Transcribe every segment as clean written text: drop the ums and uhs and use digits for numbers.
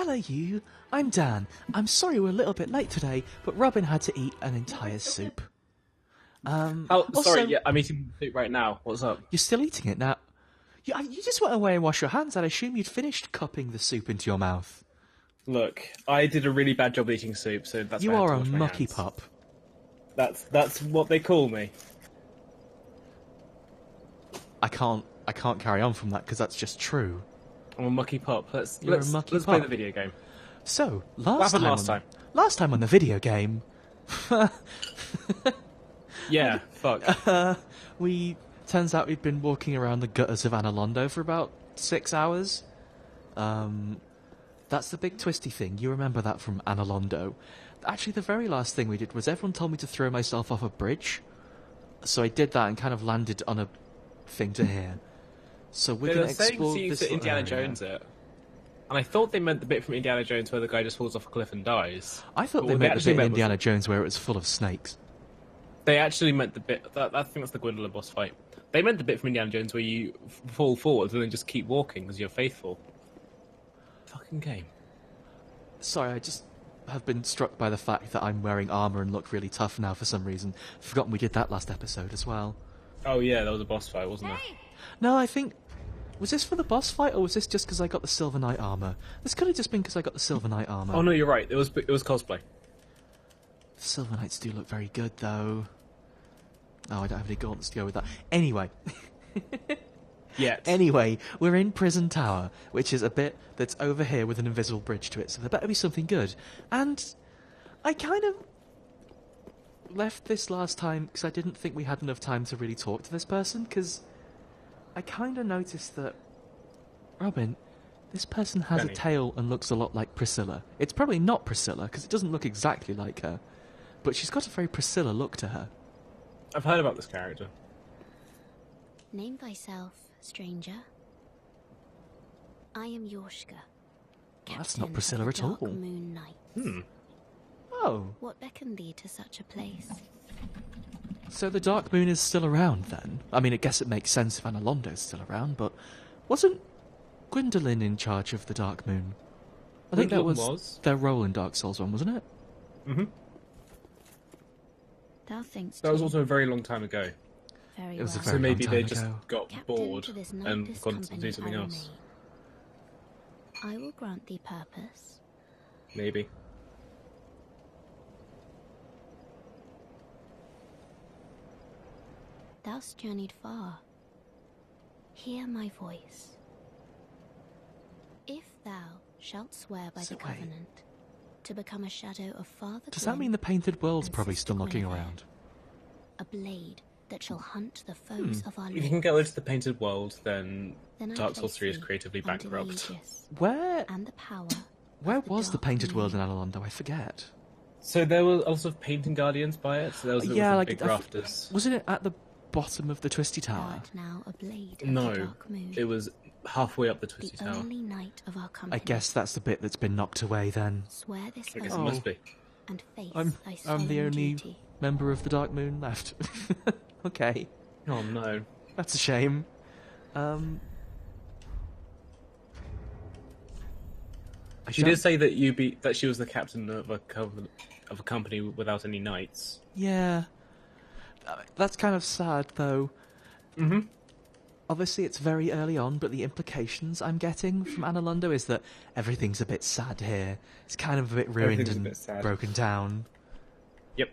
Hello, you. I'm Dan. I'm sorry we're a little bit late today, but Robin had to eat an entire soup. Sorry, yeah, I'm eating soup right now. What's up? You're still eating it now? You just went away and washed your hands. I'd assume you'd finished cupping the soup into your mouth. Look, I did a really bad job eating soup, so that's why I You had are to a wash my mucky hands. pup. That's what they call me. I can't carry on from that because that's just true. I'm a mucky pup. Let's You're a mucky play pup. the video game. So, What happened last time? Last time on the video game, Yeah, fuck. turns out we'd been walking around the gutters of Analondo for about 6 hours. That's the big twisty thing. You remember that from Analondo. Actually, the very last thing we did was everyone told me to throw myself off a bridge. So I did that and kind of landed on a thing to here. So we're going to explore this to Indiana area. Jones it. And I thought they meant the bit from Indiana Jones where the guy just falls off a cliff and dies. I thought But they what meant the actually bit in meant was- Indiana Jones where it was full of snakes. They actually meant the bit... I think that's the Gwendolyn boss fight. They meant the bit from Indiana Jones where you fall forwards and then just keep walking because you're faithful. Fucking game. Sorry, I just have been struck by the fact that I'm wearing armour and look really tough now for some reason. Forgotten we did that last episode as well. Oh yeah, that was a boss fight, wasn't it? No, I think... Was this for the boss fight, or was this just because I got the Silver Knight armour? This could have just been because I got the Silver Knight armour. Oh no, you're right. It was cosplay. Silver Knights do look very good, though. Oh, I don't have any gauntlets to go with that. Anyway. Yet. Anyway, we're in Prison Tower, which is a bit that's over here with an invisible bridge to it, so there better be something good. And I kind of left this last time because I didn't think we had enough time to really talk to this person, because I kind of noticed that, Robin, this person has Benny. a tail and looks a lot like Priscilla. It's probably not Priscilla, because it doesn't look exactly like her, but she's got a very Priscilla look to her. I've heard about this character. Name thyself, stranger. I am Yorshka, That's not captain Priscilla of at the Dark all. Moon Knights. Oh, What beckoned thee to such a place? so the Dark Moon is still around then? I mean, I guess it makes sense if Analondo's still around, but wasn't Gwendolyn in charge of the Dark Moon? I think that Gwendolyn was was. their role in Dark Souls 1, wasn't it? Mm-hmm. Thou thinkst That was too. also a very long time ago. Very It was a well. very So maybe long they time just ago. got Captain bored to this and knightless gone to company do something I else. remain. I will grant thee purpose. Maybe. Thou'st journeyed far. Hear my voice. If thou shalt swear by So the wait. covenant to become a shadow of Father Does that Gwyn, mean the Painted World's and probably Sister still knocking Guinevere, around? a blade that shall hunt the foes of our If you lord, can get rid of the painted world, then then I Dark Souls place 3 is thee creatively under the bankrupt. aegis Where and the power where of was the Dark Painted Moon. World in Analondo? I forget. So there were also painting guardians by it. So there was Yeah, like big I rafters. wasn't it at the bottom of the Twisty Thou Tower? art now a blade of the No, Dark Moon, it was halfway up the the Twisty Tower. only knight of our company. I guess that's the bit that's been knocked away then. Swear this I guess oath it must be. and face I'm thy the solemn only duty. member of the Dark Moon left. Okay, Oh no. that's a shame. She did say that that she was the captain of a company without any knights. Yeah. That's kind of sad, though. Mm-hmm. Obviously, it's very early on, but the implications I'm getting from Analondo is that everything's a bit sad here. It's kind of a bit ruined Everything's a and bit sad. broken down. Yep.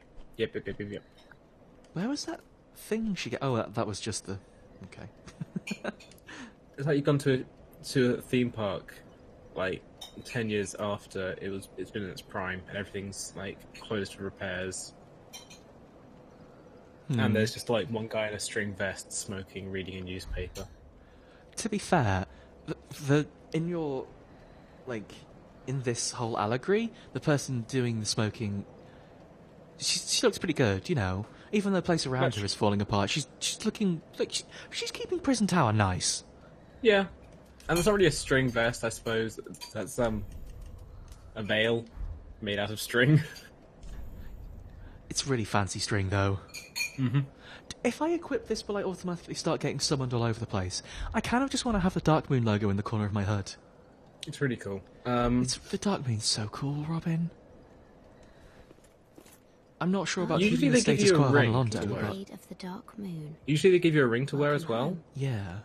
Where was that thing she get? Oh, that was just the... Okay. It's like you've gone to a theme park, like 10 years after it's been in its prime, and everything's like closed for repairs. And there's just like one guy in a string vest smoking, reading a newspaper. To be fair, in your... Like, in this whole allegory, the person doing the smoking... She looks pretty good, you know. Even though the place around her is falling apart, she's looking like she's keeping Prison Tower nice. Yeah, and it's not really a string vest, I suppose. That's a veil made out of string. It's really fancy string, though. Mm-hmm. If I equip this, will I automatically start getting summoned all over the place? I kind of just want to have the Dark Moon logo in the corner of my HUD. It's really cool. The Dark Moon's so cool, Robin. I'm not sure about Usually keeping the they give status you a quo on ring Londo, to wear. but Afraid of the dark moon. Usually they give you a ring to wear as Welcome well. home. yeah.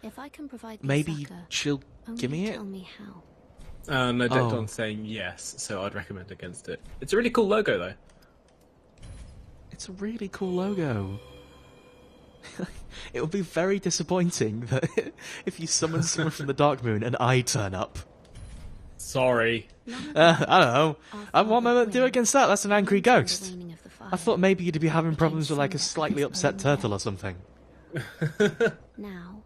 If I can provide thee Maybe succor, she'll only give me it? tell me how. No, Oh. Decton's saying yes, so I'd recommend against it. It's a really cool logo, though. It's a really cool logo. It would be very disappointing that if you summon someone from the Dark Moon and I turn up. Sorry. I don't know. What am I meant to do against that? That's an angry ghost. I thought maybe you'd be having problems with like a slightly upset turtle or something. Now,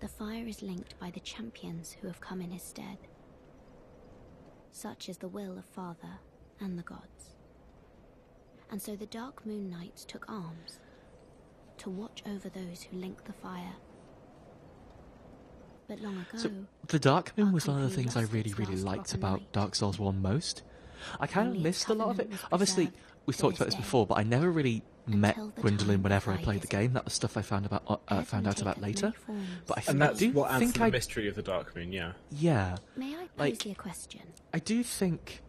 the fire is linked by the champions who have come in his stead. Such is the will of Father and the gods. And so the Dark Moon Knights took arms to watch over those who link the fire. But long ago, So the Dark Moon our was one of the country things I lost really, its really last liked proper about knight. Dark Souls 1 most. I kind of Only its missed a lot of it. covenant was Obviously, preserved we've to talked this about this day. before, but I never really met Until the Gwendolyn time whenever I I played the visit. game. That was stuff I found Earth out about taketh later. many forms. But I And that's do what adds think to the I mystery of the Dark Moon, yeah. yeah, May I pose like- you a question? I do think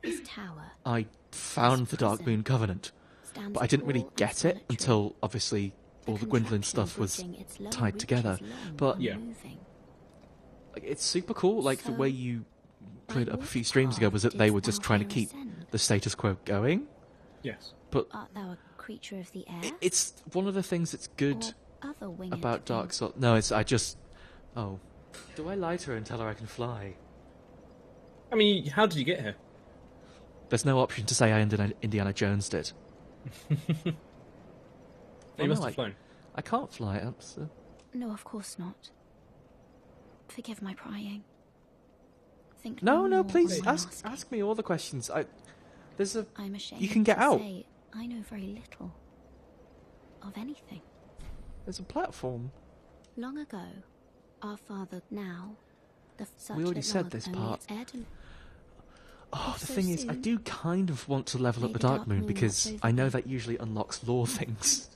This tower I found the Dark prison Moon Covenant, stands but I didn't really tall and get it solitary. until obviously all the Gwendolyn contraption stuff was bridging its low tied together. reaches long But and Yeah. moving. like, it's super cool. Like the So, way you by played it up a what few streams ago path was that they didst were just thou trying to here keep ascend? the status quo going. Yes. But Art thou a creature of the air? it's one of the things that's good Or other winged about Dark thing? Souls. No, it's I just. Oh, do I lie to her and tell her I can fly? I mean, how did you get here? There's no option to say I Indiana Jones did. You Oh, must no, have flown. I can't fly. No, of course not. Forgive my prying. Think No, no, more please on my ask asking. me all the questions. There's a. I'm ashamed You can get to out. say I know very little of anything. There's a platform. Long ago, our father now, such We already that said long this only part. its heir to- Oh, If the so thing is, I soon, do kind of want to level up may the the Dark Dark Moon Moon because watch I over know thee. that usually unlocks lore things.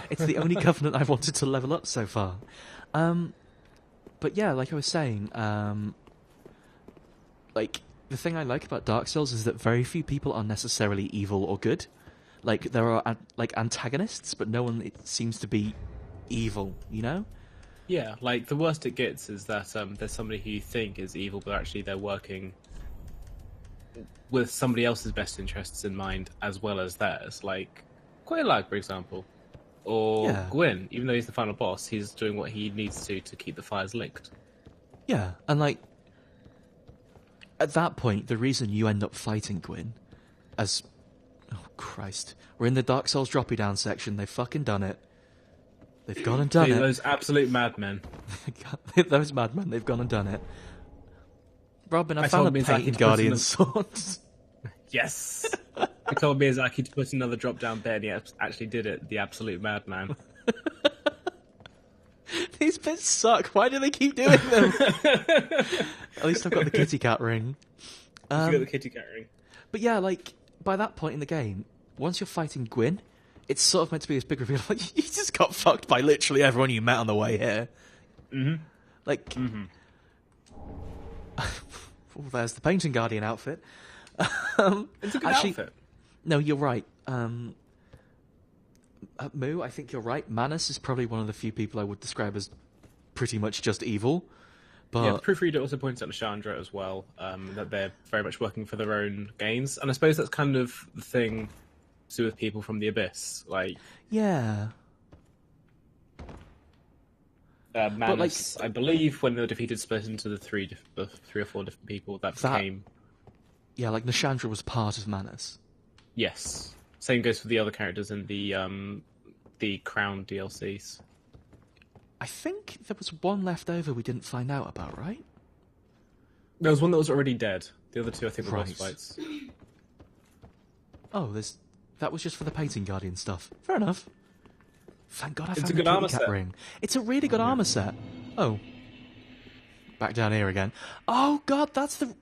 It's the only covenant I've wanted to level up so far. But yeah, like I was saying, like the thing I like about Dark Souls is that very few people are necessarily evil or good. Like there are like antagonists, but no one seems to be evil. You know? Yeah, like the worst it gets is that there's somebody who you think is evil, but actually they're working with somebody else's best interests in mind as well as theirs. Like Quelaag, for example, or Yeah. Gwyn. Even though he's the final boss, he's doing what he needs to keep the fires linked. Yeah, and like at that point, the reason you end up fighting Gwyn, as oh Christ, we're in the Dark Souls droppy down section. They've fucking done it. They've gone and done it. Those absolute madmen. Those madmen. They've gone and done it. Robin, I I found told a Miyazaki painted to put guardian in the- sword. Yes. I told Miyazaki to put another drop down bed, and he actually did it. The absolute madman. These bits suck. Why do they keep doing them? At least I've got the kitty cat ring. You got the kitty cat ring. But yeah, like by that point in the game, once you're fighting Gwyn, it's sort of meant to be this big reveal. Like you just got fucked by literally everyone you met on the way here. Mm-hmm. Like, oh, there's the painting guardian outfit. It's a good Actually- outfit. No, you're right. Moo, I think you're right. Manus is probably one of the few people I would describe as pretty much just evil. But Yeah, the proofreader also points out to Chandra as well, that they're very much working for their own gains. And I suppose that's kind of the thing to do with people from the Abyss. Like, yeah. Manus, I believe when they were defeated, split into the three or four different people that That- became... Yeah, like Nashandra was part of Manus. Yes. Same goes for the other characters in the Crown DLCs. I think there was one left over we didn't find out about, right? There was one that was already dead. The other two, I think, were boss Right. fights. Oh, that was just for the painting guardian stuff. Fair enough. Thank God I It's found a the good kitty armor cat set. ring. It's a really good armor set. Oh. Back down here again. Oh God, that's the...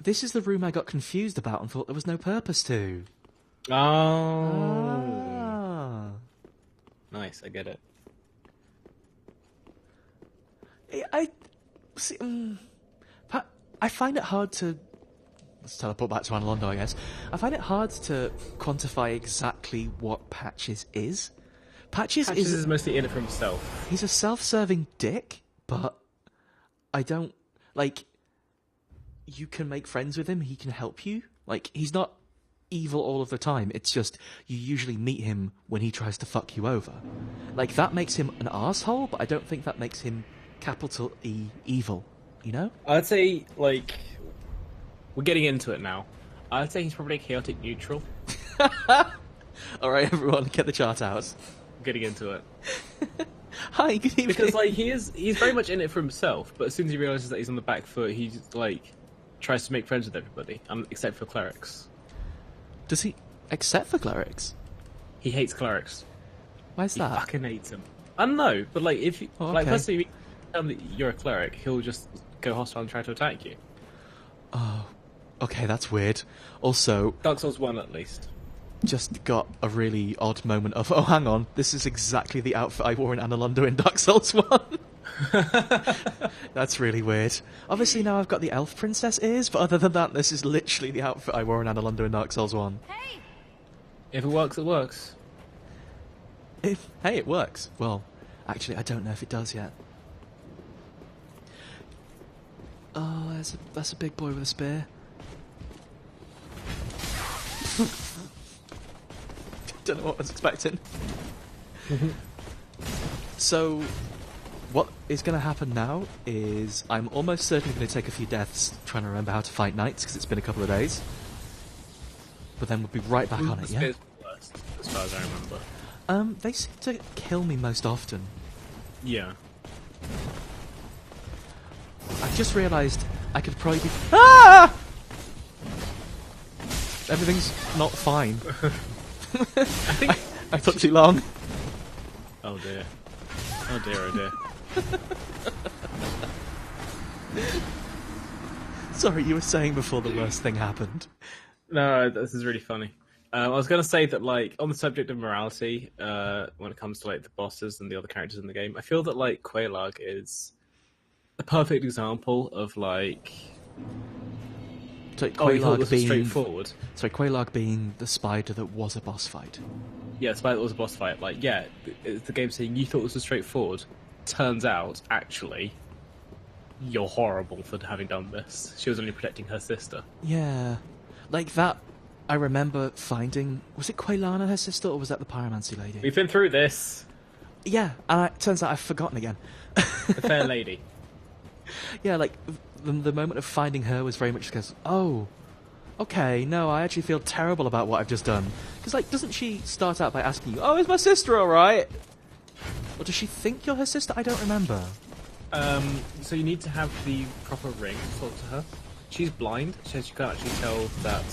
This is the room I got confused about and thought there was no purpose to. Oh. Ah. Nice, I get it. See, I find it hard to. Let's teleport back to Analondo, I guess. I find it hard to quantify exactly what Patches is. Patches is mostly in it for himself. He's a self-serving dick, but I don't like. You can make friends with him. He can help you. Like, he's not evil all of the time. It's just you usually meet him when he tries to fuck you over. Like, that makes him an asshole, but I don't think that makes him capital E evil. You know? I'd say, like, we're getting into it now. I'd say he's probably chaotic neutral. All right, everyone, get the chart out. Getting into it. Hi, good evening. Because like he's very much in it for himself, but as soon as he realizes that he's on the back foot, he just, like tries to make friends with everybody, except for clerics. Does he? Except for clerics. He hates clerics. Why's He that? fucking hates them. I don't know, but like if you, like first time you tell him that you're a cleric, he'll just go hostile and try to attack you. Oh, okay, that's weird. Also, Dark Souls 1 at least. just got a really odd moment of, oh, hang on, this is exactly the outfit I wore in Analondo in Dark Souls 1. That's really weird. Obviously now I've got the elf princess ears, but other than that, this is literally the outfit I wore in Analondo in Dark Souls 1. Hey! If it works, it works. Hey, it works. Well, actually, I don't know if it does yet. Oh, that's a big boy with a spear. Don't know what I was expecting. So, what is going to happen now is I'm almost certainly going to take a few deaths trying to remember how to fight knights because it's been a couple of days. But then we'll be right back on it, yeah? Spear's worst, as far as I remember. They seem to kill me most often. Yeah. I've just realised I could probably be... Ah! Everything's not fine. I think I took too long. Oh dear. Oh dear, oh dear. Sorry, you were saying before the worst thing happened. No, this is really funny. I was going to say that, like, on the subject of morality, when it comes to, like, the bosses and the other characters in the game, I feel that, like, Quelaag is a perfect example of, like... So he thought Quelaag this was straightforward. Sorry, Quelaag being the spider that was a boss fight. Yeah, despite that was a boss fight. Like, yeah, it's the game saying you thought this was straightforward. Turns out, actually, you're horrible for having done this. She was only protecting her sister. Yeah. Like that, I remember finding... Was it Quailana, her sister, or was that the Pyromancy lady? We've been through this. Yeah, and it turns out I've forgotten again. The fair lady. Yeah, like, the moment of finding her was very much because, oh, okay, no, I actually feel terrible about what I've just done. Because, like, doesn't she start out by asking you, oh, is my sister alright? Or does she think you're her sister? I don't remember. So you need to have the proper ring to talk to her. She's blind, so she can't actually tell that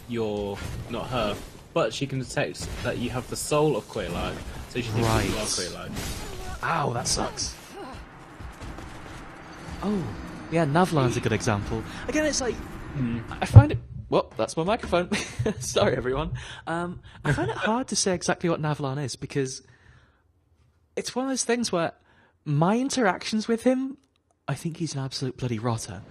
you're not her. But she can detect that you have the soul of Quelaag, so she thinks that you are Quelaag. Ow, that sucks. Oh, yeah, Navlar's a good example. Again, it's like, I find it... Well, that's my microphone. Sorry, everyone. I find it hard to say exactly what Navlan is, because it's one of those things where my interactions with him, I think he's an absolute bloody rotter.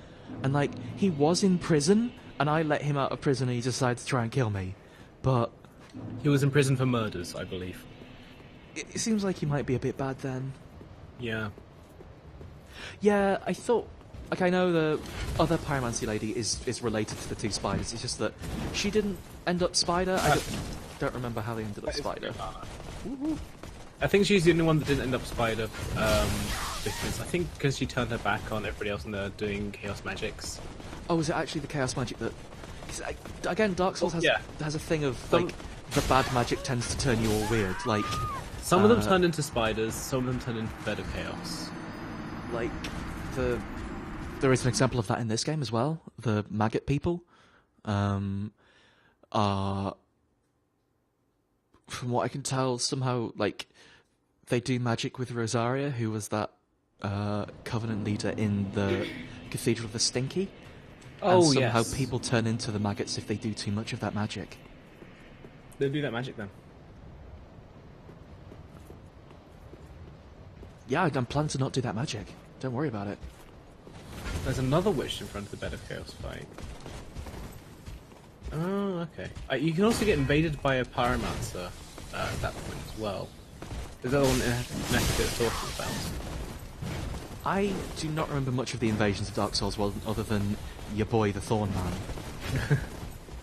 And, like, he was in prison, and I let him out of prison and he decided to try and kill me. But... He was in prison for murders, I believe. It seems like he might be a bit bad then. Yeah. Yeah, I thought... Like, I know the other Pyromancy lady is related to the two spiders. It's just that she didn't end up spider. I don't remember how they ended up spider. I think she's the only one that didn't end up spider, because I think because she turned her back on everybody else and they're doing chaos magics. Oh, was it actually the chaos magic that... 'Cause, again, Dark Souls has a thing of, like, the bad magic tends to turn you all weird. Like, some of them turned into spiders, some of them turned into bed of chaos. Like, there is an example of that in this game as well. The maggot people are, from what I can tell, somehow, like, they do magic with Rosaria, who was that covenant leader in the Cathedral of the Stinky. Oh, and somehow yes. people turn into the maggots if they do too much of that magic. They'll do that magic then. Yeah, I'm planning to not do that magic. Don't worry about it. There's another witch in front of the Bed of Chaos fight. Oh, okay. You can also get invaded by a pyromancer at that point as well. There's the other one Nethicus talking about. I do not remember much of the invasions of Dark Souls, well, other than your boy, the Thorn Man.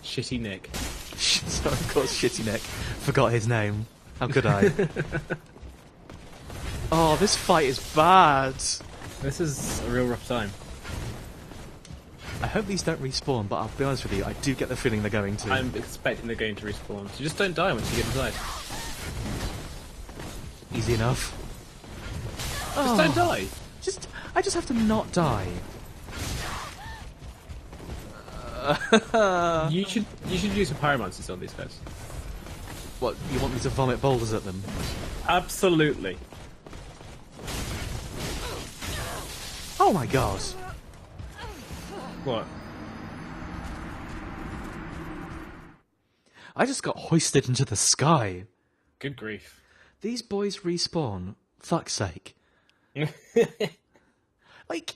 Shitty Nick. So, of course, Shitty Nick. Forgot his name. How could I? Oh, this fight is bad. This is a real rough time. I hope these don't respawn, but I'll be honest with you, I do get the feeling they're going to. I'm expecting they're going to respawn. So just don't die once you get inside. Easy enough. Just don't die. I just have to not die. You should use some pyromancers on these guys. What, you want me to vomit boulders at them? Absolutely. Oh my god. What? I just got hoisted into the sky. Good grief. These boys respawn. Fuck's sake. Like,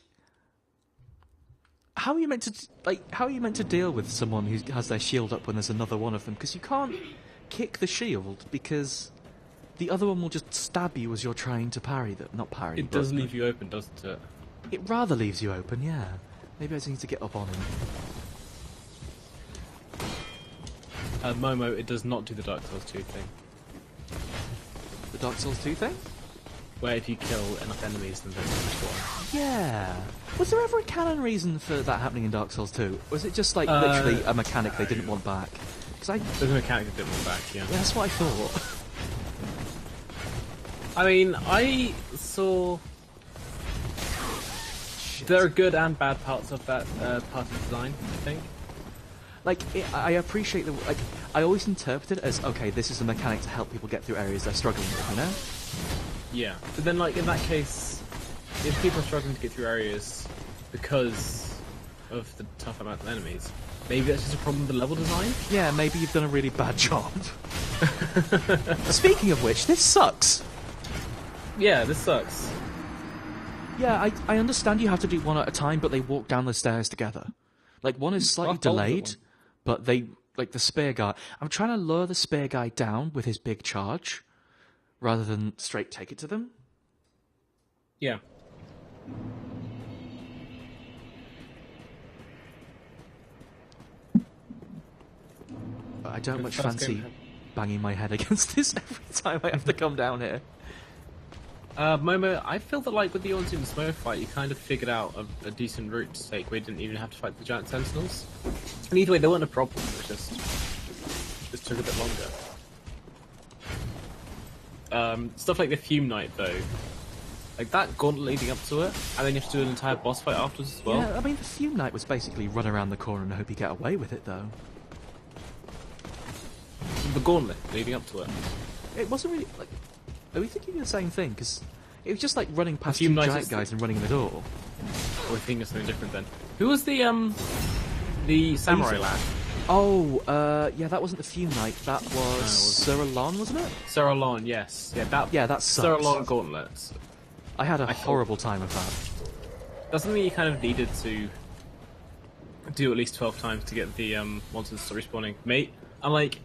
how are you meant to deal with someone who has their shield up when there's another one of them? Because you can't kick the shield because the other one will just stab you as you're trying to parry them. Not parry. It does leave you open, doesn't it? It rather leaves you open, yeah. Maybe I just need to get up on him. Momo, it does not do the Dark Souls 2 thing. The Dark Souls 2 thing? Where if you kill enough enemies, then there's one. Yeah. Was there ever a canon reason for that happening in Dark Souls 2? Or was it just like literally a mechanic they didn't want back? There's a mechanic they didn't want back, yeah. Yeah, that's what I thought. I mean, I saw... There are good and bad parts of that part of the design, I think. Like, I appreciate the... Like, I always interpret it as, okay, this is a mechanic to help people get through areas they're struggling with, you know? Yeah. But then, like, in that case, if people are struggling to get through areas because of the tough amount of enemies, maybe that's just a problem with the level design? Yeah, maybe you've done a really bad job. Speaking of which, this sucks. Yeah, this sucks. Yeah, I understand you have to do one at a time, but they walk down the stairs together. Like, one is slightly delayed, but they... Like, the spear guy... I'm trying to lure the spear guy down with his big charge, rather than straight take it to them. Yeah. But I don't much fancy banging my head against this every time I have to come down here. Momo, I feel that like with the Ornstein and Smoke fight, you kind of figured out a decent route to take where you didn't even have to fight the giant sentinels. And either way, they weren't a problem, it just took a bit longer. Stuff like the Fume Knight, though. Like that gauntlet leading up to it, and then you have to do an entire boss fight afterwards as well. Yeah, I mean, the Fume Knight was basically run around the corner and hope you get away with it, though. The gauntlet leading up to it. It wasn't really, like... Are we thinking the same thing? Because it was just like running past Fume two Knight giant guys and running in the door. Or we think it's something different then. Who was the samurai lad? Oh, yeah, that wasn't the Fume Knight. That was Sir Alon, wasn't it? Sir Alon, yes. Yeah, that sucks. Sir Alon gauntlets. I had a horrible time with that. That's something you kind of needed to do at least 12 times to get the monsters to start respawning. Mate, I'm like,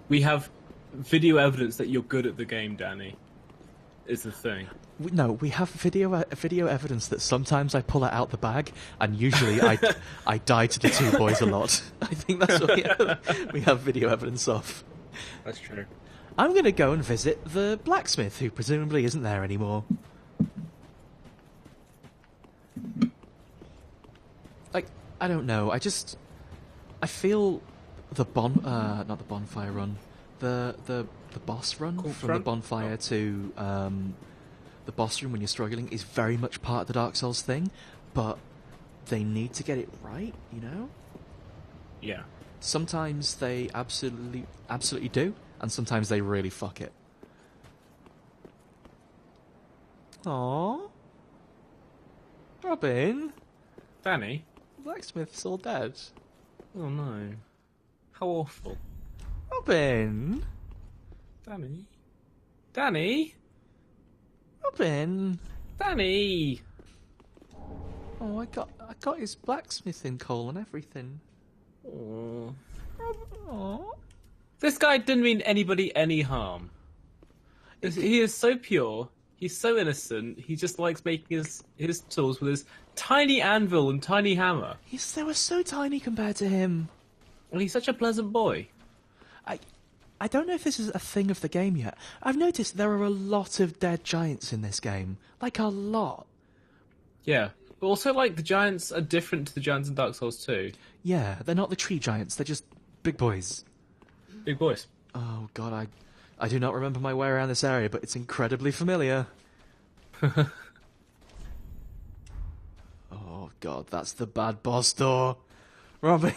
we have video evidence that you're good at the game, Danny, is the thing. No, we have video evidence that sometimes I pull it out the bag, and usually I die to the two boys a lot. I think that's what we have video evidence of. That's true. I'm going to go and visit the blacksmith, who presumably isn't there anymore. Like, I don't know, I feel the not the bonfire run, the boss run from the bonfire to the boss room when you're struggling is very much part of the Dark Souls thing, but they need to get it right, you know? Yeah. Sometimes they absolutely do, and sometimes they really fuck it. Aww. Robin. Danny? The blacksmith's all dead. Oh no. How awful. Robin. Danny? Danny? Robin. Danny! Oh, I got his blacksmithing coal and everything. Aw. Oh. This guy didn't mean anybody any harm. He is so pure. He's so innocent. He just likes making his tools with his tiny anvil and tiny hammer. They were so tiny compared to him. And he's such a pleasant boy. I don't know if this is a thing of the game yet. I've noticed there are a lot of dead giants in this game. Like, a lot. Yeah. But also, like, the giants are different to the giants in Dark Souls 2. Yeah, they're not the tree giants, they're just big boys. Big boys. Oh god, I do not remember my way around this area, but it's incredibly familiar. Oh god, that's the bad boss door. Robin.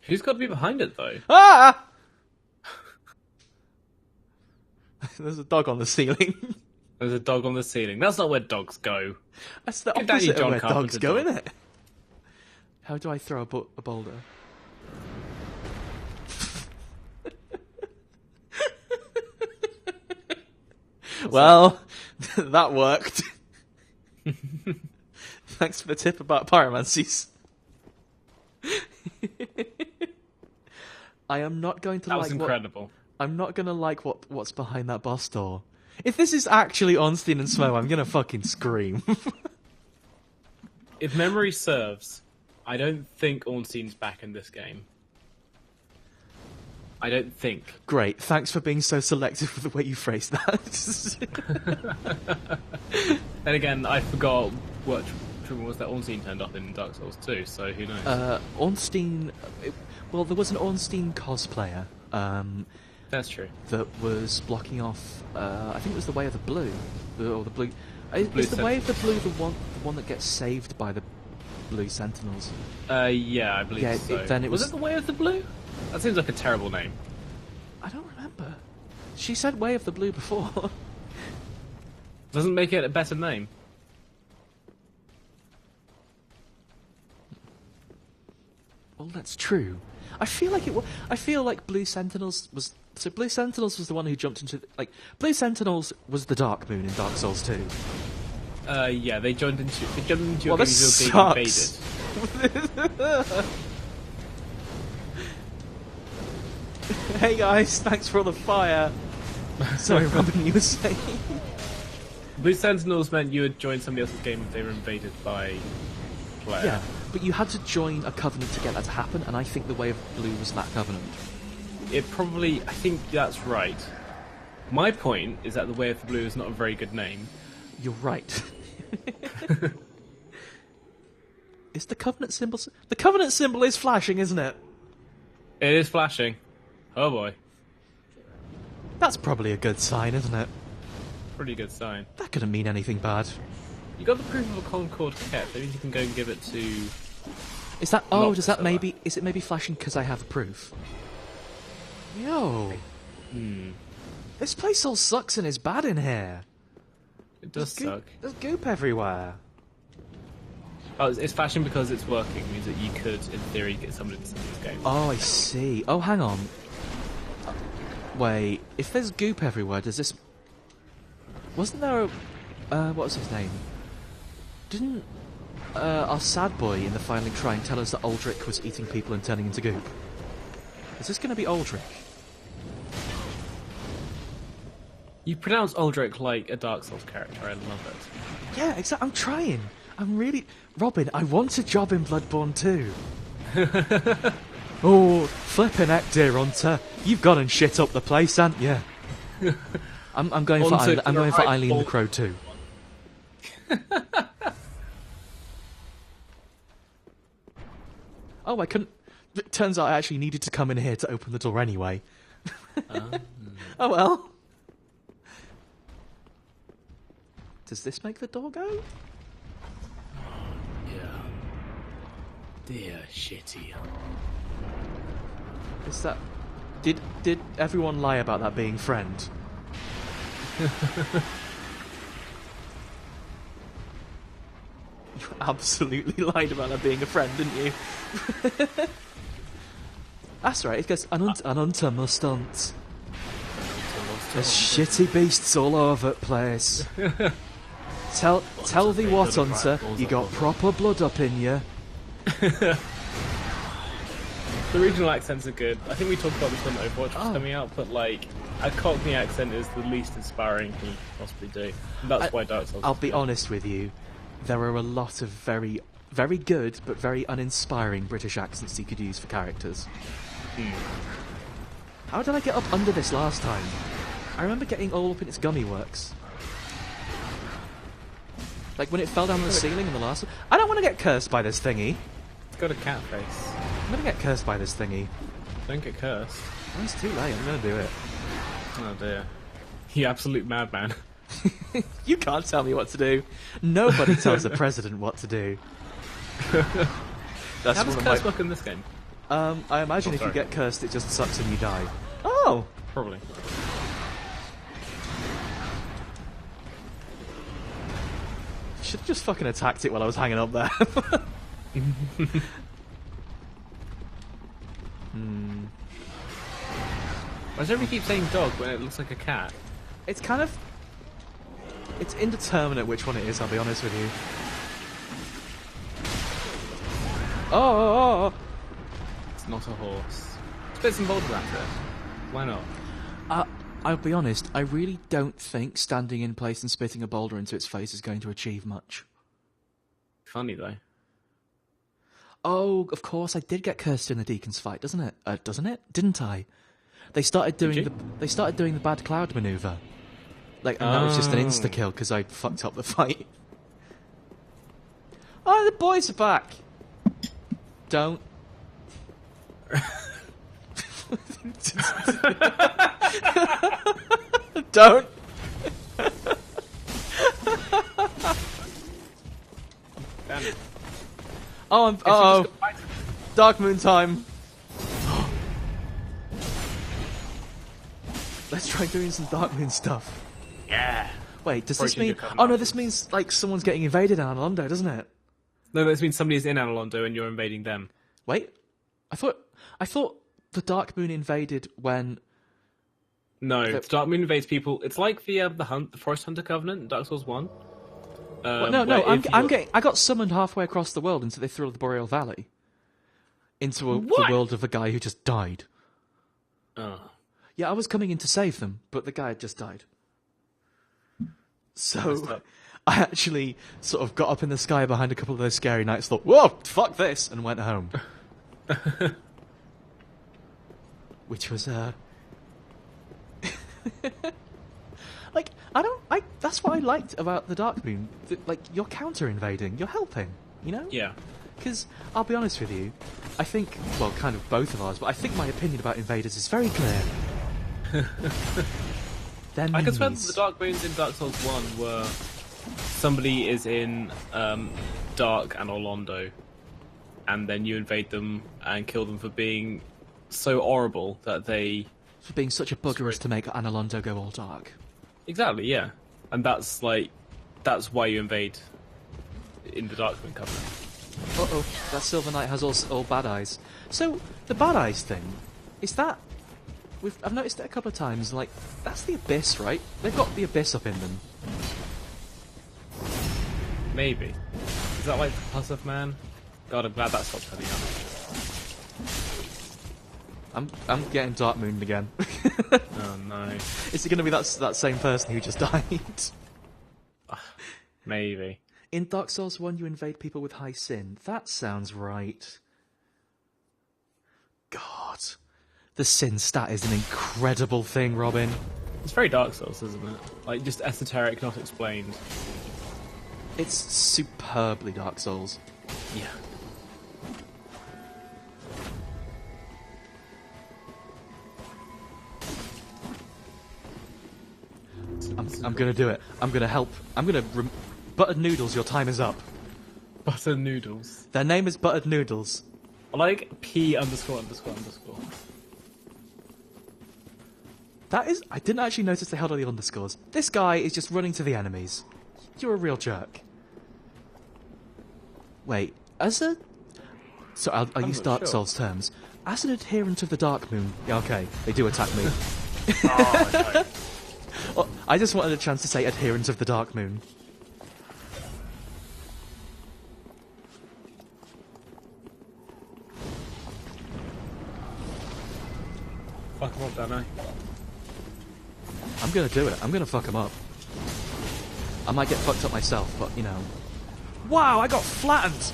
Who's got to be behind it, though? Ah! There's a dog on the ceiling. There's a dog on the ceiling. That's not where dogs go. That's the Get down, you opposite of John where dogs Carpenter go, dog. isn't it? How do I throw a boulder? Well, that worked. Thanks for the tip about pyromancies. I am not going to That like was incredible. I'm not going to like what's behind that boss door. If this is actually Ornstein and Smo, I'm going to fucking scream. If memory serves, I don't think Ornstein's back in this game. I don't think. Great, thanks for being so selective with the way you phrased that. Then again, I forgot what trouble was that Ornstein turned up in Dark Souls 2, so who knows? Ornstein... Well, there was an Ornstein cosplayer That's true. that was blocking off... I think it was the Way of the Blue. Or the Blue... Blue Is the Way of the Blue the one that gets saved by the Blue Sentinels? Yeah, I believe Yeah, so. then it was- it the Way of the Blue? That seems like a terrible name. I don't remember. She said Way of the Blue before. Doesn't make it a better name. Well, that's true. I feel like I feel like Blue Sentinels was... So Blue Sentinels was the one who jumped into... Like, Blue Sentinels was the Dark Moon in Dark Souls 2. Yeah, they jumped into your Well, game this as you're being sucks. invaded. Hey guys, thanks for all the fire. Sorry, Robin, you were saying... Blue Sentinels meant you would join somebody else's game if they were invaded by a player. Yeah, but you had to join a covenant to get that to happen, and I think the Way of Blue was that covenant. It probably... I think that's right. My point is that the Way of the Blue is not a very good name. You're right. Is the covenant symbol... The covenant symbol is flashing, isn't it? It is flashing. Oh boy. That's probably a good sign, isn't it? Pretty good sign. That couldn't mean anything bad. You got the proof of a Concord kept. That means you can go and give it to... Is that... Oh, Not does that so maybe... Is it maybe flashing because I have a proof? Yo. This place all sucks and is bad in here. It does suck. There's goop everywhere. Oh, it's flashing because it's working. It means that you could, in theory, get someone into somebody's game. Oh, I see. Oh, hang on. Wait, if there's goop everywhere, does this... Wasn't there a... what was his name? Didn't our sad boy in the Filing Shrine tell us that Aldrich was eating people and turning into goop? Is this going to be Aldrich? You pronounce Aldrich like a Dark Souls character. I love it. Yeah, exactly. I'm trying. I'm really... Robin, I want a job in Bloodborne too. Oh, flippin' heck, dear Hunter. You've gone and shit up the place, haven't you? I'm going for I'm going for Eileen the Crow too. Oh, I couldn't... It turns out I actually needed to come in here to open the door anyway. Oh well. Does this make the door go? Yeah. Dear shitty. Is that... Did everyone lie about that being friend? You absolutely lied about that being a friend, didn't you? That's right, it goes, an hunter must hunt. There's shitty beasts all over the place. Tell thee what, Hunter, you got proper blood up in you. The regional accents are good. I think we talked about this when Overwatch was coming out, but like a Cockney accent is the least inspiring thing you could possibly do. And that's why Dark Souls. I'll be honest with you, there are a lot of very, very good but very uninspiring British accents you could use for characters. How did I get up under this last time? I remember getting all up in its gummy works. Like when it fell down the ceiling in the last one. I don't want to get cursed by this thingy. It's got a cat face. I'm gonna get cursed by this thingy. Don't get cursed. Oh, it's too late, I'm gonna do it. Oh dear. You absolute madman. You can't tell me what to do. Nobody tells the president what to do. That's How does curse work in this game? I imagine if you get cursed, it just sucks and you die. Oh! Probably. Should have just fucking attacked it while I was hanging up there. Why does everybody keep saying dog when it looks like a cat? It's kind of... It's indeterminate which one it is, I'll be honest with you. Oh! It's not a horse. Spit some boulder at it. Why not? I'll be honest, I really don't think standing in place and spitting a boulder into its face is going to achieve much. Funny though. Oh, of course, I did get cursed in the Deacon's fight, doesn't it? Doesn't it? Didn't I? They started doing the bad cloud maneuver. Like, and that was just an insta kill because I fucked up the fight. Oh, the boys are back. Don't. Don't. Damn it. Oh, uh-oh. Dark Moon time. Let's try doing some Dark Moon stuff. Yeah. Wait, does this mean... Oh no, this means, like, someone's getting invaded in Analondo, doesn't it? No, this means somebody's in Analondo and you're invading them. Wait. I thought the Dark Moon invaded when... No, the Dark Moon invades people. It's like the Forest Hunter Covenant in Dark Souls 1. I got summoned halfway across the world into the Thrill of the Boreal Valley. Into the world of a guy who just died. Oh. Yeah, I was coming in to save them, but the guy had just died. So, I actually sort of got up in the sky behind a couple of those scary knights, thought, whoa, fuck this, and went home. Which was, like, that's what I liked about the Dark Moon. Like, you're counter-invading, you're helping, you know? Yeah. Because, I'll be honest with you, I think, well, kind of both of ours, but I think my opinion about invaders is very clear. I can swear that the Dark Moons in Dark Souls 1 were... Somebody is in Dark and Orlando, and then you invade them and kill them for being so horrible that they... For being such a bugger as to make Analondo go all dark. Exactly, yeah. And that's why you invade in the Dark Moon Covenant. Uh-oh, that Silver Knight has all bad eyes. So, the bad eyes thing, is that... I've noticed it a couple of times, like, that's the Abyss, right? They've got the Abyss up in them. Maybe. Is that like the Puzzle Man? God, I'm glad that stopped turning up. I'm getting Dark Moon again. Oh no. Is it going to be that same person who just died? Maybe. In Dark Souls 1 you invade people with high sin. That sounds right. God. The sin stat is an incredible thing, Robin. It's very Dark Souls, isn't it? Like, just esoteric, not explained. It's superbly Dark Souls. Yeah. I'm gonna do it. I'm gonna help. I'm gonna... Buttered Noodles, your time is up. Butter Noodles. Their name is Buttered Noodles. I like P ____. That is... I didn't actually notice they held all the underscores. This guy is just running to the enemies. You're a real jerk. Wait, as a... So I'll use Dark Souls terms. As an adherent of the Dark Moon... Yeah, okay, they do attack me. Oh, no. Well, I just wanted a chance to say adherent of the Dark Moon. Fuck him up, don't I? I'm gonna do it. I'm gonna fuck him up. I might get fucked up myself, but you know. Wow, I got flattened!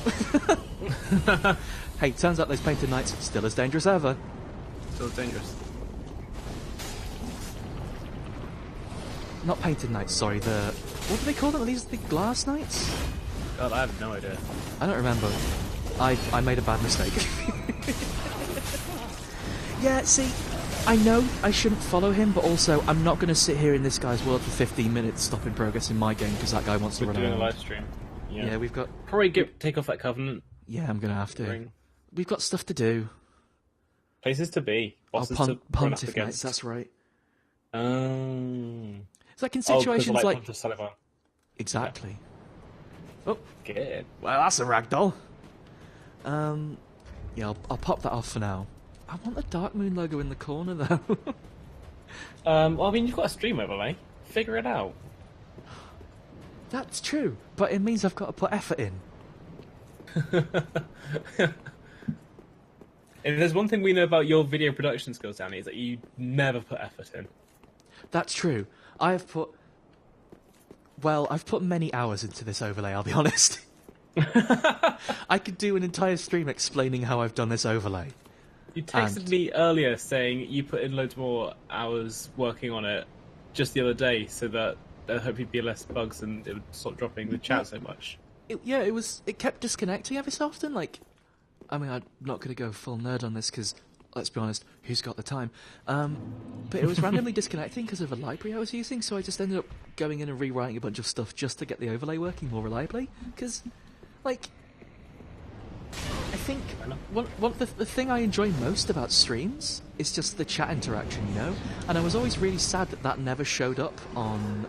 Hey, turns out those painted knights are still as dangerous ever. Still dangerous. Not painted knights, sorry, what do they call them? Are these the glass knights? God, I have no idea. I don't remember. I made a bad mistake. Yeah, see, I know I shouldn't follow him, but also I'm not going to sit here in this guy's world for 15 minutes stopping progress in my game because that guy wants to We're run doing around. a live stream. Yeah, we've got... Probably take off that covenant. Yeah, I'm going to have to. Ring. We've got stuff to do. Places to be. Bosses to run up Pontiff against. Knights, that's right. It's like in Oh, situations like... Pontiff Sullivan. Exactly. Oh, Good. well, that's a ragdoll. Yeah, I'll pop that off for now. I want the Dark Moon logo in the corner, though. Well, I mean, you've got a stream overlay. Figure it out. That's true, but it means I've got to put effort in. If there's one thing we know about your video production skills, Danny, is that you never put effort in. That's true. I've put many hours into this overlay, I'll be honest. I could do an entire stream explaining how I've done this overlay. You texted me earlier saying you put in loads more hours working on it just the other day so that there hopefully be less bugs and it would stop dropping the chat so much. It kept disconnecting every so often. Like, I mean, I'm not going to go full nerd on this because, let's be honest, who's got the time? But it was randomly disconnecting because of a library I was using, so I just ended up going in and rewriting a bunch of stuff just to get the overlay working more reliably. Because, like, I think the thing I enjoy most about streams is just the chat interaction, you know? And I was always really sad that never showed up on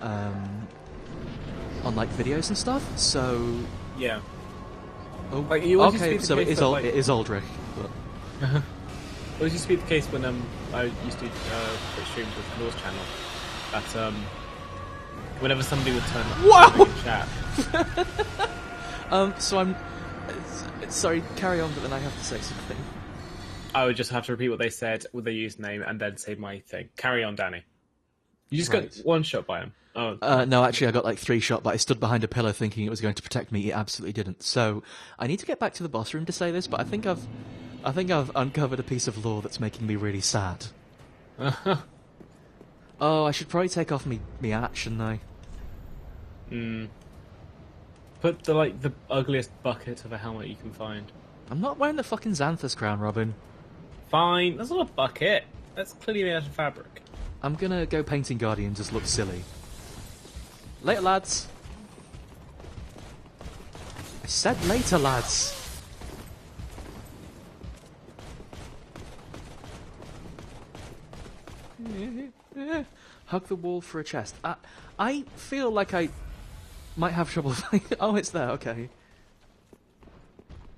like videos and stuff, so... Yeah. Oh, Like, it always used to okay, be the so case that, like- it is Aldrich. But... It always used to be the case when I used to put streams with Law's channel that whenever somebody would turn up Wow! in chat, So I'm... sorry, carry on, but then I have to say something. I would just have to repeat what they said with their username and then say my thing. Carry on, Danny. You just Right. got one shot by him. Oh, No, actually, I got like 3 shot, but I stood behind a pillar thinking it was going to protect me. It absolutely didn't. So I need to get back to the boss room to say this, but I think I've uncovered a piece of lore that's making me really sad. Oh, I should probably take off me hat, shouldn't I? Put the ugliest bucket of a helmet you can find. I'm not wearing the fucking Xanthus crown, Robin. Fine, that's not a bucket. That's clearly made out of fabric. I'm gonna go painting Guardian, just look silly. Later, lads. I said later, lads. Hug the wall for a chest. I feel like I might have trouble finding... Oh, it's there, okay.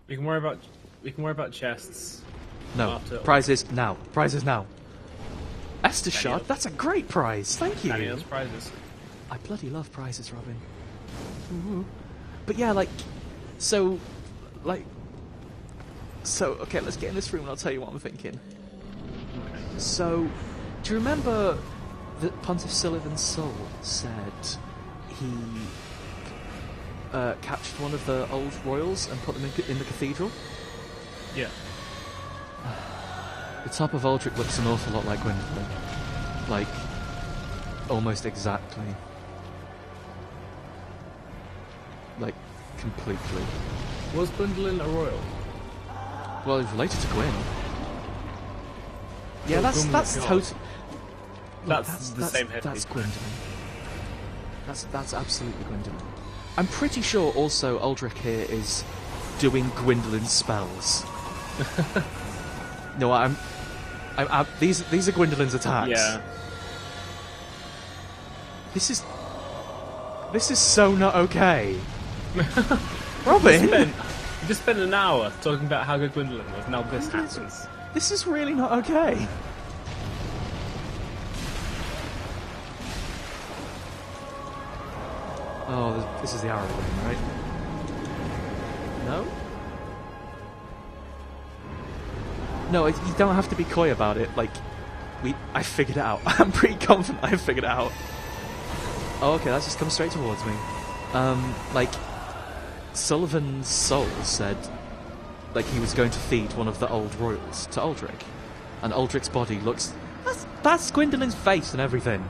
We can worry about chests. No, After- prizes now. Prizes now. Esther Any Shard, else? that's a great prize, thank you. Any other prizes? I bloody love prizes, Robin. Ooh. But yeah, okay, let's get in this room and I'll tell you what I'm thinking. Okay. So, do you remember that Pontiff Sullivan's soul said he captured one of the old royals and put them in the cathedral? Yeah. The top of Aldrich looks an awful lot like Gwendolyn. Like, almost exactly. Like, completely. Was Gwendolyn a royal? Well, he's related to Gwyn. Yeah, Well, that's Gwyn that's was total. That's the same head That's piece. Gwendolyn. That's absolutely Gwendolyn. I'm pretty sure also Aldrich here is doing Gwendolyn's spells. No, these are Gwendolyn's attacks. Yeah. This is so not okay. Robin, You just spent an hour talking about how good Gwendolyn was. Now this happens. this is really not okay. Oh, this is the arrow thing, right? No? No, you don't have to be coy about it. Like, I figured it out. I'm pretty confident I figured it out. Oh, okay, that's just come straight towards me. Like, Sullivan's soul said, like, he was going to feed one of the old royals to Aldrich. And Aldrich's body looks... That's Gwendolyn's face and everything.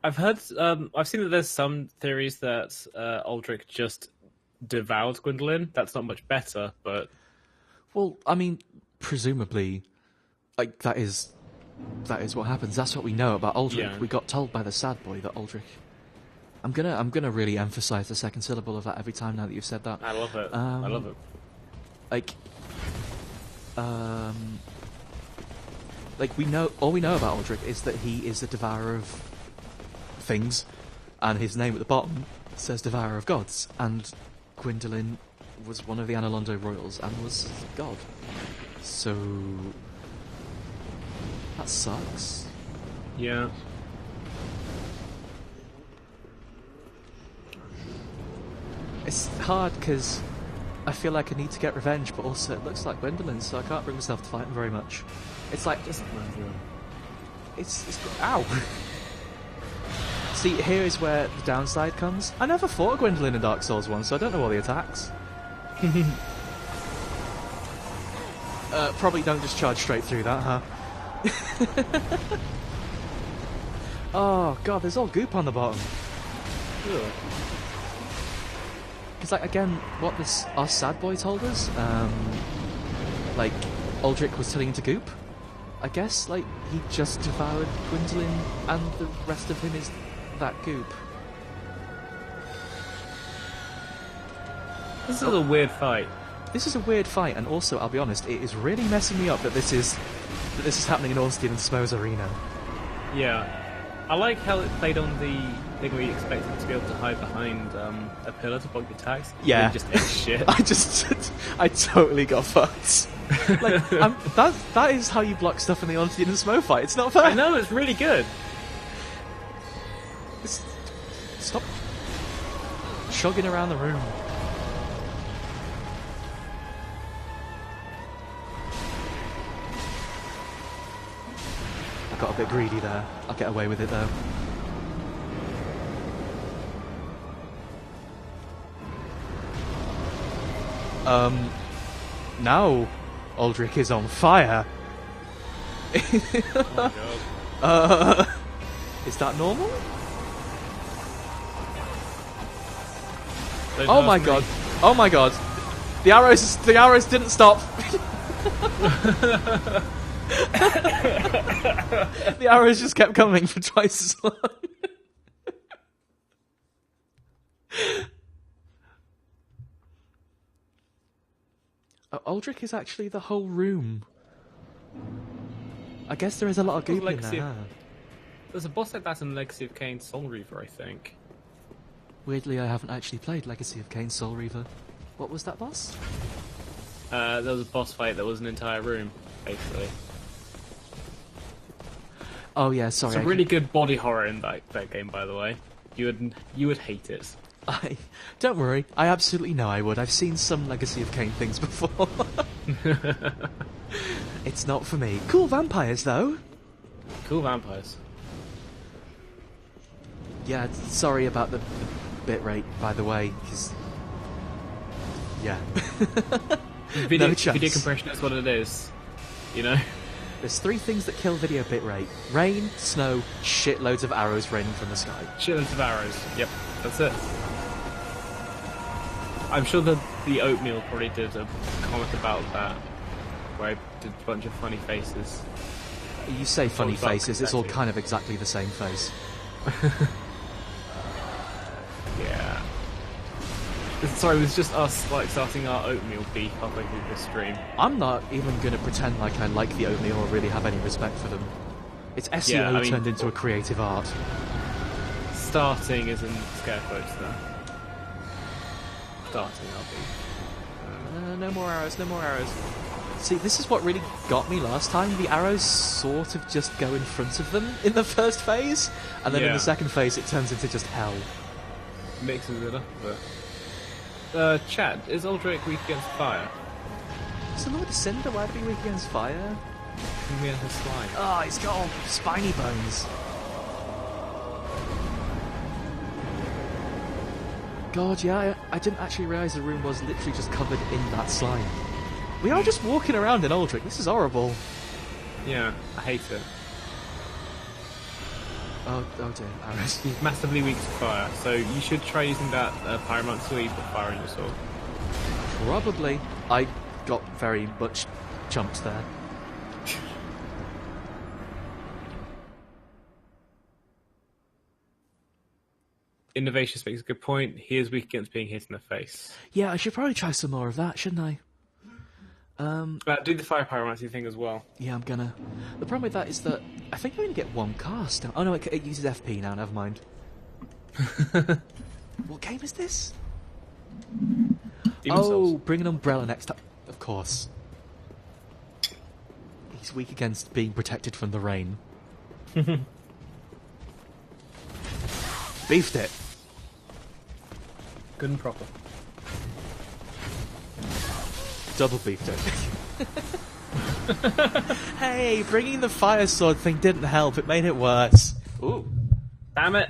I've heard, I've seen that there's some theories that Aldrich just devoured Gwendolyn. That's not much better, but... Well, I mean, presumably, like, that is what happens. That's what we know about Aldrich. Yeah. We got told by the sad boy that Aldrich... I'm gonna really emphasize the second syllable of that every time now that you've said that. I love it. I love it. Like we know, all we know about Aldrich is that he is the devourer of things, and his name at the bottom says devourer of gods, and Gwendolyn was one of the Analondo royals and was a god. So that sucks. Yeah. It's hard because I feel like I need to get revenge, but also it looks like Gwendolyn, so I can't bring myself to fight him very much. It's like just it's ow. See, here is where the downside comes. I never fought Gwendolyn in Dark Souls 1, so I don't know all the attacks. Probably don't just charge straight through that, huh? Oh god, there's all goop on the bottom. Because, like, again, what our sad boy told us, like, Aldrich was turning into goop. I guess, like, he just devoured Gwendolyn and the rest of him is that goop. This is a weird fight. This is a weird fight, and also, I'll be honest, it is really messing me up that this is happening in Ornstein and Smo's arena. Yeah. I like how it played on the thing where you expected to be able to hide behind a pillar to block the attacks. Yeah. Just ate shit. I totally got fucked. Like, that is how you block stuff in the Ornstein and Smo fight. It's not fair. I know, it's really good. Stop chugging around the room. I got a bit greedy there. I'll get away with it though. Now Aldrich is on fire. Oh Is that normal? Don't Oh my ask me. god. Oh my god. The arrows didn't stop. The arrows just kept coming for twice as long. Aldrich is actually the whole room. I guess there is a lot of goop in Legacy there. of- There's a boss like that in Legacy of Kain Soul Reaver, I think. Weirdly, I haven't actually played Legacy of Kain Soul Reaver. What was that boss? There was a boss fight that was an entire room, basically. Oh yeah, sorry. It's a really good body horror in that game, by the way. You would hate it. Don't worry, I absolutely know I would. I've seen some Legacy of Kain things before. It's not for me. Cool vampires, though. Cool vampires. Yeah, sorry about the bit rate, by the way, because... Yeah. Video chance. compression is what it is. You know? There's three things that kill video bitrate. Rain, snow, shitloads of arrows raining from the sky. Shitloads of arrows. Yep, that's it. I'm sure that the Oatmeal probably did a comment about that, where I did a bunch of funny faces. You say funny It's all dark faces, it's all confetti. kind of exactly the same face. Yeah. Sorry, it was just us like starting our Oatmeal beef halfway through this stream. I'm not even going to pretend like I like the Oatmeal or really have any respect for them. It's SEO Yeah, I mean- turned into a creative art. Starting is in scare quotes there. Starting our beef. No more arrows, no more arrows. See, this is what really got me last time. The arrows sort of just go in front of them in the first phase, and then in Yeah. the second phase it turns into just hell. Mixes it up a bit. Chad, is Aldrich weak against fire? So Lord Cinder, why be weak against fire? Can we have a slime? Oh, he's got all spiny bones. God, yeah, I didn't actually realise the room was literally just covered in that slime. We are just walking around in Aldrich. This is horrible. Yeah, I hate it. Oh dear, Aris. He's massively weak to fire, so you should try using that pyromancer where you put fire in your sword. Probably. I got very much chumped there. Innovations makes a good point. He is weak against being hit in the face. Yeah, I should probably try some more of that, shouldn't I? Do the fire pyromancy thing as well. Yeah, I'm gonna. The problem with that is that I think I only get one cast. Oh no, it uses FP now, never mind. What game is this? Demon Souls. Bring an umbrella next time. Of course. He's weak against being protected from the rain. Beefed it. Good and proper. Double beefed it. Hey, bringing the fire sword thing didn't help. It made it worse. Ooh. Damn it!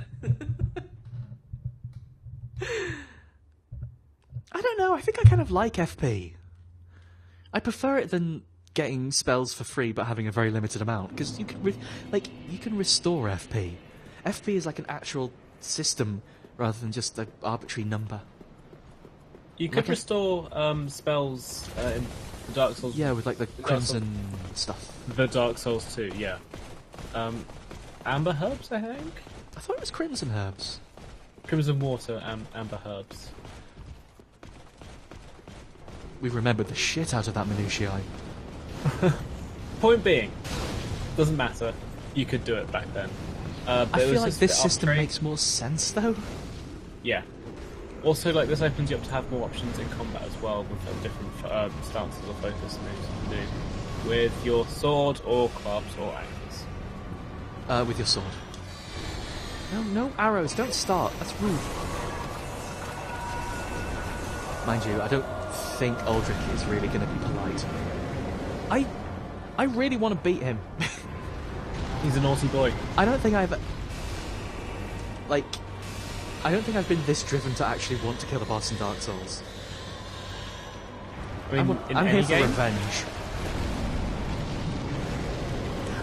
I don't know. I think I kind of like FP. I prefer it than getting spells for free but having a very limited amount, because you can you can restore FP. FP is like an actual system rather than just an arbitrary number. You could restore spells in the Dark Souls. Yeah, with like the crimson stuff. The Dark Souls 2, yeah. Amber herbs, I think. I thought it was crimson herbs. Crimson water and amber herbs. We remembered the shit out of that minutiae. Point being, doesn't matter. You could do it back then. But I it was feel like just this a bit system arbitrary. makes more sense though. Yeah. Also, like, this opens you up to have more options in combat as well, with different stances or focus moves you can do with your sword or clubs or axes. With your sword. No arrows, don't start. That's rude. Mind you, I don't think Aldrich is really going to be polite. I really want to beat him. He's a naughty boy. I don't think I've been this driven to actually want to kill a boss in Dark Souls. I mean, I'm in here any for game, revenge.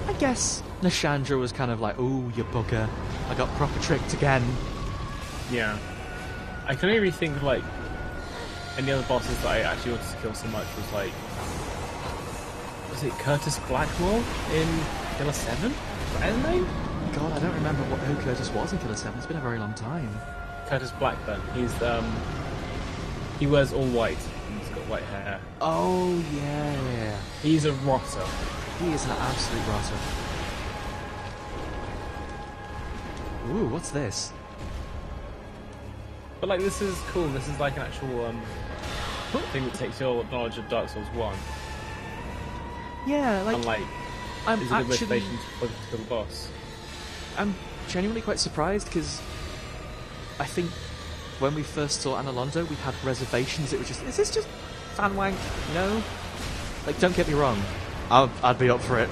I guess Nashandra was kind of like, ooh, you bugger. I got proper tricked again. yeah. I can only really think of, like, any other bosses that I actually wanted to kill so much was, like, was it Curtis Blackmore in Killer 7? Is that his name? God, I don't remember who Curtis was in Killer 7. It's been a very long time. Curtis Blackburn. He wears all white and he's got white hair. Oh, yeah. He's a rotter. He is an absolute rotter. Ooh, what's this? But, like, this is cool. This is like an actual thing that takes your knowledge of Dark Souls 1. Yeah, like, And, like, I'm is a good actually... motivation to kill the boss. I'm genuinely quite surprised, because I think when we first saw Anna Londo, we had reservations. It was just, is this just fan wank? You know? Like, don't get me wrong. I'd be up for it.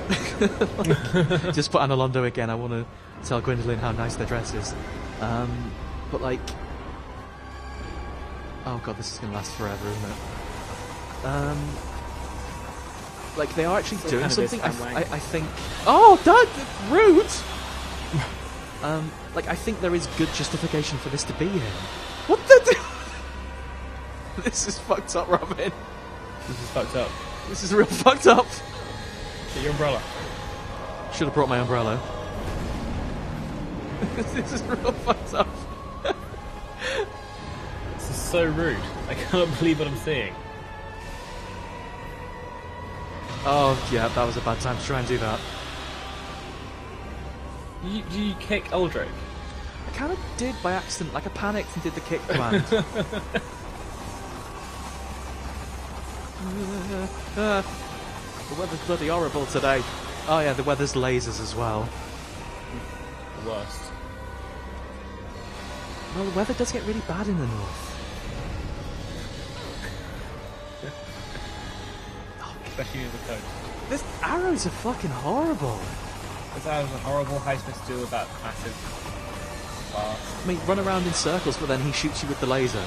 Like, just put Anna Londo again. I want to tell Gwendolyn how nice their dress is. But, like... Oh god, this is going to last forever, isn't it? Like, they are actually Still doing kind of is something. fan I wank. think... Oh, Dad! Rude! Like, I think there is good justification for this to be here. What the... This is fucked up, Robin. This is fucked up. This is real fucked up. Get your umbrella. Should have brought my umbrella. This is real fucked up. This is so rude. I can't believe what I'm seeing. Oh, yeah, that was a bad time to try and do that. You kick Aldrich? I kind of did by accident, like I panicked and did the kick command. The weather's bloody horrible today. Oh yeah, the weather's lasers as well. The worst. Well, the weather does get really bad in the north. Especially near the coast. This arrows are fucking horrible. This arrows are horrible. How are you supposed to deal with that massive bar? I mean, run around in circles, but then he shoots you with the laser.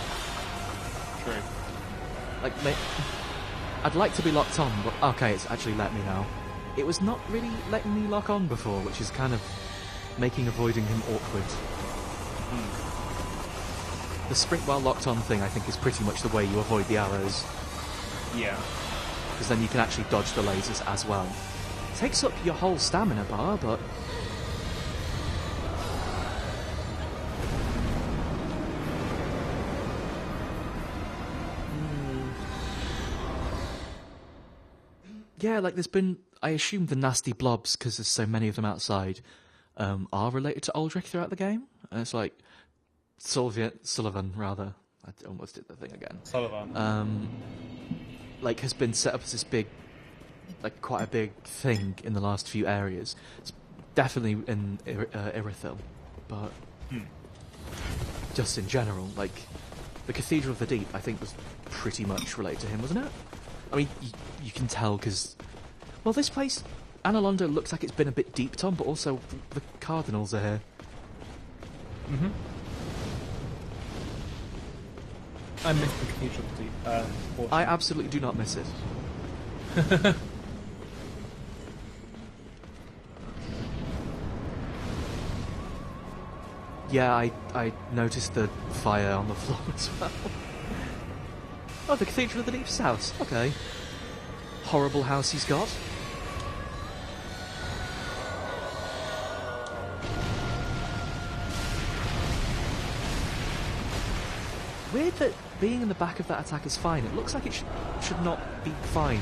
True. Like, mate, I'd like to be locked on, but okay, it's actually let me now. It was not really letting me lock on before, which is kind of making avoiding him awkward. The sprint while locked on thing, I think, is pretty much the way you avoid the arrows. Yeah. Because then you can actually dodge the lasers as well. Takes up your whole stamina bar, but... Yeah, like there's been... I assume the nasty blobs, because there's so many of them outside, are related to Aldrich throughout the game. And it's like... Sullivan, rather. I almost did the thing again. Sullivan. Like, has been set up as this big... Like, quite a big thing in the last few areas. It's definitely in Irithil, but... Just in general, like... The Cathedral of the Deep, I think, was pretty much related to him, wasn't it? I mean, you can tell, because... Well, this place, Analondo, looks like it's been a bit deep, Tom, but also the Cardinals are here. Mm-hmm. I miss the Cathedral of the Deep. I absolutely do not miss it. Yeah, I noticed the fire on the floor as well. Oh, the Cathedral of the Deep's house. Okay. Horrible house he's got. Weird that being in the back of that attack is fine. It looks like it should not be fine.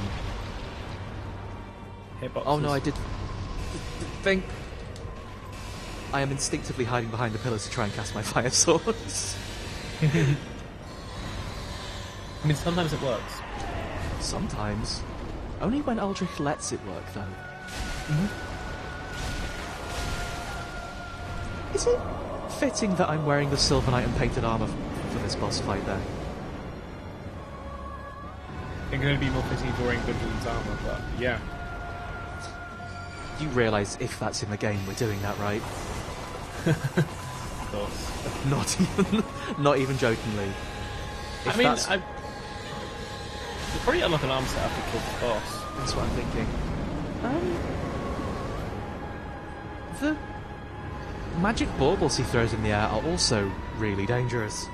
Hitboxes. Oh no, I did think... I am instinctively hiding behind the pillars to try and cast my fire swords. I mean, sometimes it works. Sometimes. Only when Aldrich lets it work, though. Is it fitting that I'm wearing the Silver Knight and painted armour for this boss fight, then? I think it'd be more fitting if you're wearing Vigilance armour, but yeah. You realise if that's in the game, we're doing that, right? Of course. Not even jokingly. I mean, you'll probably unlock an arm set after kill the boss. That's what I'm thinking. The magic baubles he throws in the air are also really dangerous.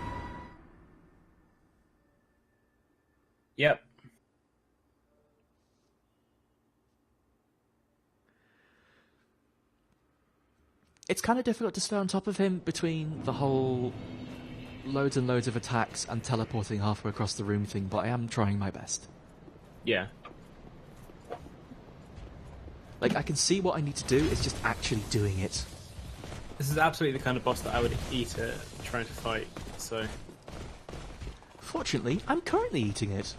Yep. It's kind of difficult to stay on top of him between the whole loads and loads of attacks and teleporting halfway across the room thing, but I am trying my best. Yeah. Like, I can see what I need to do, it's just actually doing it. This is absolutely the kind of boss that I would eat it trying to fight, so... Fortunately, I'm currently eating it.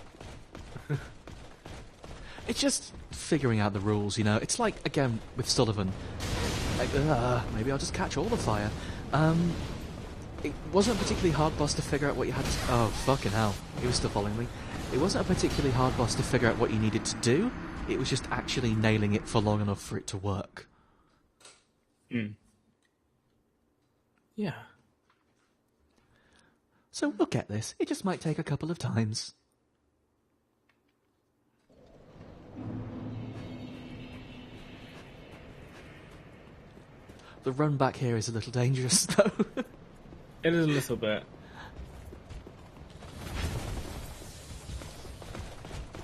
It's just figuring out the rules, you know? It's like, again, with Sullivan. Like, maybe I'll just catch all the fire. It wasn't a particularly hard boss to figure out what you had to... Oh, fucking hell. He was still following me. It wasn't a particularly hard boss to figure out what you needed to do. It was just actually nailing it for long enough for it to work. Yeah. So we'll get this. It just might take a couple of times. The run back here is a little dangerous, though. It is a little bit.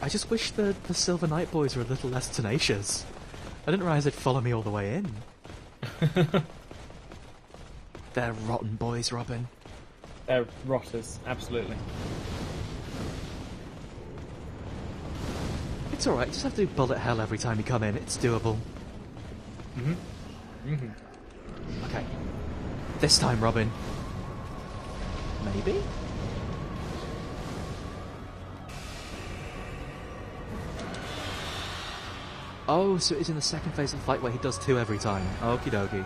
I just wish the Silver Knight boys were a little less tenacious. I didn't realise they'd follow me all the way in. They're rotten boys, Robin. They're rotters, absolutely. It's alright, just have to do bullet hell every time you come in. It's doable. Okay. This time, Robin. Maybe? Oh, so it's in the second phase of the fight where he does 2 every time. Okie dokie.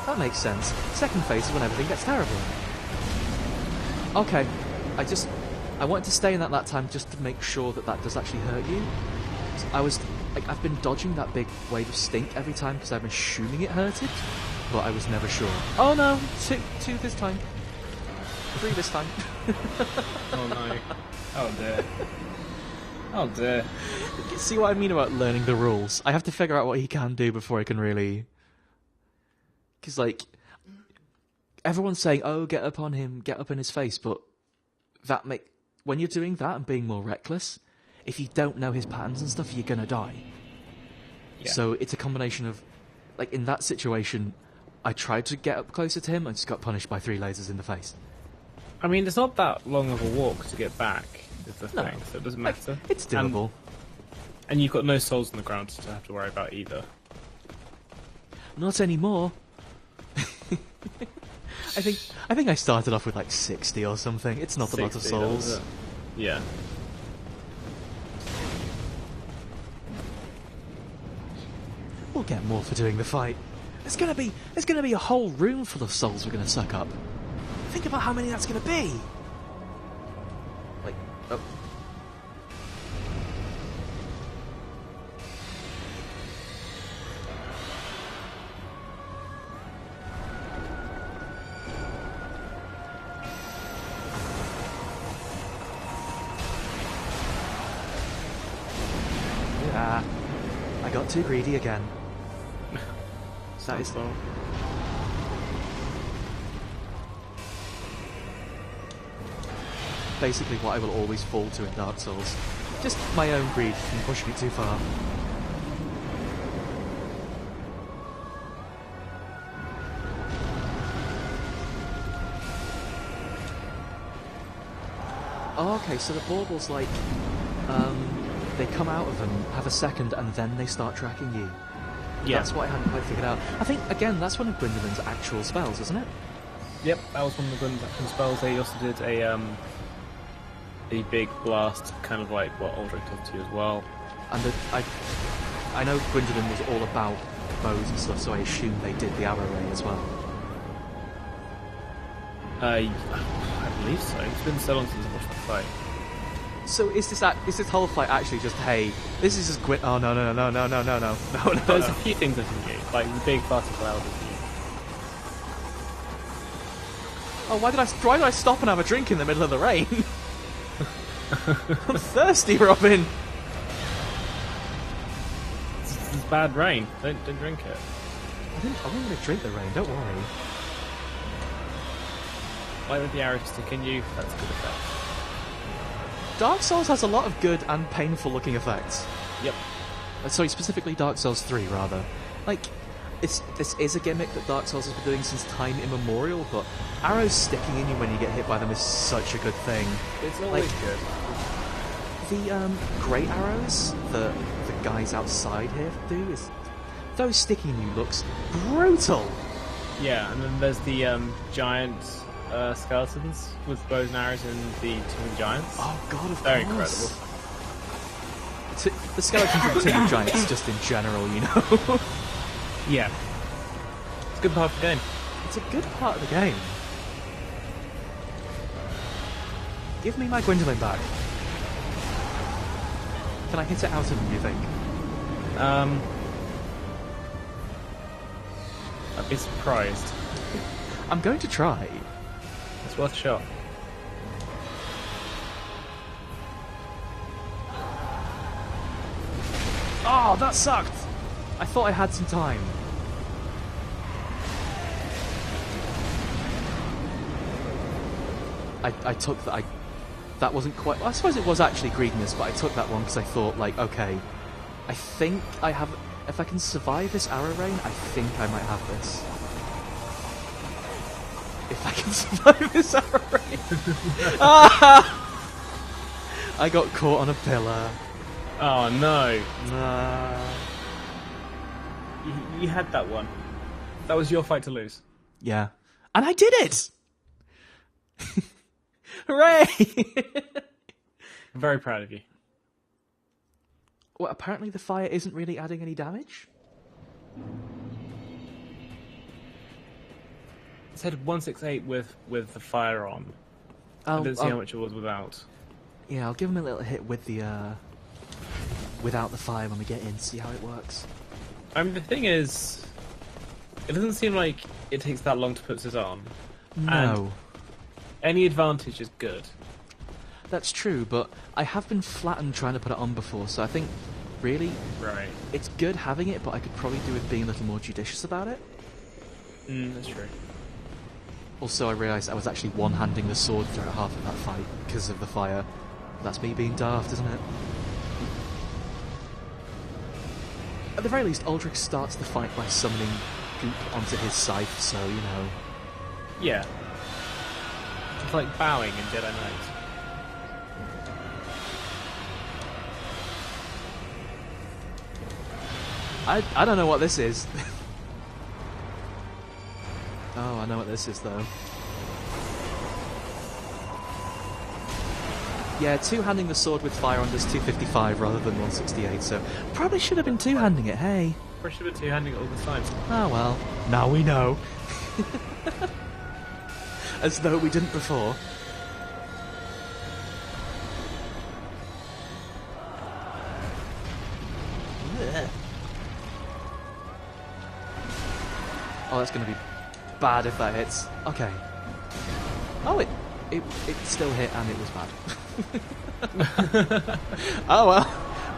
That makes sense. Second phase is when everything gets terrible. Okay, I just I wanted to stay in that time just to make sure that does actually hurt you. I was like, I've been dodging that big wave of stink every time because I've been assuming it hurted, but I was never sure. Oh no, two this time. 3 this time. Oh no. Oh dear. Oh dear. See what I mean about learning the rules? I have to figure out what he can do before I can really... Because, like, everyone's saying, oh, get up on him, get up in his face, but when you're doing that and being more reckless, if you don't know his patterns and stuff, you're gonna die. Yeah. So it's a combination of, like, in that situation, I tried to get up closer to him and just got punished by 3 lasers in the face. I mean, it's not that long of a walk to get back, is the thing, so it doesn't matter. It's doable. And you've got no souls on the ground to have to worry about either. Not anymore. I think I started off with like 60 or something. It's not a lot of souls. Yeah. We'll get more for doing the fight. There's gonna be a whole room full of souls we're gonna suck up. Think about how many that's gonna be. Like, oh. Yeah, I got too greedy again. That is basically what I will always fall to in Dark Souls. Just my own greed from pushing it too far. Oh, okay, so the baubles, like, they come out of them, have a second, and then they start tracking you. Yeah. That's what I hadn't quite figured out. I think, again, that's one of Gwendolyn's actual spells, isn't it? Yep, that was one of the Gwendolyn's actual spells. They also did a big blast, kind of like what Aldrich does to you as well. And I know Gwendolyn was all about bows and stuff, so I assume they did the arrow ray as well. I believe so. It's been so long since I watched the fight. So is this whole fight actually just, hey, this is just Gwyn? Oh no. There's a few things I can do, like the big party cloud is new. Oh, why did I stop and have a drink in the middle of the rain? I'm thirsty, Robin. It's bad rain. Don't drink it. I'm going to drink the rain. Don't worry. Like with the arrows sticking you, that's a good effect. Dark Souls has a lot of good and painful looking effects. Yep. Sorry, specifically Dark Souls 3, rather. Like, this is a gimmick that Dark Souls has been doing since time immemorial, but arrows sticking in you when you get hit by them is such a good thing. It's always like, good. The great arrows that the guys outside here do, those sticking in you looks brutal! Yeah, and then there's the giant skeletons with bows and arrows in the Tomb of Giants. Oh god, of Very course. Incredible. The skeletons of the Tomb of Giants, just in general, you know. Yeah. It's a good part of the game. It's a good part of the game. Give me my Gwendolyn back. Can I hit it out of him, do you think? I'd be surprised. I'm going to try. It's worth a shot. Oh, that sucked! I thought I had some time. I took that. That wasn't quite. Well, I suppose it was actually greediness, but I took that one because I thought, like, okay, I think I have. If I can survive this arrow rain, I think I might have this. If I can survive this arrow rain. I got caught on a pillar. Oh no! Nah. You had that one. That was your fight to lose. Yeah, and I did it. Hooray! I'm very proud of you. Well, apparently the fire isn't really adding any damage. It said 168 with the fire on. I didn't see how much it was without. Yeah, I'll give him a little hit with the without the fire when we get in, see how it works. I mean, the thing is, it doesn't seem like it takes that long to put it on. No. And any advantage is good. That's true, but I have been flattened trying to put it on before, so I think, really, Right. it's good having it, but I could probably do with being a little more judicious about it. That's true. Also, I realised I was actually one-handing the sword throughout half of that fight because of the fire. That's me being daft, isn't it? At the very least, Aldrich starts the fight by summoning goop onto his scythe, so, you know... Yeah. It's like bowing in Jedi Knight. I don't know what this is. Oh, I know what this is, though. Yeah, two-handing the sword with fire on does 255 rather than 168, so probably should have been two-handing it, hey? Probably should have been two-handing it all the time. Oh well, now we know. As though we didn't before. Oh, that's going to be bad if that hits. Okay. Oh, it still hit and it was bad. Oh well,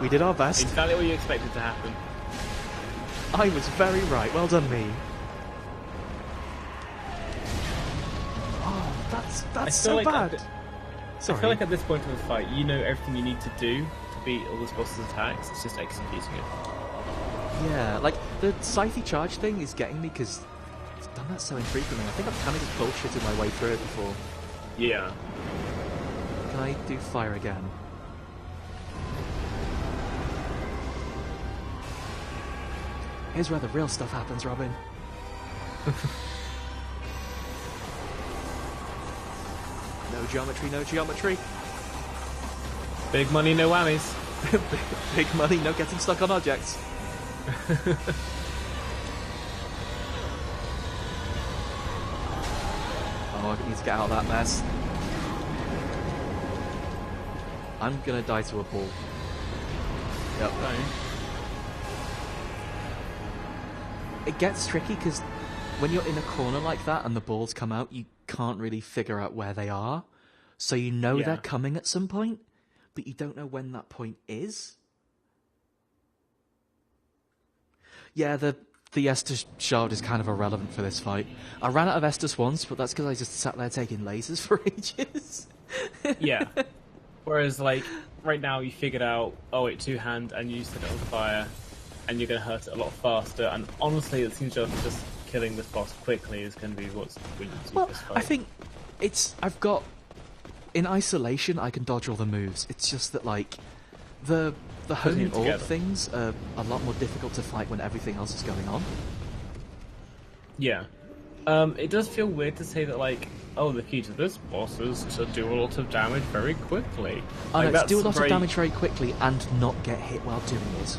we did our best. Exactly what you expected to happen. I was very right. Well done, me. Oh, that's so like bad. I feel like at this point of the fight, you know everything you need to do to beat all this boss's attacks. It's just executing it. Yeah, like, the scythe charge thing is getting me because I've done that so infrequently. I think I've kind of just bullshitted my way through it before. Yeah. Can I do fire again? Here's where the real stuff happens, Robin. No geometry, no geometry. Big money, no whammies. Big money, no getting stuck on objects. Oh, I need to get out of that mess. I'm gonna die to a ball. Yep. No. It gets tricky because when you're in a corner like that and the balls come out, you can't really figure out where they are. So you know they're coming at some point, but you don't know when that point is. Yeah, the Estus shard is kind of irrelevant for this fight. I ran out of Estus once, but that's because I just sat there taking lasers for ages. Yeah. Whereas, like, right now you figured out, oh, it two-hand, and you set it on fire, and you're going to hurt it a lot faster, and honestly, it seems just killing this boss quickly is going to be what's winning this fight. I think I've got... In isolation, I can dodge all the moves. It's just that, like, the homing orb things are a lot more difficult to fight when everything else is going on. Yeah. It does feel weird to say that, like, oh, the key to this boss is to do a lot of damage very quickly. I Like, know, to do a lot of damage very quickly and not get hit while doing it.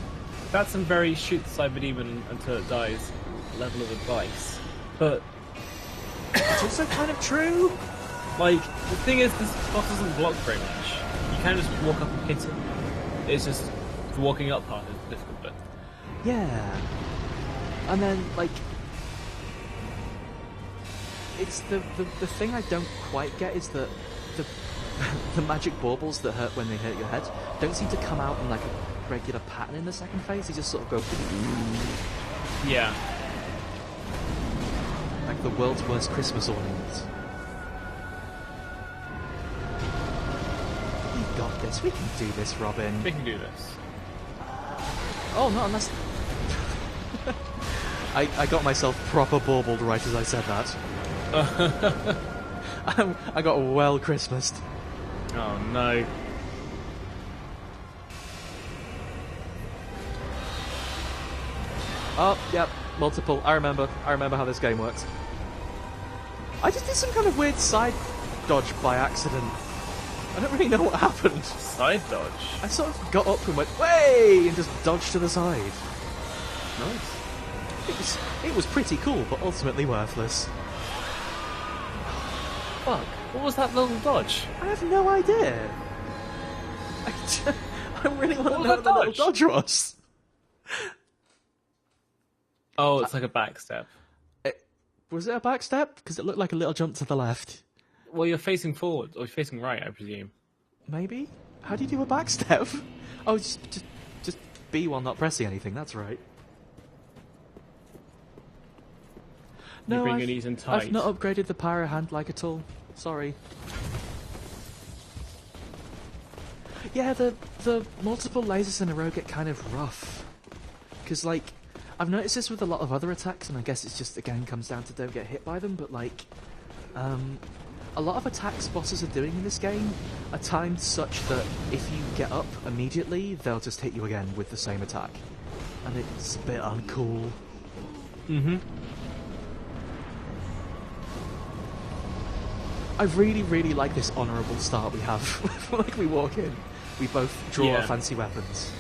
That's some very shoot the cyber demon until it dies level of advice. But it's also kind of true. Like, the thing is, this boss doesn't block very much. You can just walk up and hit him. It's just the walking up part is the difficult bit. Yeah. And then, like, it's the thing I don't quite get is that the magic baubles that hurt when they hit your head don't seem to come out in like a regular pattern in the second phase. They just sort of go... Yeah. Like the world's worst Christmas ornament. We've got this. We can do this, Robin. We can do this. Oh, not unless... I got myself proper baubled right as I said that. I got well Christmased. Oh no. Oh, yep, multiple. I remember how this game works. I just did some kind of weird side dodge by accident. I don't really know what happened. Side dodge? I sort of got up and went, way, and just dodged to the side. Nice. It was pretty cool, but ultimately worthless. Fuck. What was that little dodge? I have no idea. I really want to What know was what the that little dodge? dodge was. Oh, it's like a back step. Was it a back step? Because it looked like a little jump to the left. Well, you're facing forward, or you're facing right, I presume. Maybe? How do you do a back step? Oh, just B while not pressing anything, that's right. You No, bring I've, your knees in tight. I've not upgraded the pyro hand like at all. Sorry. Yeah, the multiple lasers in a row get kind of rough. Because, like, I've noticed this with a lot of other attacks, and I guess it's just, again, comes down to don't get hit by them, but, like, a lot of attacks bosses are doing in this game are timed such that if you get up immediately, they'll just hit you again with the same attack. And it's a bit uncool. Mm-hmm. I really, really like this honourable start we have. Like, we walk in, we both draw our Yeah. fancy weapons.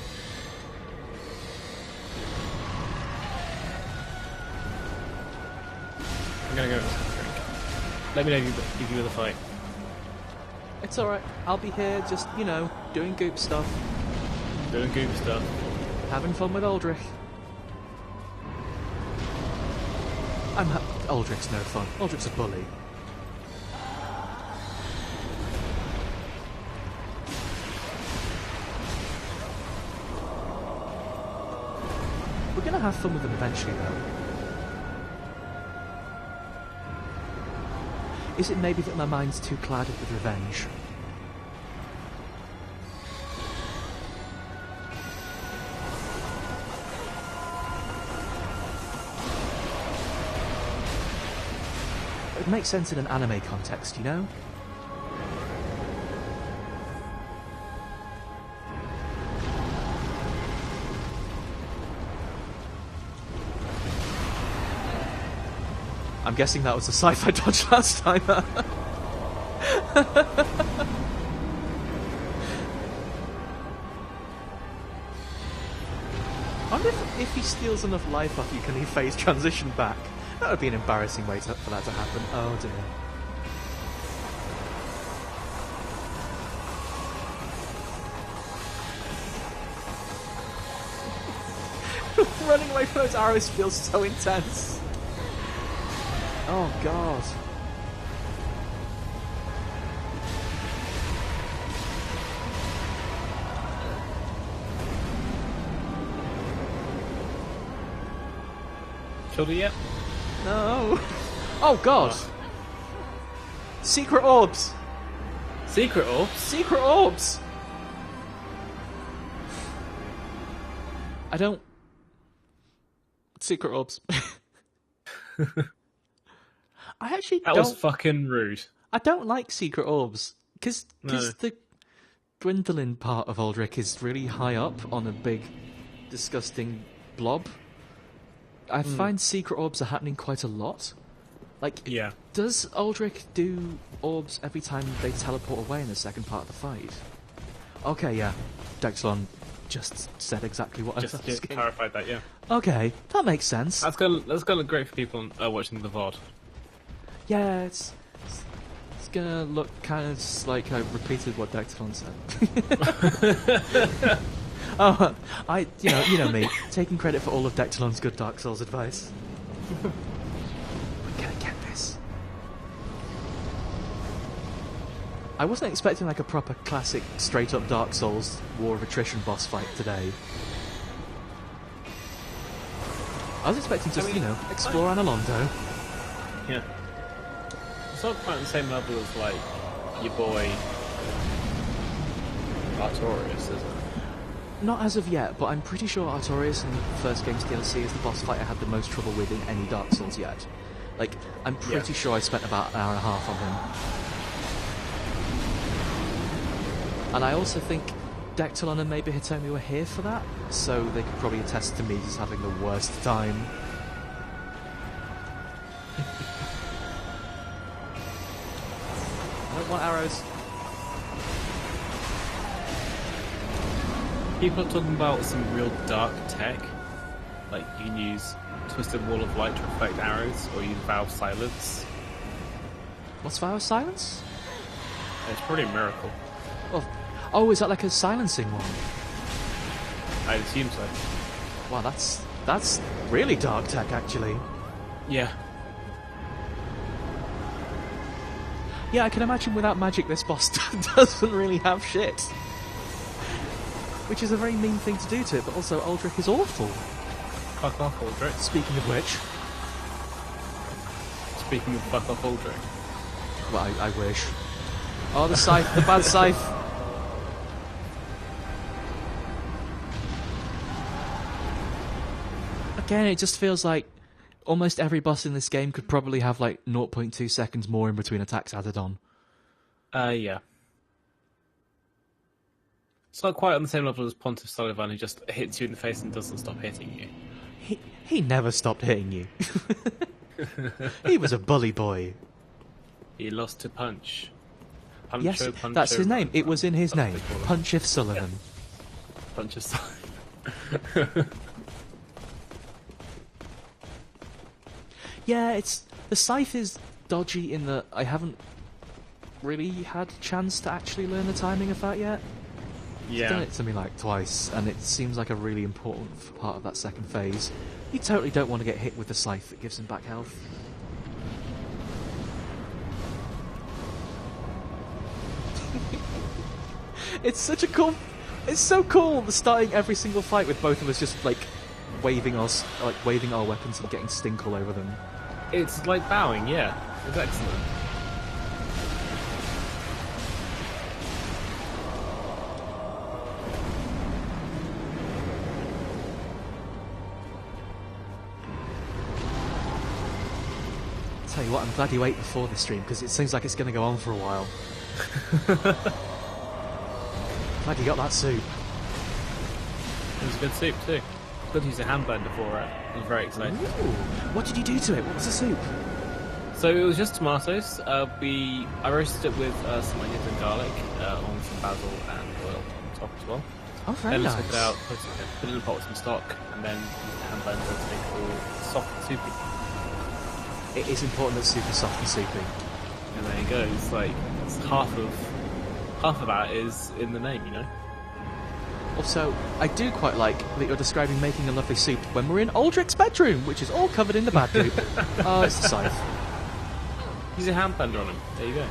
I'm gonna go and have a drink. Let me know if you win the fight. It's alright, I'll be here just, you know, doing goop stuff, Doing goop stuff. having fun with Aldrich. Aldrich's no fun. Aldrich's a bully. We're gonna have fun with him eventually, though. Is it maybe that my mind's too clouded with revenge? It makes sense in an anime context, you know? I'm guessing that was a sci-fi dodge last time. I wonder if he steals enough life off you, can he phase transition back? That would be an embarrassing way for that to happen. Oh dear. Running away from those arrows feels so intense. Oh god. Killed it yet? No. Oh god. Secret orbs. Secret orbs? Secret orbs. I don't. Secret orbs. I actually That don't. was fucking rude. I don't like secret orbs because No. the Gwendolyn part of Aldrich is really high up on a big, disgusting blob. I find secret orbs are happening quite a lot. Like, Yeah. does Aldrich do orbs every time they teleport away in the second part of the fight? Okay, yeah. Dexlon just said exactly what I was Just asking. clarified that, yeah. Okay, that makes sense. That's gonna look great for people watching the VOD. Yeah, it's gonna look kind of just like I repeated what Dexlon said. Oh, you know me, taking credit for all of Dectalon's good Dark Souls advice. We're gonna get this. I wasn't expecting like a proper classic, straight-up Dark Souls War of Attrition boss fight today. I was expecting just, explore Analondo. Yeah. It's not quite on the same level as, like, your boy Artorias, is it? Not as of yet, but I'm pretty sure Artorias in the first game's DLC is the boss fight I had the most trouble with in any Dark Souls yet. Like, I'm pretty sure I spent about an hour and a half on him. And I also think Dectalon and maybe Hitomi were here for that, so they could probably attest to me just having the worst time. I don't want arrows. People are talking about some real dark tech. Like, you can use Twisted Wall of Light to reflect arrows, or use Vow of Silence. What's Vow of Silence? It's pretty a miracle. Well, Oh, is that like a silencing one? I'd assume so. Wow, that's really dark tech, actually. Yeah. Yeah, I can imagine without magic this boss doesn't really have shit. Which is a very mean thing to do to it, but also Aldrich is awful. Fuck off, Aldrich. Speaking of which... Speaking of fuck off, Aldrich. Well, I wish. Oh, the scythe, the bad scythe. Again, it just feels like almost every boss in this game could probably have like 0.2 seconds more in between attacks added on. Yeah. It's not quite on the same level as Pontiff Sullivan, who just hits you in the face and doesn't stop hitting you. He never stopped hitting you. He was a bully boy. He lost to Punch. Yes, Puncho, that's his name. It was in his That's name. what they call him. Punchif Sullivan. Punch of Sullivan. Yeah, it's the scythe is dodgy in that I haven't really had a chance to actually learn the timing of that yet. He's done Yeah. it to me like twice, and it seems like a really important part of that second phase. You totally don't want to get hit with the scythe that gives him back health. It's such a cool... It's so cool, starting every single fight with both of us just, like, waving our weapons and getting stink all over them. It's like bowing, yeah. It's excellent. Tell you what, I'm glad you ate before this stream, because it seems like it's going to go on for a while. Glad you got that soup. It was a good soup too. Good to use a hand blender for it. I was very excited. Ooh. What did you do to it? What was the soup? So it was just tomatoes. I roasted it with some onions and garlic, along with some basil and oil on top as well. Oh, very Then nice. took it out, put it in a pot with some stock, and then used the hand blender to make it all soft and soupy. It is important that soup is soft and soupy. And there you go. It's like it's half of that is in the name, you know. Also, I do quite like that you're describing making a lovely soup when we're in Aldrich's bedroom, which is all covered in the bad goop. Oh, it's the scythe. Use a hand blender on him. There you go.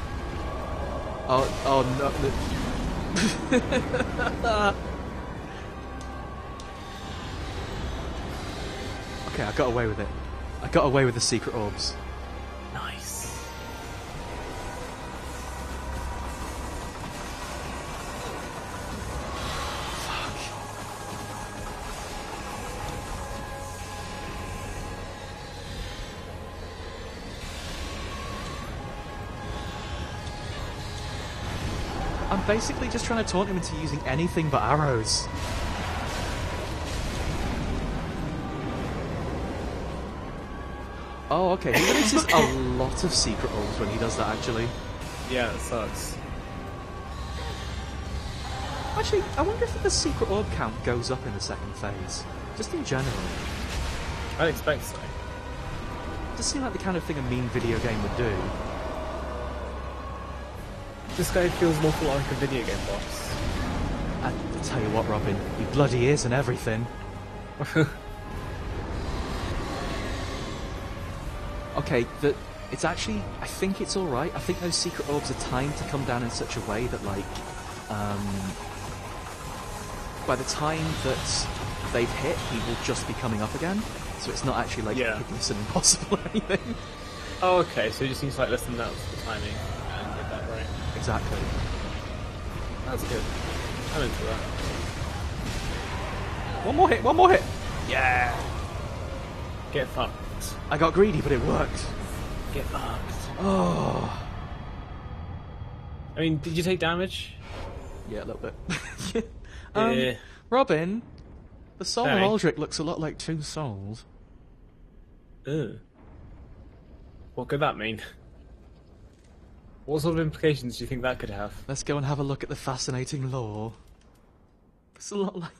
Oh no. Okay, I got away with it. I got away with the secret orbs. Nice. I'm basically just trying to taunt him into using anything but arrows. Oh, okay. He releases a lot of secret orbs when he does that, actually. Yeah, it sucks. Actually, I wonder if the secret orb count goes up in the second phase. Just in general. I'd expect so. It does seem like the kind of thing a mean video game would do. This guy feels an awful lot like a video game boss. I tell you what, Robin, he bloody is and everything. Okay, it's actually... I think it's alright. I think those secret orbs are timed to come down in such a way that, like... by the time that they've hit, he will just be coming up again. So it's not actually, like, hideous and impossible or anything. Oh, okay, so you just need to like listen out for the timing and get that right. Exactly. That's good. I'm into that. One more hit, one more hit! Yeah! Get fucked. I got greedy, but it worked. Get fucked. Oh. I mean, did you take damage? Yeah, a little bit. Yeah. Robin, the soul of Hey. Aldrich looks a lot like two souls. Ugh. What could that mean? What sort of implications do you think that could have? Let's go and have a look at the fascinating lore. It's a lot like...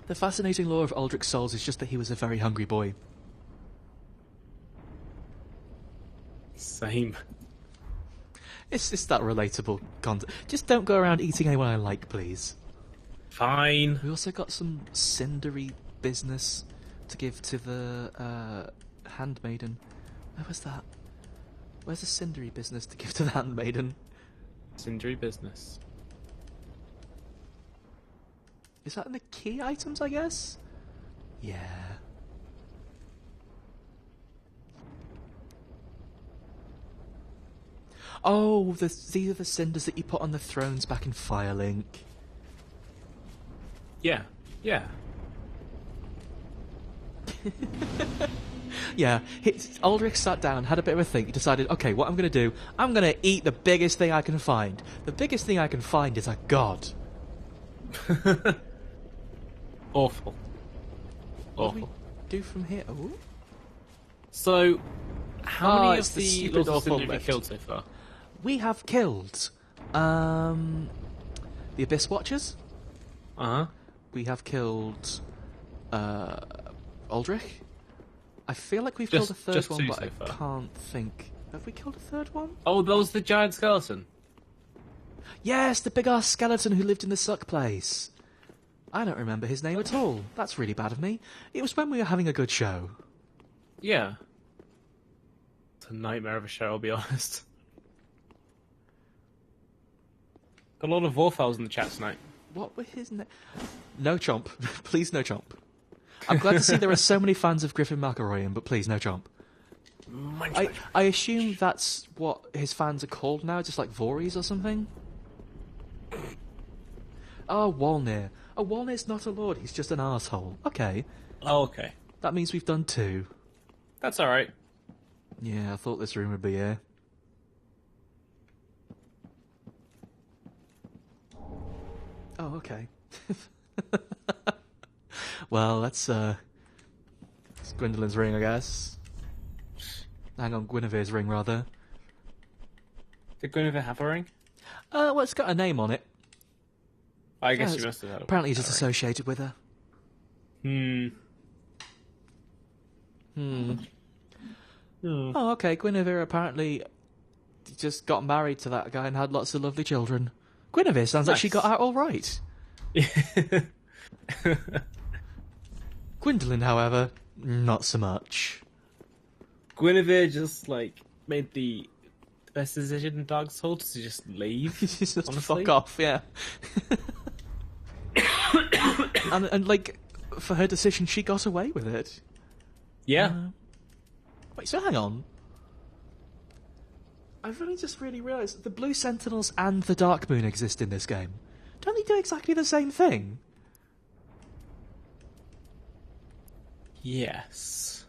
The fascinating lore of Aldrich's souls is just that he was a very hungry boy. Same. It's that relatable content. Just don't go around eating anyone I like, please. Fine. We also got some cindery business to give to the handmaiden. Where was that? Where's the cindery business to give to the handmaiden? Cindery business. Is that in the key items, I guess? Yeah. Oh, these are the cinders that you put on the thrones back in Firelink. Yeah. Yeah. Yeah, Aldrich sat down, had a bit of a think, decided, okay, what I'm going to do, I'm going to eat the biggest thing I can find. The biggest thing I can find is a god. Awful. What do we Awful. do from here? Oh, So, how many it's of the the stupid Lords of awful Cinder have you lift. killed so far? we have killed the Abyss Watchers. Uh-huh. We have killed Aldrich. I feel like we've Just- killed a third just one, two but so I far. can't think. Have we killed a third one? Oh, that was the giant skeleton. Yes, the big ass skeleton who lived in the suck place. I don't remember his name at all. That's really bad of me. It was when we were having a good show. Yeah. It's a nightmare of a show, I'll be honest. Got a lot of Vorfels in the chat tonight. What was his name? No chomp. Please, no chomp. I'm glad to see there are so many fans of Griffin McElroyan, but please, no chomp. I assume that's what his fans are called now, just like Voorhees or something? Oh, Walnir. Oh, Walnir's not a lord, he's just an arsehole. Okay. Oh, okay. That means we've done 2. That's alright. Yeah, I thought this room would be here. Oh, okay. Well, that's Gwendolyn's ring, I guess. Hang on, Guinevere's ring, rather. Did Guinevere have a ring? Well, it's got a name on it. I guess it's you must have had a Apparently it's just a ring. associated with her. Oh, okay, Guinevere apparently just got married to that guy and had lots of lovely children. Guinevere sounds like she Nice. got out all right. Gwendolyn, however, not so much. Guinevere just, like, made the best decision in Dark Souls to just leave. Just honestly. fuck off, yeah. and like, for her decision, she got away with it. Yeah. Wait, so hang on. I've only just really realised that the Blue Sentinels and the Dark Moon exist in this game. Don't they do exactly the same thing? Yes.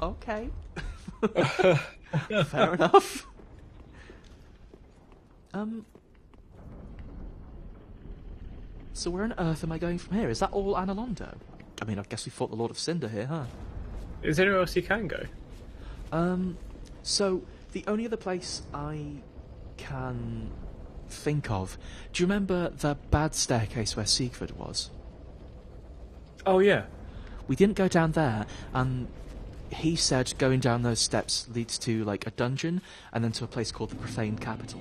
Okay. Fair enough. So where on earth am I going from here? Is that all Analondo? I mean, I guess we fought the Lord of Cinder here, huh? Is there anywhere else you can go? So the only other place I can think of... Do you remember the bad staircase where Siegfried was? Oh, yeah. We didn't go down there, and he said going down those steps leads to, like, a dungeon, and then to a place called the Profaned Capital.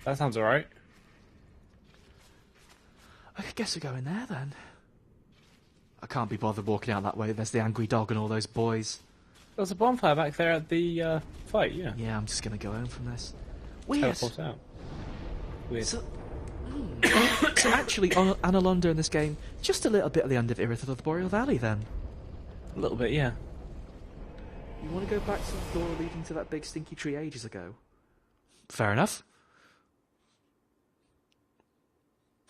That sounds alright. I guess we're going there, then. I can't be bothered walking out that way. There's the angry dog and all those boys. There's a bonfire back there at the fight, yeah. Yeah, I'm just going to go home from this. Weird. Teleport out. Weird. So, so actually, Analondo in this game, just a little bit at the end of Irithel of the Boreal Valley, then. A little bit, yeah. You want to go back to the door leading to that big stinky tree ages ago? Fair enough.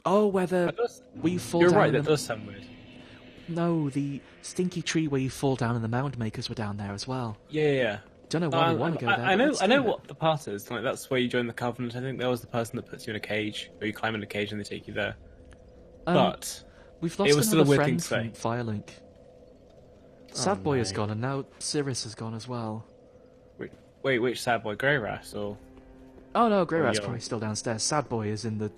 Oh, where where you fall You're down. right, in that the, does sound weird. No, the stinky tree where you fall down and the Mound Makers were down there as well. Yeah. Don't know why we want to go there. I but know. let's I do know it. what the part is. Like that's where you join the Covenant. I think that was the person that puts you in a cage, or you climb in a cage and they take you there. But we've lost it was still a another weird thing friend to from say. Firelink. Sad Boy has no. gone, and now Cirrus has gone as well. Wait, which sad boy, Grey Ras or? Oh no, Grey Oh, Rat's yeah. probably still downstairs. Sad Boy is in the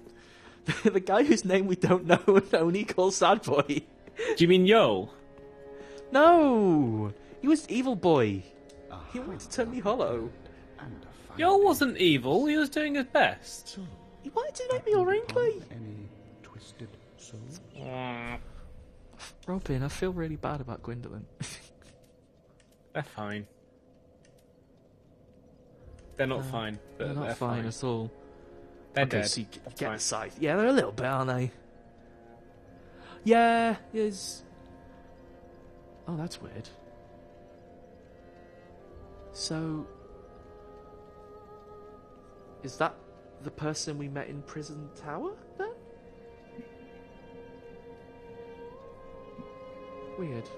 The guy whose name we don't know and only call Sad Boy. Do you mean Yo? No! He was Evil Boy. He wanted to turn me hollow. Yo wasn't evil. He was doing his best. He wanted to make me all wrinkly. Any twisted souls? Robin, I feel really bad about Gwendolyn. They're fine. They're not fine. But They're not fine at all. They're Okay, dead. so you That's get fine. the scythe. Yeah, they're a little bit, aren't they? Yeah, is. Oh, that's weird. So, is that the person we met in Prison Tower, then? Weird.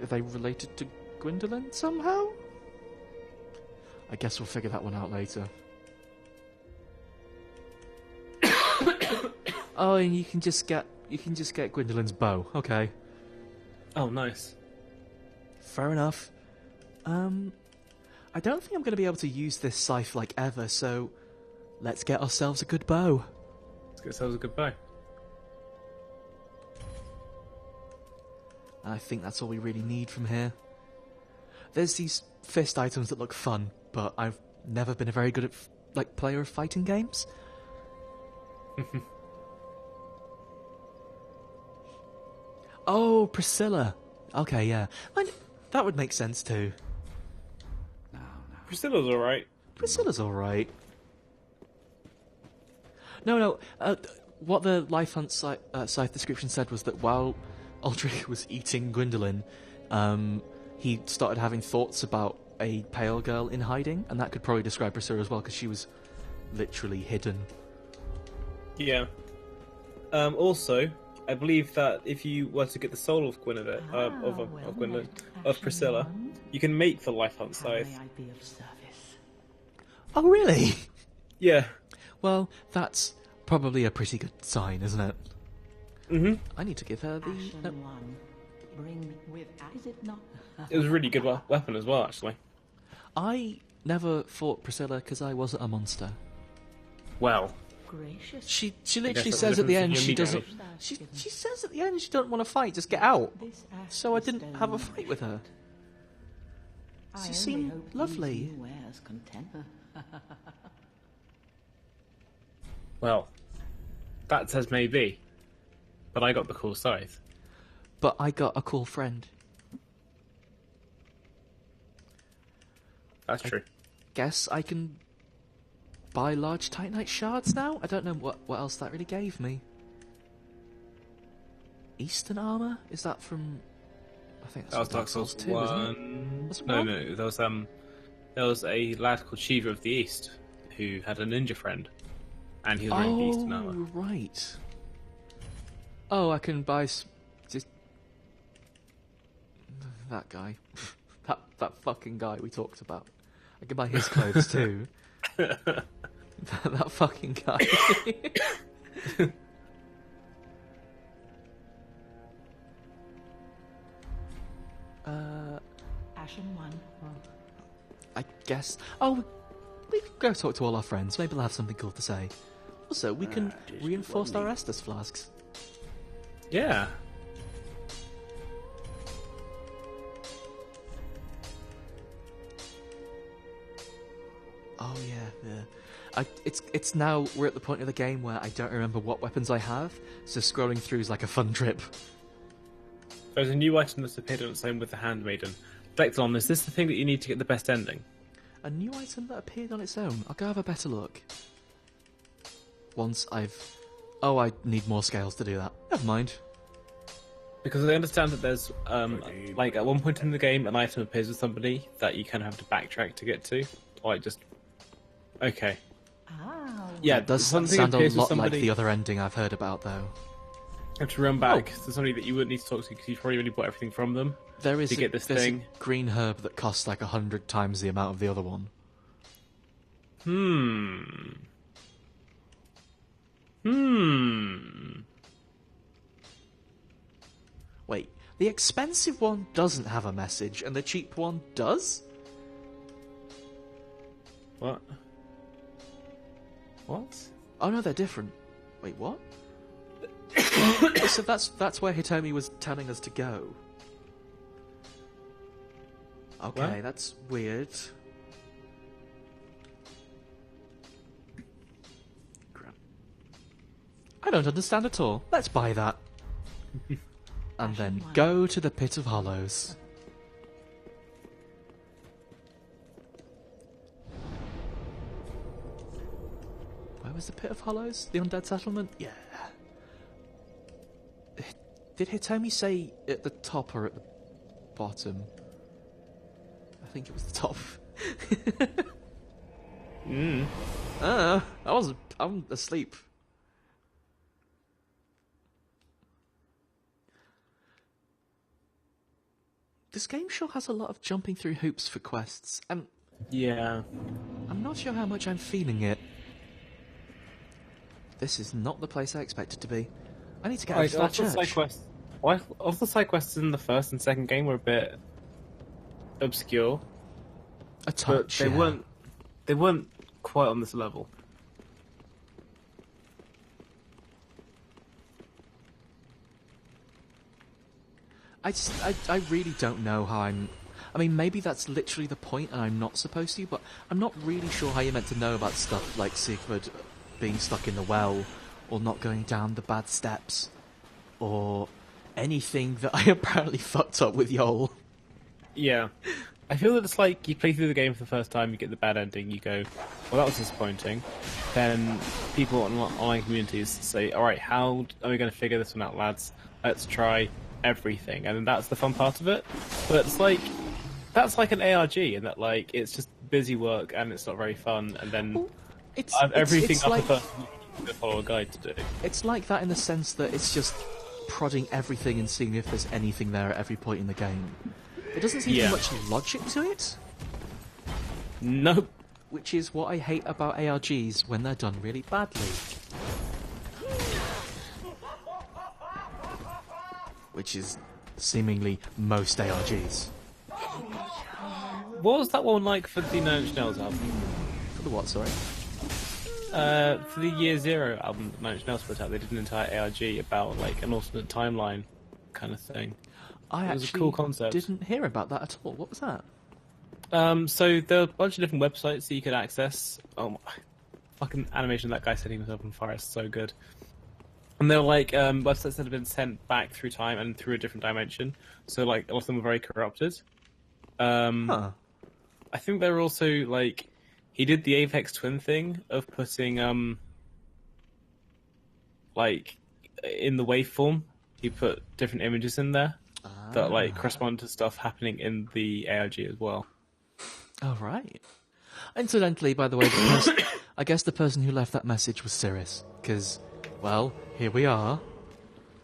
Are they related to Gwendolyn somehow? I guess we'll figure that one out later. Oh, and you can just get Gwendolyn's bow. Okay. Oh, nice. Fair enough. I don't think I'm going to be able to use this scythe like ever, so let's get ourselves a good bow. Let's get ourselves a good bow. I think that's all we really need from here. There's these fist items that look fun, but I've never been a very good player of fighting games. Oh, Priscilla. Okay, yeah. That would make sense too. Priscilla's alright. Priscilla's alright. No. What the Life Hunt scythe description said was that while Aldrich was eating Gwendolyn, he started having thoughts about a pale girl in hiding, and that could probably describe Priscilla as well, because she was literally hidden. Yeah. Also, I believe that if you were to get the soul of Gwyneth, of Priscilla, you can make the Life Hunt scythe. Oh, really? Yeah. Well, that's probably a pretty good sign, isn't it? Mm-hmm. I need to give her the... It was a really good weapon as well, actually. I never fought Priscilla because I wasn't a monster. Well. She I literally guess says that's at the the end difference she between doesn't... you and She says at the end she doesn't want to fight, just get out. So I didn't have a fight with her. She seemed lovely. Well, that says maybe. But I got the cool scythe. But I got a cool friend. That's true. Guess I can buy large Titanite shards now? I don't know what else that really gave me. Eastern armor? Is that from... I think That was that's Dark Souls 2, 1. isn't it? Was it No, one? no. There was a lad called Shiva of the East who had a ninja friend. And he was wearing the Eastern armor. Oh, right. Oh, I can buy... just... That guy. that fucking guy we talked about. I can buy his clothes too. that fucking guy. Ashen one. I guess... Oh, we can go talk to all our friends. Maybe they'll have something cool to say. Also, we can reinforce our Estus flasks. Yeah. Oh yeah. It's now we're at the point of the game where I don't remember what weapons I have, so scrolling through is like a fun trip. There's a new item that's appeared on its own with the Handmaiden. Declan, is this the thing that you need to get the best ending? A new item that appeared on its own. I'll go have a better look. Once I've... Oh, I need more scales to do that. Never mind. Because I understand that there's, like, at one point in the game, an item appears with somebody that you kind of have to backtrack to get to. Like, just... Okay. Ah, Yeah, It does something sound a appears with lot somebody. like the other ending I've heard about, though. You have to run back to somebody that you wouldn't need to talk to because you've probably already bought everything from them. There is To get this there's thing. a green herb that costs like 100 times the amount of the other one. Wait, the expensive one doesn't have a message, and the cheap one does? What? What? Oh no, they're different. Wait, what? So that's where Hitomi was telling us to go. Okay, What? that's weird. Crap. I don't understand at all. Let's buy that. And then go to the Pit of Hollows. Where was the Pit of Hollows? The Undead Settlement? Yeah. Did Hitomi say at the top or at the bottom? I think it was the top. I'm asleep. This game sure has a lot of jumping through hoops for quests, and Yeah. I'm not sure how much I'm feeling it. This is not the place I expected to be. I need to get out of that church. Of the side quests in the first and second game were a bit obscure, A but touch, they yeah. weren't quite on this level. I really don't know how I'm... I mean, maybe that's literally the point and I'm not supposed to, but I'm not really sure how you're meant to know about stuff like Siegfried being stuck in the well, or not going down the bad steps, or anything that I apparently fucked up with Yol. Yeah. I feel that it's like you play through the game for the first time, you get the bad ending, you go, well, that was disappointing. Then people in online communities say, alright, how are we going to figure this one out, lads? Let's try everything. And then that's the fun part of it. But it's like, that's like an ARG, in that like, it's just busy work and it's not very fun, and then Well, everything it's up like, the first to follow a guide to do. it's like that in the sense that it's just prodding everything and seeing if there's anything there at every point in the game. There doesn't seem to be much logic to it. Nope. Which is what I hate about ARGs when they're done really badly. Which is seemingly most ARGs. What was that one like for the Nine Inch Nails album? For the what, sorry? For the Year Zero album that Nine Inch Nails put out, they did an entire ARG about like an alternate timeline kind of thing. I It was a actually cool concept. didn't hear about that at all. What was that? So there are a bunch of different websites that you could access. Oh my, fucking animation of that guy setting himself on fire is so good. And they're like websites that have been sent back through time and through a different dimension. So like a lot of them are very corrupted. Huh. I think they're also like he did the Apex Twin thing of putting like in the waveform he put different images in there that like correspond to stuff happening in the ARG as well. All right. Incidentally, by the way, I guess the person who left that message was Cirrus, because, well, here we are.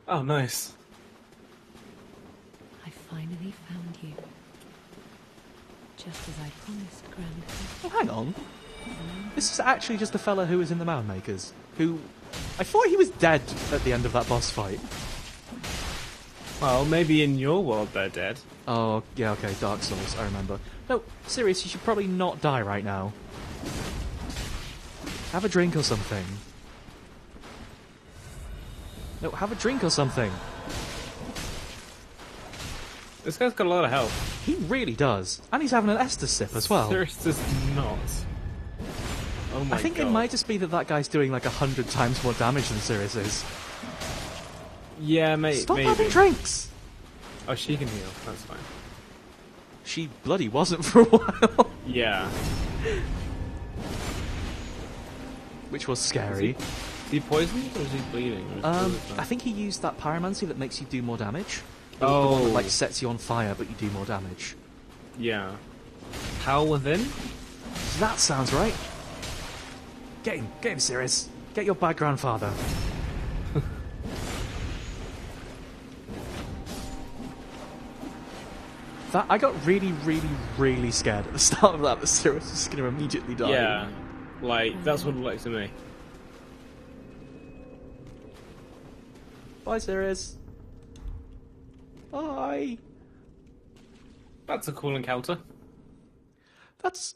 Oh, nice. I finally found you. Just as I promised, Grandpa. Oh, hang on. This is actually just the fella who was in the Mound Makers, who... I thought he was dead at the end of that boss fight. Well, maybe in your world they're dead. Oh, yeah, okay, Dark Souls, I remember. No, serious, you should probably not die right now. Have a drink or something. No, have a drink or something. This guy's got a lot of health. He really does. And he's having an Estus sip as well. Serious does not. Oh my I think God. it might just be that guy's doing like 100 times more damage than Sirius is. Yeah, maybe. Stop having drinks! Oh, she can heal. That's fine. She bloody wasn't for a while. Yeah. Which was scary. Is he poisoned or is he bleeding? Or is it I think he used that pyromancy that makes you do more damage. The Oh. one that like sets you on fire but you do more damage. Yeah. Power within? That sounds right. Get him, Sirius. Get your bad grandfather. That I got really, really, really scared at the start of that Sirius was going to immediately die. Yeah. Like, that's what it looks like to me. Bye, Sirius. Bye. That's a cool encounter. That's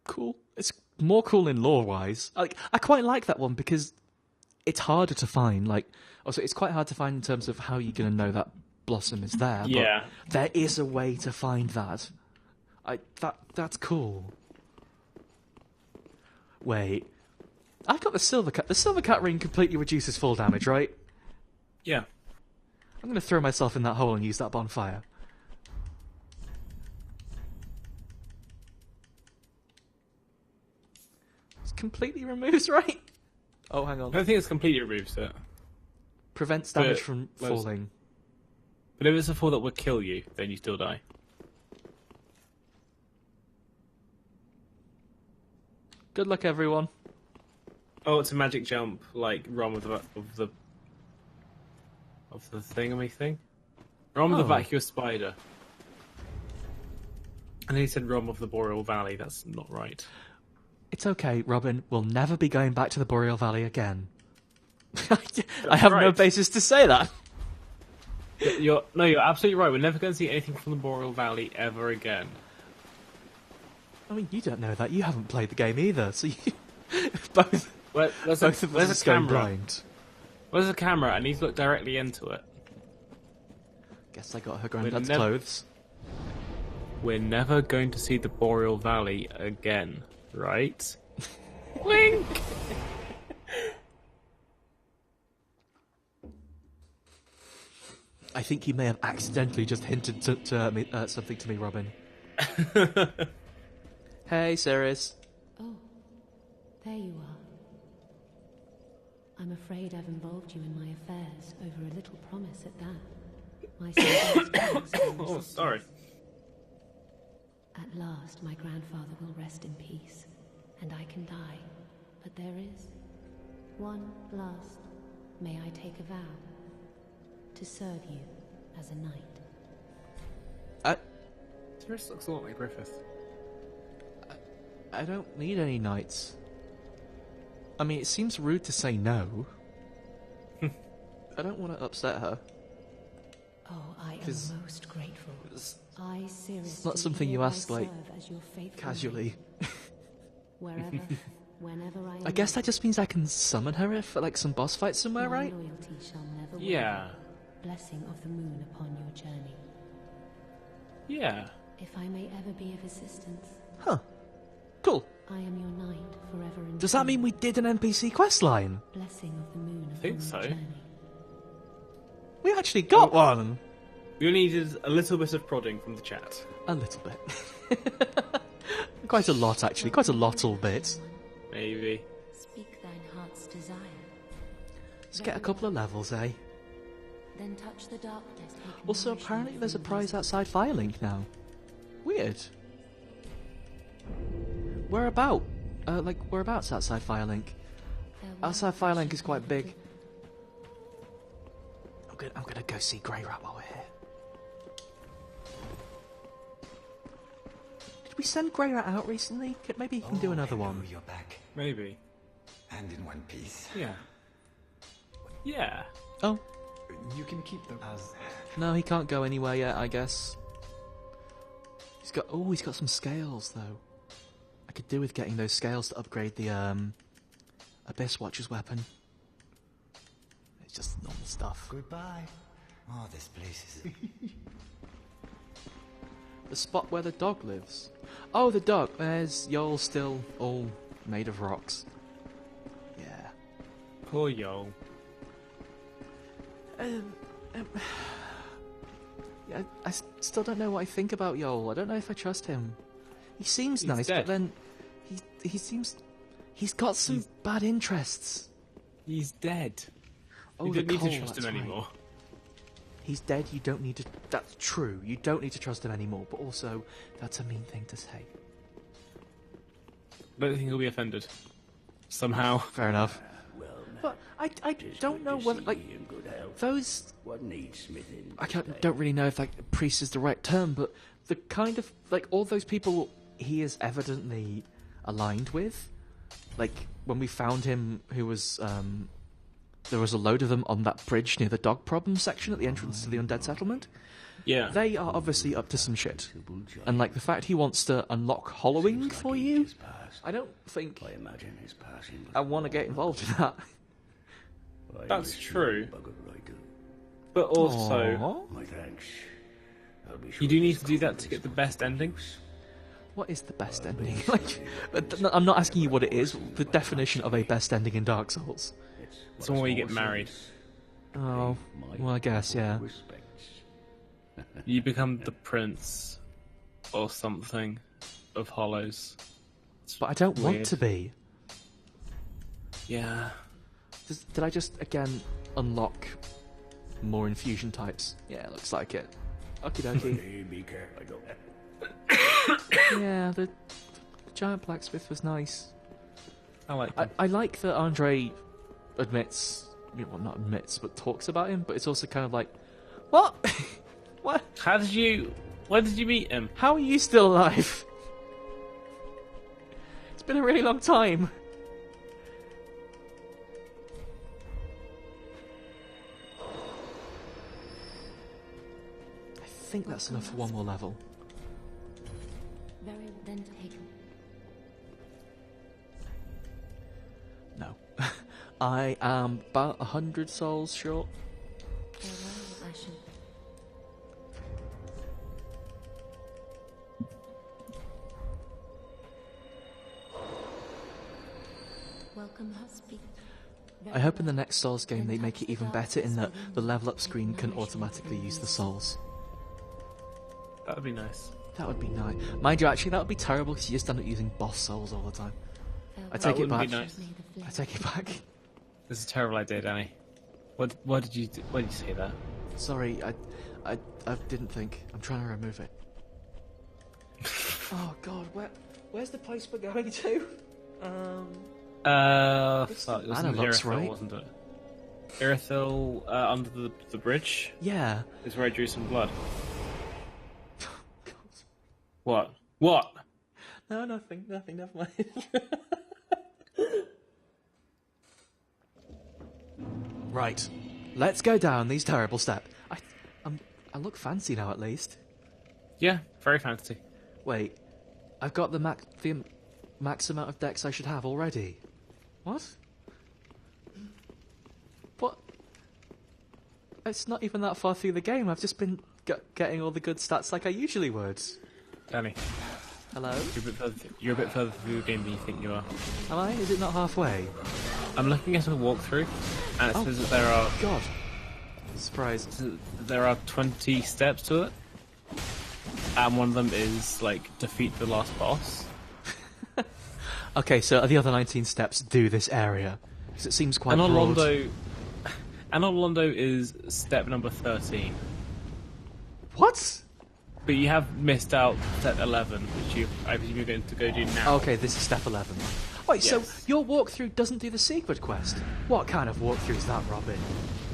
cool. It's more cool in lore-wise. I quite like that one because it's harder to find. Like, also, it's quite hard to find in terms of how you're going to know that blossom is there. Yeah. But there is a way to find that. That's cool. Wait, I've got the silver cat. The silver cat ring completely reduces full damage, right? Yeah. I'm going to throw myself in that hole and use that bonfire. It's completely removes, right? Oh, hang I on. don't think it's completely removes it. Prevents damage But- from but- falling. But if it's a fall that would kill you, then you still die. Good luck, everyone. Oh, it's a magic jump, like Rom of the thingammy thing. Rom of the Oh. vacuous spider. And then he said Rom of the Boreal Valley. That's not right. It's okay, Robin. We'll never be going back to the Boreal Valley again. I have no right. basis to say that. You're absolutely right. We're never going to see anything from the Boreal Valley ever again. I mean, you don't know that. You haven't played the game either, so you... both There's of us a is going camera. blind. There's a camera, and he's looked directly into it. Guess I got her granddad's never- clothes. We're never going to see the Boreal Valley again, right? Wink! I think you may have accidentally just hinted something to me, Robin. Hey, Ceres. Oh, there you are. I'm afraid I've involved you in my affairs over a little promise at that. My sister's plans for my Oh, sister. sorry. At last, my grandfather will rest in peace, and I can die. But there is one last. May I take a vow to serve you as a knight? This looks a lot like Griffith. I don't need any knights. I mean, it seems rude to say no. I don't want to upset her. Oh, I am 'Cause most grateful. It's I seriously not something you hereby ask, like, serve as your faithful casually. knight. Wherever, whenever I am. I guess that just means I can summon her for like some boss fight somewhere, my right? loyalty shall never Yeah. waver. Blessing of the moon upon your journey. Yeah. If I may ever be of assistance, Huh. Cool. I am your knight forever and Does that mean we did an NPC quest line? Blessing of the moon upon think your so. journey. We actually got one! We only needed a little bit of prodding from the chat. A little bit. Quite a lot, actually. Quite a little bit. Maybe. Speak thine heart's desire. Let's get a couple of levels, eh? Then touch the darkness. take Also, nourishment apparently there's a from prize wisdom. outside Firelink now. Weird. Whereabouts outside Firelink? There will Outside be Firelink is shall quite never big. be. I'm gonna go see Grey Rat while we're here. Did we send Grey Rat out recently? Maybe he can do another one. You're back, Maybe. and in one piece. Yeah. Yeah. Oh, You can keep them as no, he can't go anywhere yet, I guess. He's got some scales, though. I could do with getting those scales to upgrade the, Abyss Watcher's weapon. It's just normal stuff. goodbye. Oh, this place is. The spot where the dog lives. Oh, the dog. There's Yol still all made of rocks. Yeah. Poor Yol. Yeah, I still don't know what I think about Yol. I don't know if I trust him. He seems He's nice, dead. but then he seems he's got some bad interests. He's dead. Oh, you the don't need coal, to trust that's him right. anymore. He's dead. You don't need to. That's true. You don't need to trust him anymore. But also, that's a mean thing to say. I don't think he'll be offended. Somehow. Fair enough. But I don't know whether like those. What needs smithing? Don't really know if like priest is the right term, but the kind of like all those people he is evidently aligned with. Like when we found him, who was there was a load of them on that bridge near the dog problem section at the entrance to the undead settlement. Yeah. They are obviously up to some shit, and like the fact he wants to unlock hollowing for you, I don't think I imagine his passing. I want to get involved in that. That's true. But also, Aw. My thanks. I'll be sure you do need to do discover that to this get the best ending. What is the best ending? Like, I'm not asking you what it is. The definition of a best ending in Dark Souls. It's the one where you get married. Oh, well, I guess, yeah. Respects. You become the prince or something of Hollows. But I don't want Weird. to be. Yeah. Did I just, again, unlock more infusion types? Yeah, it looks like it. Okie dokie. Hey, be careful. Yeah, the giant blacksmith was nice. I like them. I like that Andre admits, well, not admits, but talks about him, but it's also kind of like, what? What? Where did you meet him? How are you still alive? It's been a really long time. I think that's enough for one more level. Very well, then take them. No. I am about 100 souls short. Farewell, Ashen. Welcome, husband. I hope in the next Souls game they make it even better in that the level up screen can automatically use the souls. That would be nice. That would be nice. Mind you, actually, that would be terrible because you just end up using boss souls all the time. I That take it wouldn't back. be nice. I take it back. This is a terrible idea, Danny. Why did you say that? Sorry, I didn't think. I'm trying to remove it. Oh God, where's the place we're going to? Fuck, it was Mana in looks Irithyll, right. wasn't it? Irithyll, under the bridge Yeah. is where I drew some blood. God. What? What? No, nothing, never mind. Right, let's go down these terrible steps. I look fancy now, at least. Yeah, very fancy. Wait, I've got the max amount of decks I should have already. What? What? It's not even that far through the game. I've just been getting all the good stats like I usually would. Danny, Hello? you're a bit further through the game than you think you are. Am I? Is it not halfway? I'm looking at a walkthrough, and it Oh. says that there are God. Surprise. 20 steps to it, and one of them is like defeat the last boss. Okay, so the other 19 steps do this area. Because it seems quite broad. Anolondo is step number 13. What? But you have missed out step 11, which I presume you're going to go do now. Okay, this is step 11. Wait, so Yes. your walkthrough doesn't do the secret quest? What kind of walkthrough is that, Robin?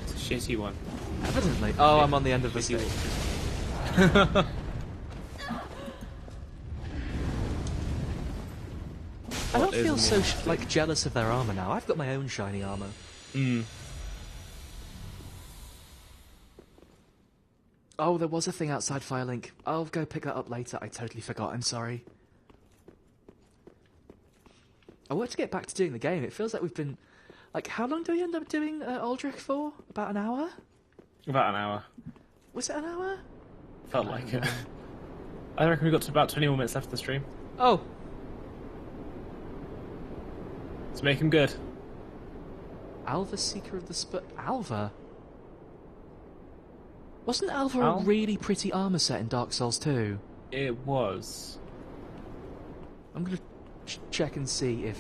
It's a shitty one. Evidently. Oh, I'm on the end of the Shitty stage. walkthrough. I don't What is feel a so walkthrough? like jealous of their armor now. I've got my own shiny armor. Mm. Oh, there was a thing outside Firelink. I'll go pick that up later. I totally forgot. I'm sorry. I want to get back to doing the game. It feels like we've been... Like, how long do we end up doing Aldrich for? About an hour? About an hour. Was it an hour? Felt like it. I reckon we got to about 20 more minutes left of the stream. Oh, Let's make him good. Alva, Seeker of the Alva? Wasn't Alva Al? a really pretty armor set in Dark Souls 2? It was. I'm gonna check and see if...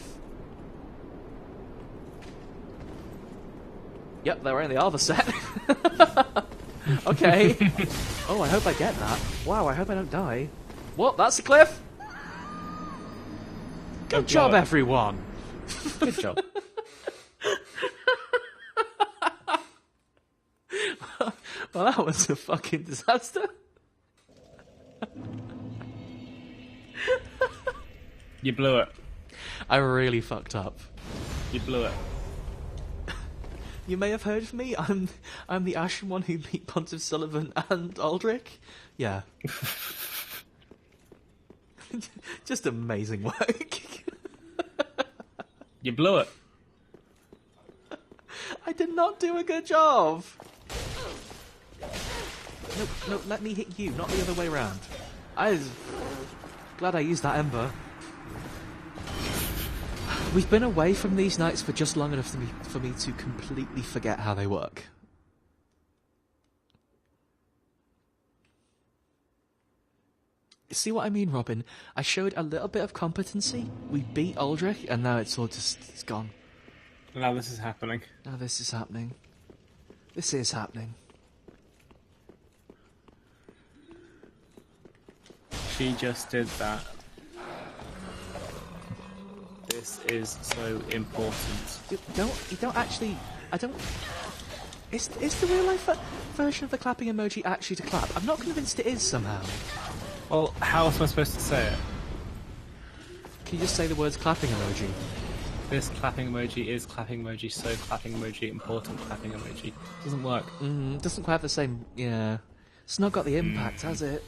Yep, they're wearing the Alva set. Okay. Oh, I hope I get that. Wow, I hope I don't die. What? That's a cliff? Good job, God. everyone. Good job. Well, that was a fucking disaster. You blew it. I really fucked up. You blew it. You may have heard of me. I'm the Ashen one who beat Pontiff Sullivan and Aldrich. Yeah. Just amazing work. You blew it. I did not do a good job. No, let me hit you, not the other way around. I was glad I used that ember. We've been away from these nights for just long enough for me to completely forget how they work. See what I mean, Robin? I showed a little bit of competency. We beat Aldrich, and now it's all just... it's gone. Now this is happening. Now this is happening. This is happening. She just did that. This is so important. You don't actually... I don't... Is the real life version of the clapping emoji actually to clap? I'm not convinced it is somehow. Well, how else am I supposed to say it? Can you just say the words clapping emoji? This clapping emoji is clapping emoji, so clapping emoji, important clapping emoji. Doesn't work. Doesn't quite have the same... yeah. It's not got the impact, has it?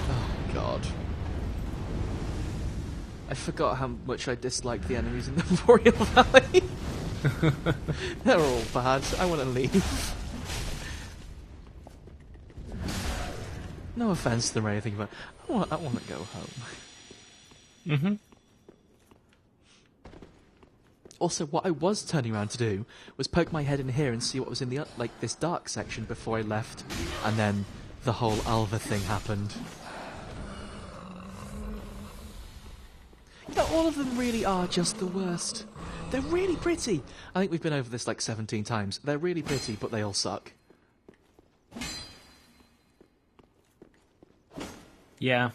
Oh, God. I forgot how much I disliked the enemies in the Boreal Valley. They're all bad. I want to leave. No offense to them or anything, but I want to go home. Also, what I was turning around to do was poke my head in here and see what was in the this dark section before I left, and then the whole Alva thing happened. You know, all of them really are just the worst. They're really pretty. I think we've been over this like 17 times. They're really pretty, but they all suck. Yeah.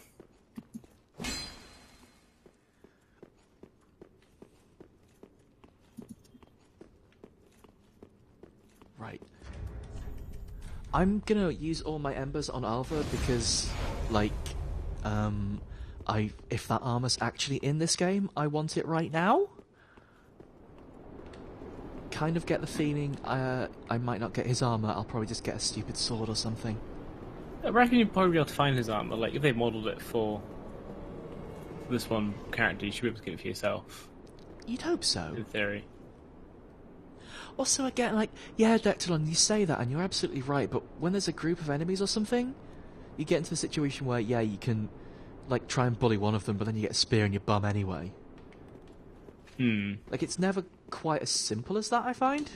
Right. I'm gonna use all my embers on Alva because, like, if that armor's actually in this game, I want it right now. Kind of get the feeling I might not get his armor. I'll probably just get a stupid sword or something. I reckon you'd probably be able to find his armor. Like, if they modelled it for this one character, you should be able to get it for yourself. You'd hope so. In theory. Also, again, like, yeah, Dectalon, you say that, and you're absolutely right, but when there's a group of enemies or something, you get into a situation where, yeah, you can, like, try and bully one of them, but then you get a spear in your bum anyway. Like, it's never quite as simple as that, I find.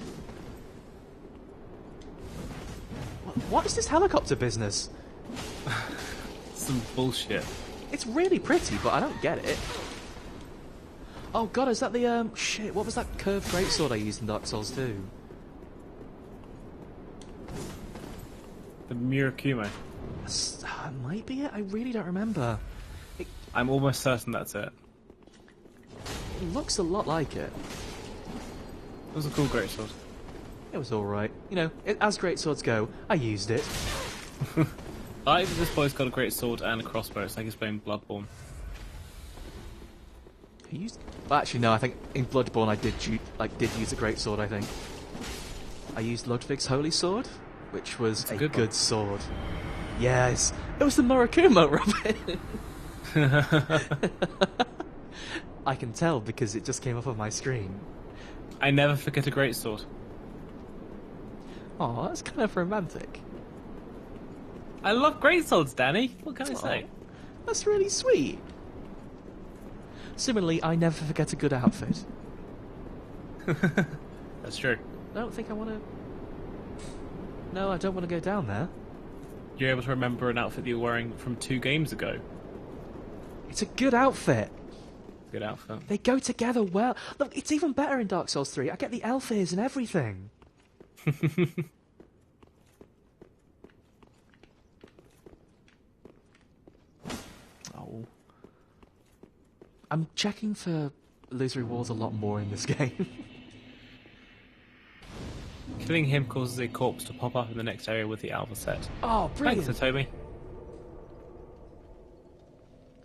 What is this helicopter business? Some bullshit. It's really pretty, but I don't get it. Oh god, is that the, shit, what was that curved greatsword I used in Dark Souls 2? The Murakumo. That might be it, I really don't remember. I'm almost certain that's it. It looks a lot like it. It was a cool greatsword. It was alright. You know, as greatswords go, I used it. This boy's got a great sword and a crossbow. It's like he's playing Bloodborne. Well, actually, no. I think in Bloodborne I did use a greatsword. I think I used Ludwig's holy sword, which was a good sword. Yes, it was the Murakumo, Robin. I can tell because it just came up on my screen. I never forget a greatsword. Oh, that's kind of romantic. I love greatswords, Danny. What can I say? That's really sweet. Similarly, I never forget a good outfit. That's true. I don't think I want to... No, I don't want to go down there. You're able to remember an outfit that you were wearing from 2 games ago. It's a good outfit. Good outfit. They go together well. Look, it's even better in Dark Souls 3. I get the elf ears and everything. Oh. I'm checking for illusory walls a lot more in this game. Killing him causes a corpse to pop up in the next area with the Alva set. Oh, brilliant. Thanks, Toby.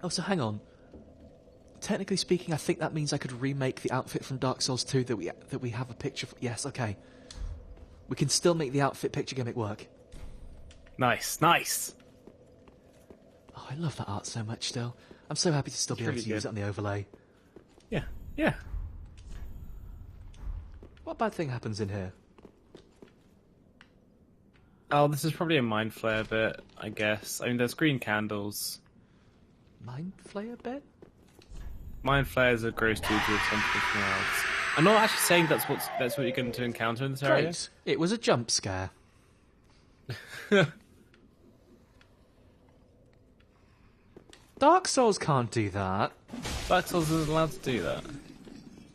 Oh, so hang on. Technically speaking, I think that means I could remake the outfit from Dark Souls 2 that we have a picture for. Yes, okay. We can still make the outfit picture gimmick work. Nice, nice. Oh, I love that art so much still. I'm so happy to still be able really to use good. it on the overlay. Yeah, yeah. What bad thing happens in here? Oh, this is probably a mind flare bit, I guess. I mean, there's green candles. Mind flayer bit? Mind flares are gross due to something else. I'm not actually saying that's what you're going to encounter in this area. Great. It was a jump scare. Dark Souls can't do that. Dark Souls isn't allowed to do that.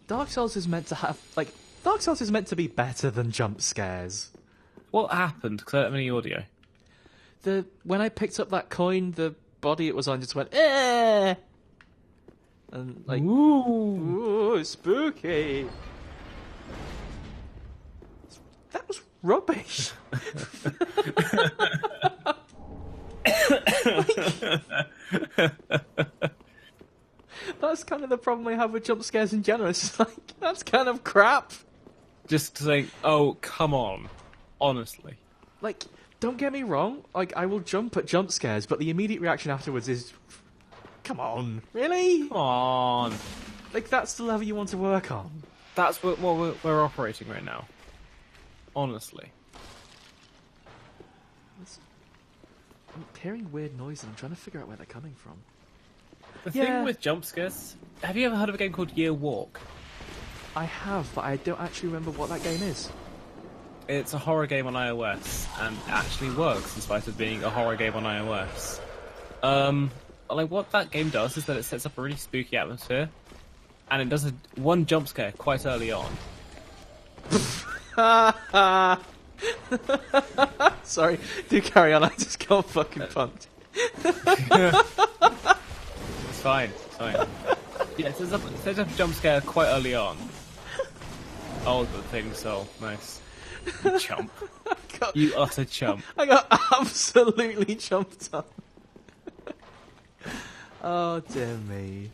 Dark Souls is meant to have, like, Dark Souls is meant to be better than jump scares. What happened? Because I don't have any audio. When I picked up that coin, the body it was on just went, eh! And, like, ooh, spooky. That was rubbish. That's kind of the problem I have with jump scares in general. It's just like, that's kind of crap. Just saying, oh, come on. Honestly. Like, don't get me wrong, like, I will jump at jump scares, but the immediate reaction afterwards is, come on, really? Come on. Like, that's the level you want to work on. That's what we're operating right now. Honestly. I'm hearing weird noises, I'm trying to figure out where they're coming from. The Yeah. thing with jump scares, have you ever heard of a game called Year Walk? I have, but I don't actually remember what that game is. It's a horror game on iOS, and it actually works in spite of being a horror game on iOS. Like what that game does is that it sets up a really spooky atmosphere, and it does one jump scare quite early on. Sorry, do carry on, I just got fucking pumped. It's fine, it's fine. Yeah, it sets up a jump scare quite early on. Oh, the thing, so nice. You chump. You utter chump. I got absolutely jumped on. Oh dear me.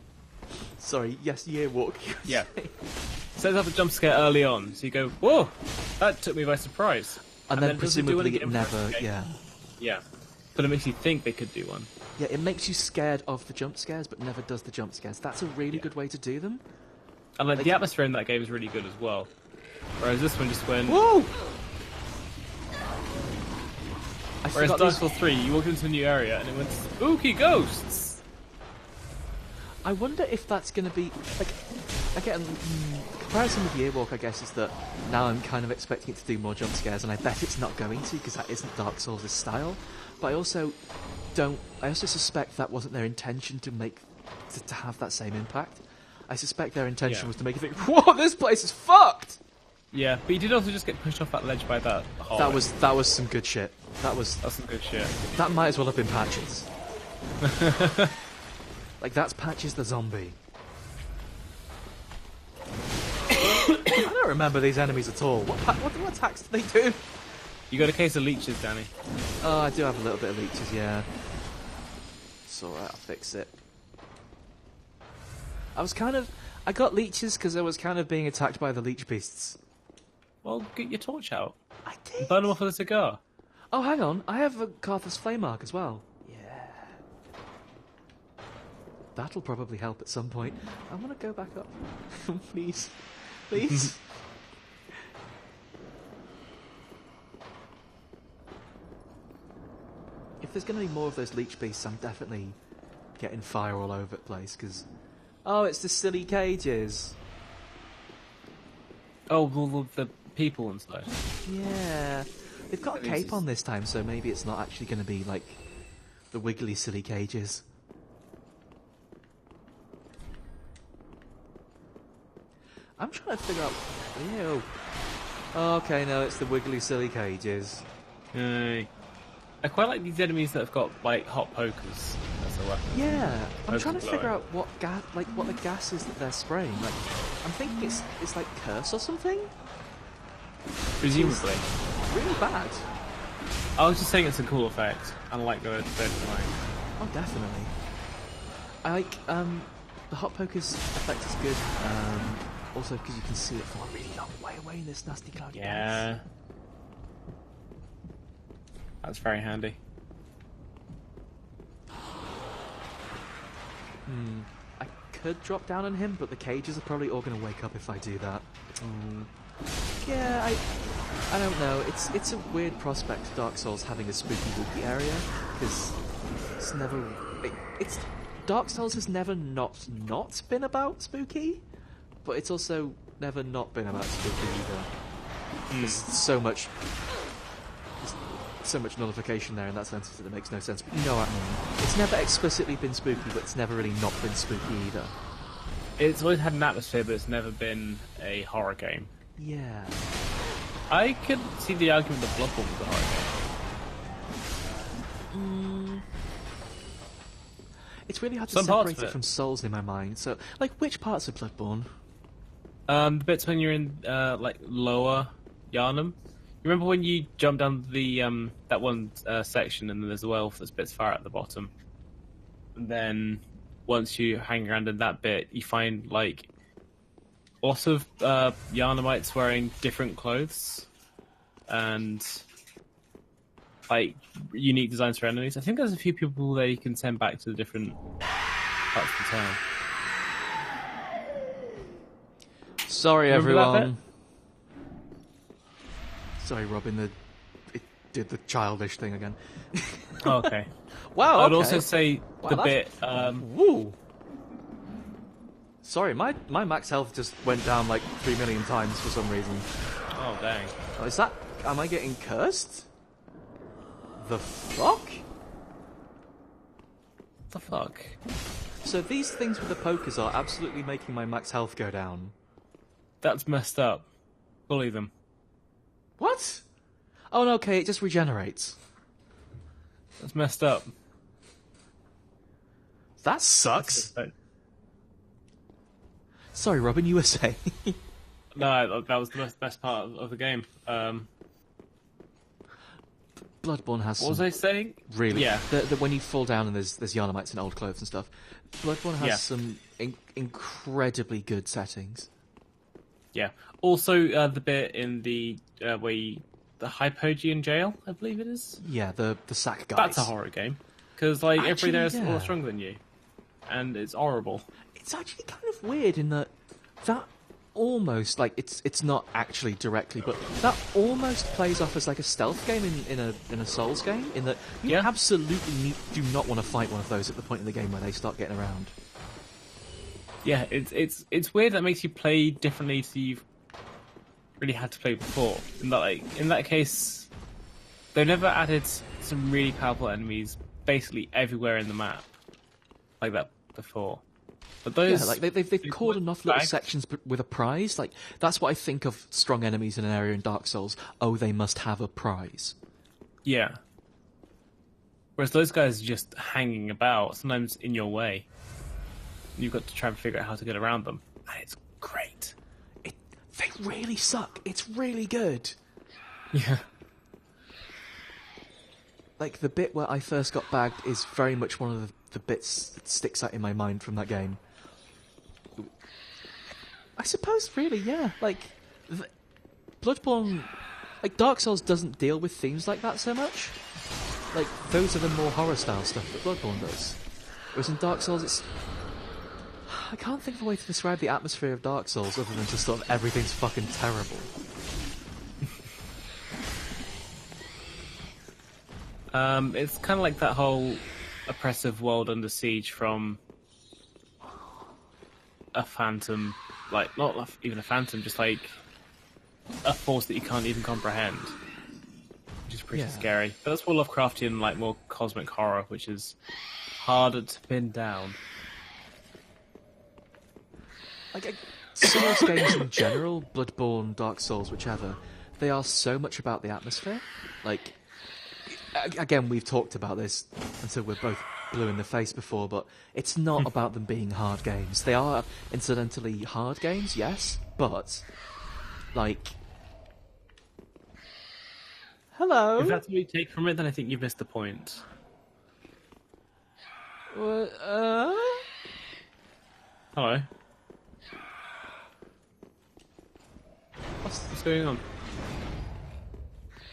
Sorry, yes, Year Walk. Yeah. Sets up a jump scare early on, so you go, whoa, that took me by surprise. And then it doesn't do presumably anything it in the rest of never, the game. yeah. Yeah. But it makes you think they could do one. Yeah, it makes you scared of the jump scares, but never does the jump scares. That's a really good way to do them. And like Like- the atmosphere in that game is really good as well. Whereas this one just went... Whoa! I Whereas forgot Dark these- Souls 3, you walked into a new area and it went, spooky ghosts! I wonder if that's going to be like again. The comparison with Yearwalk, I guess, is that now I'm kind of expecting it to do more jump scares, and I bet it's not going to because that isn't Dark Souls' style. But I also don't. I also suspect that wasn't their intention to make to have that same impact. I suspect their intention Yeah. was to make you think, "Whoa, this place is fucked." Yeah, but you did also just get pushed off that ledge by that hole. That was some good shit. That's some good shit. That might as well have been Patches. Like, that's Patches the zombie. I don't remember these enemies at all. What attacks do they do? You got a case of leeches, Danny. Oh, I do have a little bit of leeches, yeah. It's alright, I'll fix it. I got leeches because I was kind of being attacked by the leech beasts. Well, get your torch out. I did. Burn them off with a cigar. Oh, hang on. I have a Carthus Flame Mark as well. Yeah. That'll probably help at some point. I want to go back up. Please. Please. If there's going to be more of those leech beasts, I'm definitely getting fire all over the place, because... Oh, it's the silly cages. Oh, well, the people inside. Yeah. They've got a cape on this time, so maybe it's not actually going to be like the wiggly silly cages. I'm trying to figure out... Ew. Okay, no, it's the wiggly silly cages. Hey. I quite like these enemies that have got, like, hot pokers as a weapon. Yeah, I'm Pokes trying to blowing. figure out what what the gas is that they're spraying. Like, I'm thinking it's like curse or something. Presumably. Really bad. I was just saying it's a cool effect. I like the design. Oh, definitely. I like the hot pokers effect is good. Also because you can see it from a really long way away in this nasty cloudy place. Yeah. That's very handy. I could drop down on him, but the cages are probably all going to wake up if I do that. Yeah, I don't know. It's a weird prospect, Dark Souls having a spooky spooky area, because it's never... It's Dark Souls has never not been about spooky, but it's also never not been about spooky either. There's so much nullification there in that sense that it makes no sense. But you know what I mean. It's never explicitly been spooky, but it's never really not been spooky either. It's always had an atmosphere, but it's never been a horror game. Yeah. I could see the argument that Bloodborne was a horror game. It's really hard to Some parts separate of it from Souls in my mind. So, like, which parts of Bloodborne? The bits when you're in like lower Yarnum. You remember when you jump down the that one section, and then there's a elf that's bits far at the bottom. And then once you hang around in that bit, you find like lots of Yarnamites wearing different clothes and like unique designs for enemies. I think there's a few people there you can send back to the different parts of the town. Sorry, Remember that everyone. Sorry, Robin. It did the childish thing again. Oh, okay. Wow. I'd okay. also say Wow, the that's- bit. Woo. Sorry, my max health just went down like 3 million times for some reason. Oh dang! Oh, is that? Am I getting cursed? The fuck? What the fuck? So these things with the pokers are absolutely making my max health go down. That's messed up. Bully them. What? Oh no, okay, it just regenerates. That's messed up. That sucks. Sorry, Robin, you were saying. No, that was the best part of the game. Bloodborne has What was some I saying? really. Yeah. When you fall down and there's Yarnamites in old clothes and stuff, Bloodborne has Yeah. some incredibly good settings. Yeah. Also, the bit in the the Hypogean jail, I believe it is. Yeah, the sack guys. That's a horror game because like everybody there is a yeah. lot stronger than you, and it's horrible. It's actually kind of weird in that almost like it's not actually directly, but that almost plays off as like a stealth game in a Souls game. In that you Yeah. absolutely do not want to fight one of those at the point in the game where they start getting around. Yeah, it's weird that makes you play differently to you've really had to play before. In that case, they've never added some really powerful enemies basically everywhere in the map like that before. But those, Yeah, like they've caught enough little bags- sections with a prize. Like that's what I think of strong enemies in an area in Dark Souls. Oh, they must have a prize. Yeah. Whereas those guys are just hanging about, sometimes in your way. You've got to try and figure out how to get around them, and it's great. They really suck. It's really good. Yeah. Like the bit where I first got bagged is very much one of the bits that sticks out in my mind from that game. I suppose, really, yeah. Like Bloodborne, like Dark Souls doesn't deal with themes like that so much. Like those are the more horror style stuff that Bloodborne does. Whereas in Dark Souls, it's I can't think of a way to describe the atmosphere of Dark Souls other than just sort of everything's fucking terrible. It's kind of like that whole oppressive world under siege from a phantom, like not even a phantom, just like a force that you can't even comprehend, which is pretty Yeah. scary. But that's more Lovecraftian, like more cosmic horror, which is harder to pin down. Like Souls games in general, Bloodborne, Dark Souls, whichever, they are so much about the atmosphere. Like, again, we've talked about this until we're both blue in the face before, but it's not about them being hard games. They are incidentally hard games, yes, but like, hello. If that's what you take from it, then I think you've missed the point. Hello. Hello. What's going on?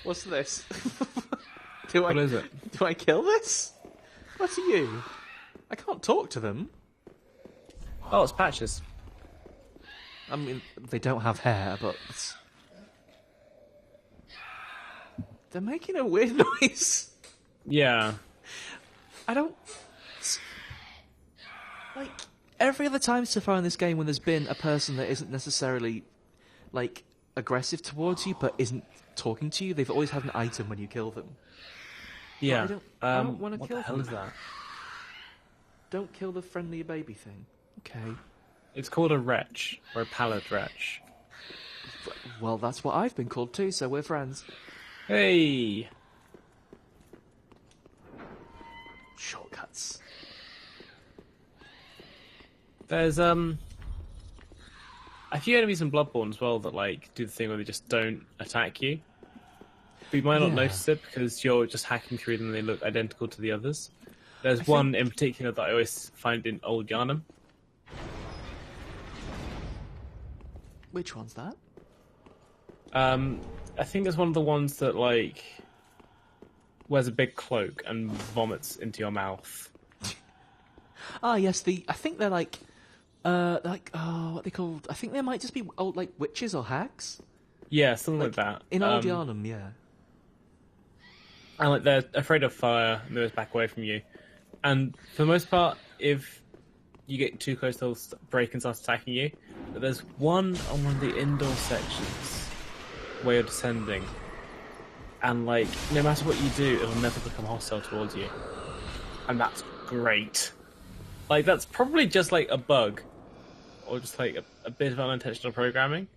What's this? What is it? Do I kill this? What are you? I can't talk to them. Oh, it's Patches. I mean, they don't have hair, but they're making a weird noise. Yeah. I don't like every other time so far in this game when there's been a person that isn't necessarily like aggressive towards you but isn't talking to you. They've always had an item when you kill them. Yeah. I don't want to what kill the hell them. is that? Don't kill the friendly baby thing. Okay. It's called a wretch, or a pallid wretch. Well, that's what I've been called too, so we're friends. Hey! Shortcuts. There's, a few enemies in Bloodborne as well that, like, do the thing where they just don't attack you. But you might not Yeah. notice it because you're just hacking through them and they look identical to the others. There's one in particular that I always find in Old Yarnum. Which one's that? I think it's one of the ones that, like, wears a big cloak and vomits into your mouth. Ah, yes, I think they're like, what are they called? I think they might just be old, like, witches or hags. Yeah, something like that. In Old Yarnum, yeah. And, like, they're afraid of fire and they always back away from you. And for the most part, if you get too close, they'll break and start attacking you. But there's one on one of the indoor sections where you're descending, and like no matter what you do, it'll never become hostile towards you, and that's great. Like that's probably just like a bug, or just like a bit of unintentional programming,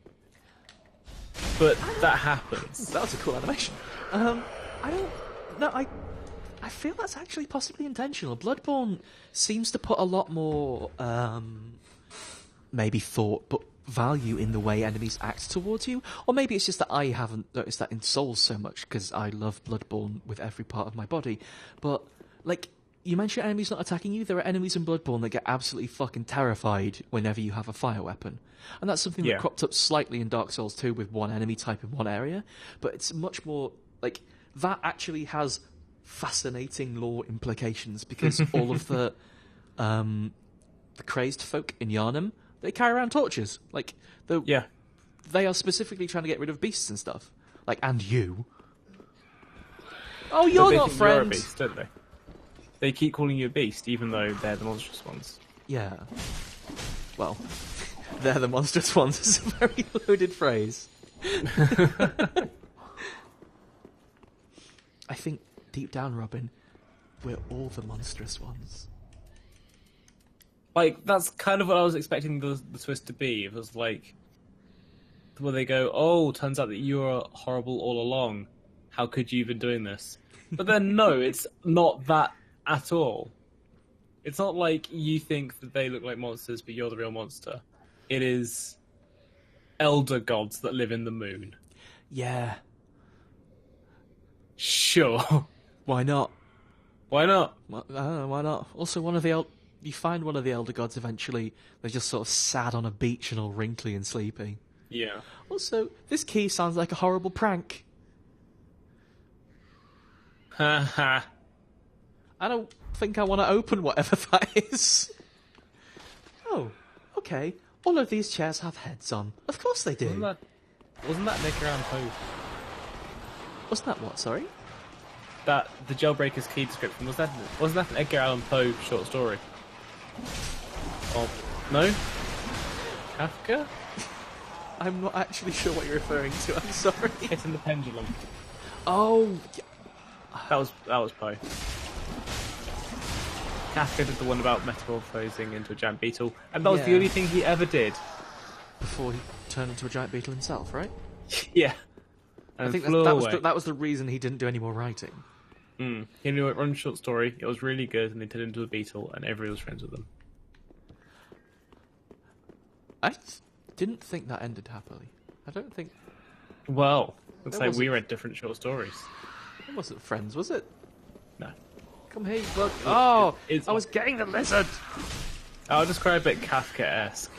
but that happens. That was a cool animation. I don't. No, I feel that's actually possibly intentional. Bloodborne seems to put a lot more, maybe thought, but value in the way enemies act towards you. Or maybe it's just that I haven't noticed that in Souls so much, because I love Bloodborne with every part of my body. But, like, you mentioned enemies not attacking you. There are enemies in Bloodborne that get absolutely fucking terrified whenever you have a fire weapon. And that's something that cropped up slightly in Dark Souls 2 with one enemy type in one area. But it's much more, like, that actually has fascinating lore implications, because all of the crazed folk in Yarnum, they carry around torches. Like, they are specifically trying to get rid of beasts and stuff. Like, and you. Oh, you're They not think you're a friends. beast, don't they? They keep calling you a beast, even though they're the monstrous ones. Yeah. Well, they're the monstrous ones. It's a very loaded phrase. I think deep down, Robin, we're all the monstrous ones. Like, that's kind of what I was expecting the twist to be. It was like, where they go, oh, turns out that you were horrible all along. How could you even doing this? But then, no, it's not that at all. It's not like you think that they look like monsters, but you're the real monster. It is elder gods that live in the moon. Yeah. Sure. Why not? Why not? Well, I don't know, why not? Also, you find one of the elder gods eventually. They're just sort of sad on a beach and all wrinkly and sleepy. Yeah. Also, this key sounds like a horrible prank. Ha ha. I don't think I want to open whatever that is. Oh, okay. All of these chairs have heads on. Of course they do. Wasn't that Nick around Poe? Wasn't that what, sorry? That the Jailbreaker's key description wasn't that an Edgar Allan Poe short story? Oh no, Kafka. I'm not actually sure what you're referring to, I'm sorry. Hitting the Pendulum. Oh, yeah. That was Poe. Kafka did the one about metamorphosing into a giant beetle, and that was the Yeah. only thing he ever did. Before he turned into a giant beetle himself, right? Yeah. And I think flew away. that was the reason he didn't do any more writing. He knew it. Run a short story. It was really good, and they turned into a beetle, and everyone was friends with them. I didn't think that ended happily. I don't think... Well, looks There like we wasn't- read different short stories. It wasn't friends, was it? No. Come here, you bug. Oh, It's- I was getting the lizard! I'll describe it Kafka-esque.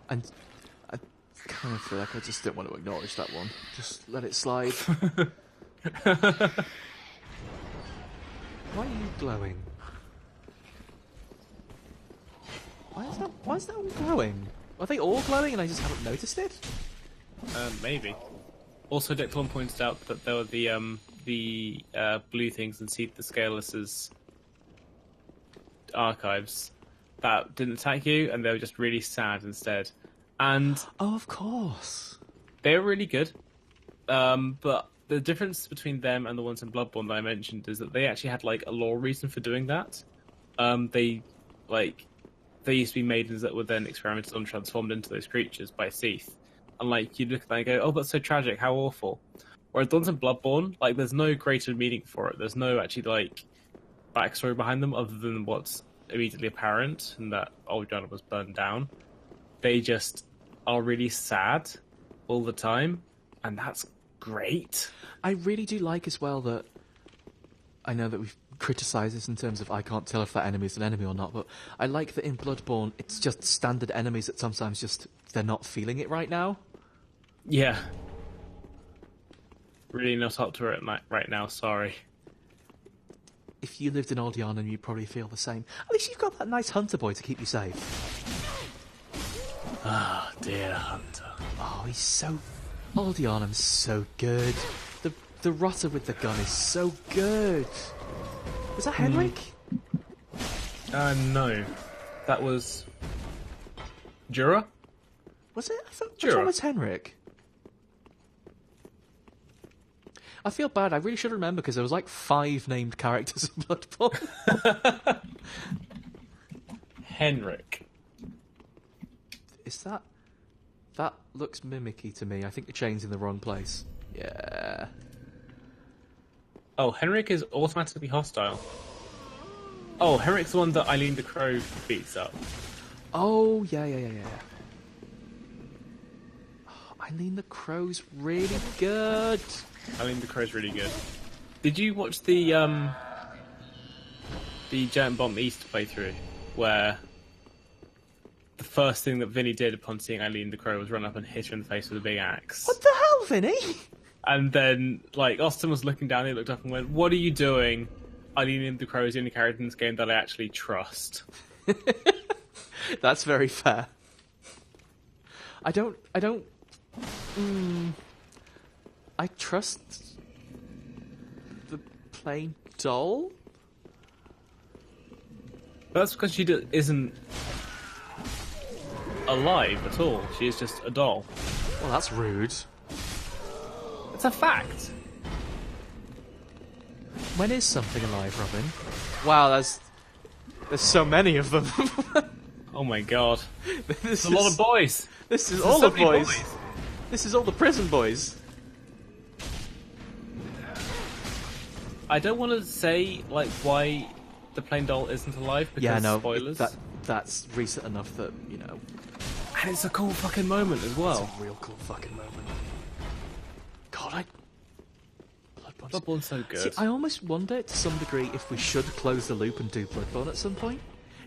And I kind of feel like I just didn't want to acknowledge that one. Just let it slide. Why are you glowing? Why is that one glowing? Are they all glowing and I just haven't noticed it? Maybe. Also, Declan pointed out that there were the blue things in Seed the Scaleless's archives that didn't attack you, and they were just really sad instead. And Oh, of course. they were really good. But the difference between them and the ones in Bloodborne that I mentioned is that they actually had like a lore reason for doing that. They used to be maidens that were then experimented on, transformed into those creatures by Seath. And like you look at that and go, oh, that's so tragic, how awful. Whereas the ones in Bloodborne, like there's no greater meaning for it. There's no actually like backstory behind them other than what's immediately apparent, and that Old John was burned down. They just are really sad all the time, and that's great. I really do like as well that I know that we've criticised this in terms of I can't tell if that enemy is an enemy or not, but I like that in Bloodborne it's just standard enemies that sometimes just they're not feeling it right now. Yeah. Really not up to it right now, sorry. If you lived in Aldeanan, you'd probably feel the same. At least you've got that nice hunter boy to keep you safe. Ah, dear hunter. Oh, he's so... Aldeanan's so good. The rotter with the gun is so good. Was that Henrik? No. That was... Jura? Was it? I thought which Sure. one was Henrik? I feel bad. I really should remember because there was like 5 named characters in Bloodborne. Henrik. Is that... That looks mimicky to me. I think the chain's in the wrong place. Yeah. Oh, Henrik is automatically hostile. Oh, Henrik's the one that Eileen the Crow beats up. Oh, yeah. Oh, Eileen the Crow's really good. Eileen the Crow's really good. Did you watch the Giant Bomb East playthrough, where the first thing that Vinny did upon seeing Eileen the Crow was run up and hit her in the face with a big axe? What the hell, Vinny? And then, like, Austin was looking down, he looked up and went, "What are you doing?" Eileen the Crow is the only character in this game that I actually trust. That's very fair. I trust the plain doll? That's because she isn't alive at all. She is just a doll. Well, that's rude. It's a fact. When is something alive, Robin? Wow, there's so many of them. Oh my god. This It's a lot of boys. This is There's all so the many boys. This is all the prison boys. I don't want to say, like, why the plain doll isn't alive, because Yeah, no, spoilers. that's recent enough that, you know, And it's a cool fucking moment as well. it's a real cool fucking moment. God, Bloodborne's so good. See, I almost wonder, to some degree, if we should close the loop and do Bloodborne at some point.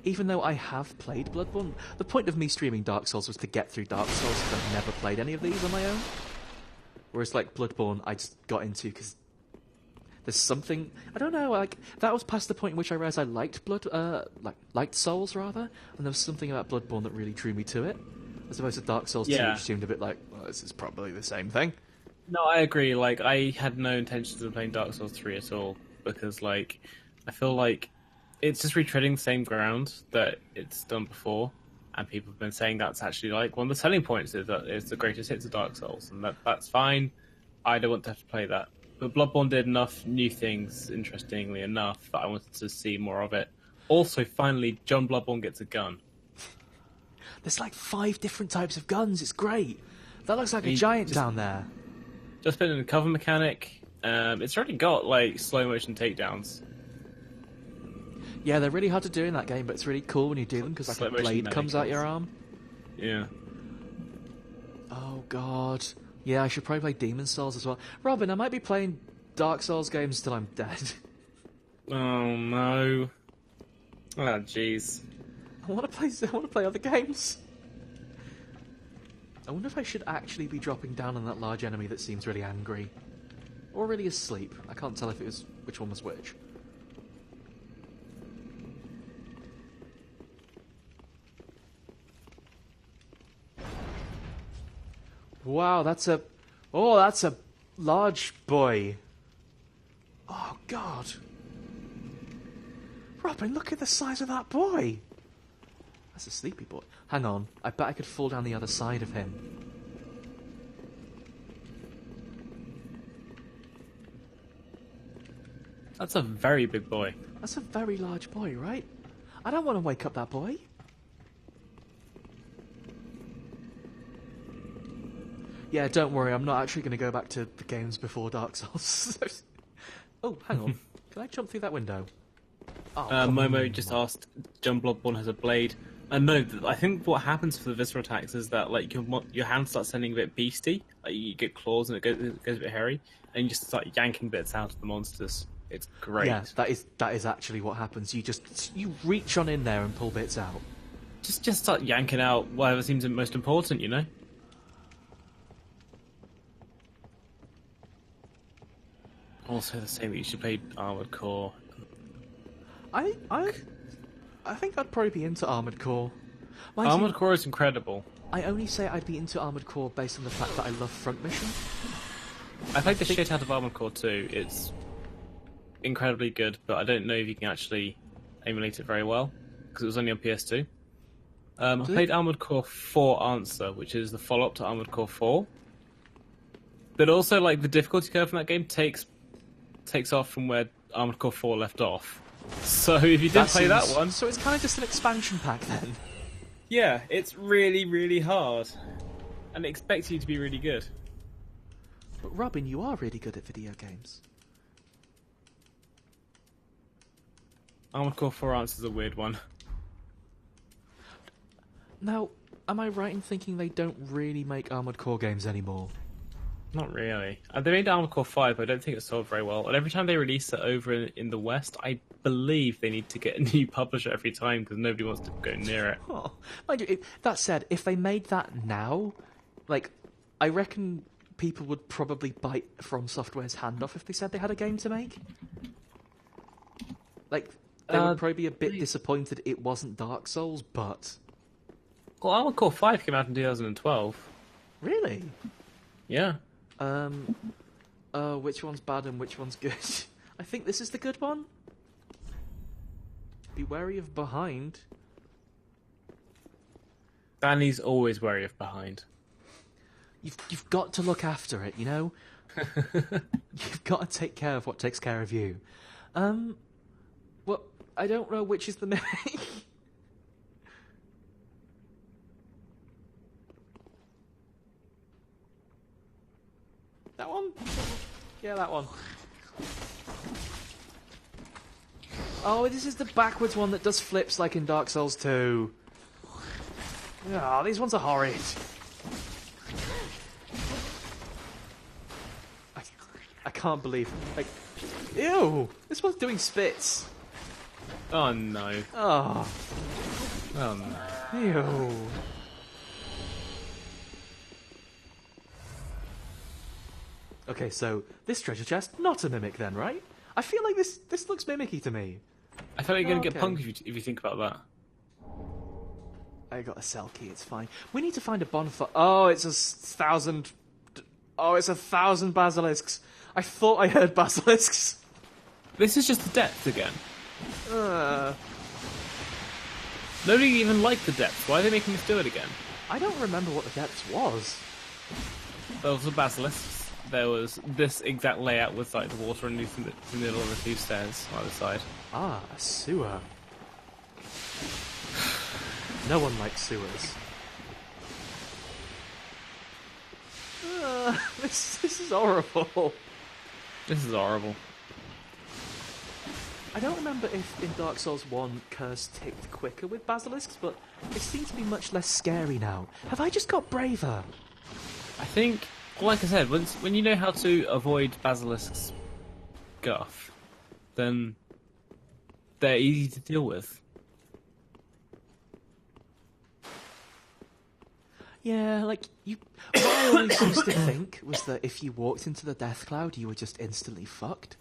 Even though I have played Bloodborne. The point of me streaming Dark Souls was to get through Dark Souls, because I've never played any of these on my own. Whereas, like, Bloodborne, I just got into because there's something... I don't know, like, that was past the point in which I realised I liked liked Souls, rather, and there was something about Bloodborne that really drew me to it. As opposed to Dark Souls 2, Yeah. which seemed a bit like, well, this is probably the same thing. No, I agree. Like, I had no intentions of playing Dark Souls 3 at all, because, like, I feel like it's just retreading the same ground that it's done before, and people have been saying that's actually, like, one of the selling points is that it's the greatest hits of Dark Souls, and that's fine. I don't want to have to play that. But Bloodborne did enough new things, interestingly enough, that I wanted to see more of it. Also, finally, John Bloodborne gets a gun. There's like 5 different types of guns, it's great. That looks like a He giant just- down there. Just been in a cover mechanic. It's already got, like, slow motion takedowns. Yeah, they're really hard to do in that game, but it's really cool when you do them because like Slow a motion blade comes out your arm. Yeah. Oh god. Yeah, I should probably play Demon Souls as well. Robin, I might be playing Dark Souls games till I'm dead. Oh no. Oh jeez. I want to play other games. I wonder if I should actually be dropping down on that large enemy that seems really angry. Or really asleep. I can't tell if it was which one was which. Wow, that's a... Oh, that's a large boy. Oh, God. Robin, look at the size of that boy. That's a sleepy boy. Hang on, I bet I could fall down the other side of him. That's a very big boy. That's a very large boy, right? I don't want to wake up that boy. Yeah, don't worry, I'm not actually going to go back to the games before Dark Souls. Oh, hang on. Can I jump through that window? Oh, Momo just asked, John Bloodborne has a blade. No, I think what happens for the visceral attacks is that like your hand starts sounding a bit beastie. Like you get claws and it goes a bit hairy, and you just start yanking bits out of the monsters. It's great. Yeah, that is actually what happens. You reach on in there and pull bits out. Just start yanking out whatever seems most important, you know? Also, the same that you should play Armored Core. I think I'd probably be into Armored Core. Mind Armored you, Core is incredible. I only say I'd be into Armored Core based on the fact that I love Front Mission. I played the shit out of Armored Core 2. It's incredibly good, but I don't know if you can actually emulate it very well, because it was only on PS2. I played Armored Core 4 Answer, which is the follow-up to Armored Core 4. But also, like, the difficulty curve in that game takes off from where Armored Core 4 left off. So if you did play that one... So it's kind of just an expansion pack then? Yeah, it's really, really hard. And it expects you to be really good. But Robin, you are really good at video games. Armored Core 4 Answer is a weird one. Now, am I right in thinking they don't really make Armored Core games anymore? Not really. They made Armored Core 5, but I don't think it sold very well. And every time they release it over in the West, I believe they need to get a new publisher every time because nobody wants to go near it. Oh, mind you, that said, if they made that now, like, I reckon people would probably bite From Software's hand off if they said they had a game to make. Like, they would probably be a bit disappointed it wasn't Dark Souls, but... Well, Armored Core 5 came out in 2012. Really? Yeah. Which one's bad and which one's good? I think this is the good one. Be wary of behind. Danny's always wary of behind. You've got to look after it, you know? You've got to take care of what takes care of you. Well, I don't know which is the mimic. That one? Yeah, that one. Oh, this is the backwards one that does flips like in Dark Souls 2. Oh, these ones are horrid. I can't believe... Like, ew! This one's doing spits. Oh no. Oh. Oh no. Ew. Okay, so this treasure chest, not a mimic then, right? I feel like this looks mimicky to me. I feel like you're going to get Okay. punked if you think about that. I got a cell key, it's fine. We need to find a bonfire. Oh, it's 1,000... Oh, it's 1,000 basilisks. I thought I heard basilisks. This is just the depth again. Uh, Nobody even liked the depth. Why are they making us do it again? I don't remember what the depth was. There was the basilisks. There was this exact layout with like the water underneath the middle of the two stairs on either side. Ah, a sewer. No one likes sewers. This is horrible. This is horrible. I don't remember if in Dark Souls 1 curse ticked quicker with basilisks, but it seems to be much less scary now. Have I just got braver? I think, like I said, when you know how to avoid basilisks' guff, then they're easy to deal with. Yeah, like, what I always used to think was that if you walked into the death cloud, you were just instantly fucked.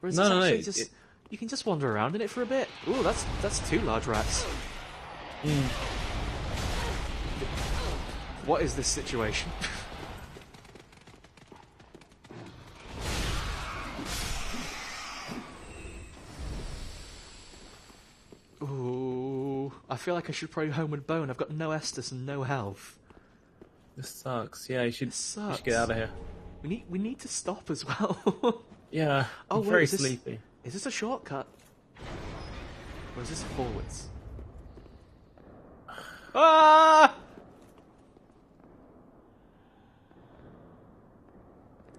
Whereas No, it's no, actually no, just... You can just wander around in it for a bit. Ooh, that's 2 large rats. What is this situation? I feel like I should probably homeward bone. I've got no Estus and no health. This sucks. Yeah, you should, This you sucks. should get out of here. We need to stop as well. Yeah, Oh, I'm wait, very is this- sleepy. Is this a shortcut? Or is this forwards? Ah!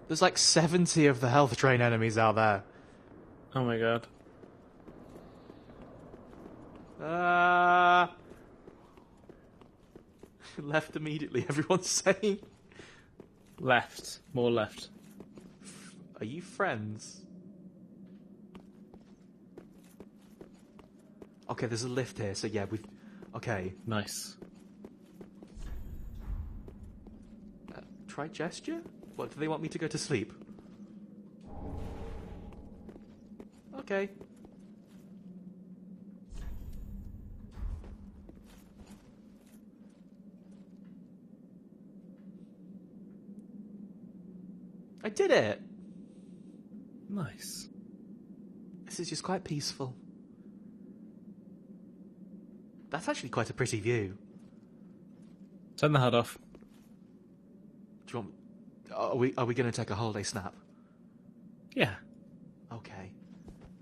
There's like 70 of the health train enemies out there. Oh my god. Ah! Left immediately, everyone's saying. Left. More left. Are you friends? Okay, there's a lift here, so yeah, we've... Okay. Nice. Try gesture? What, do they want me to go to sleep? Okay. I did it! Nice. This is just quite peaceful. That's actually quite a pretty view. Turn the HUD off. Do you want... Are we going to take a holiday snap? Yeah. Okay.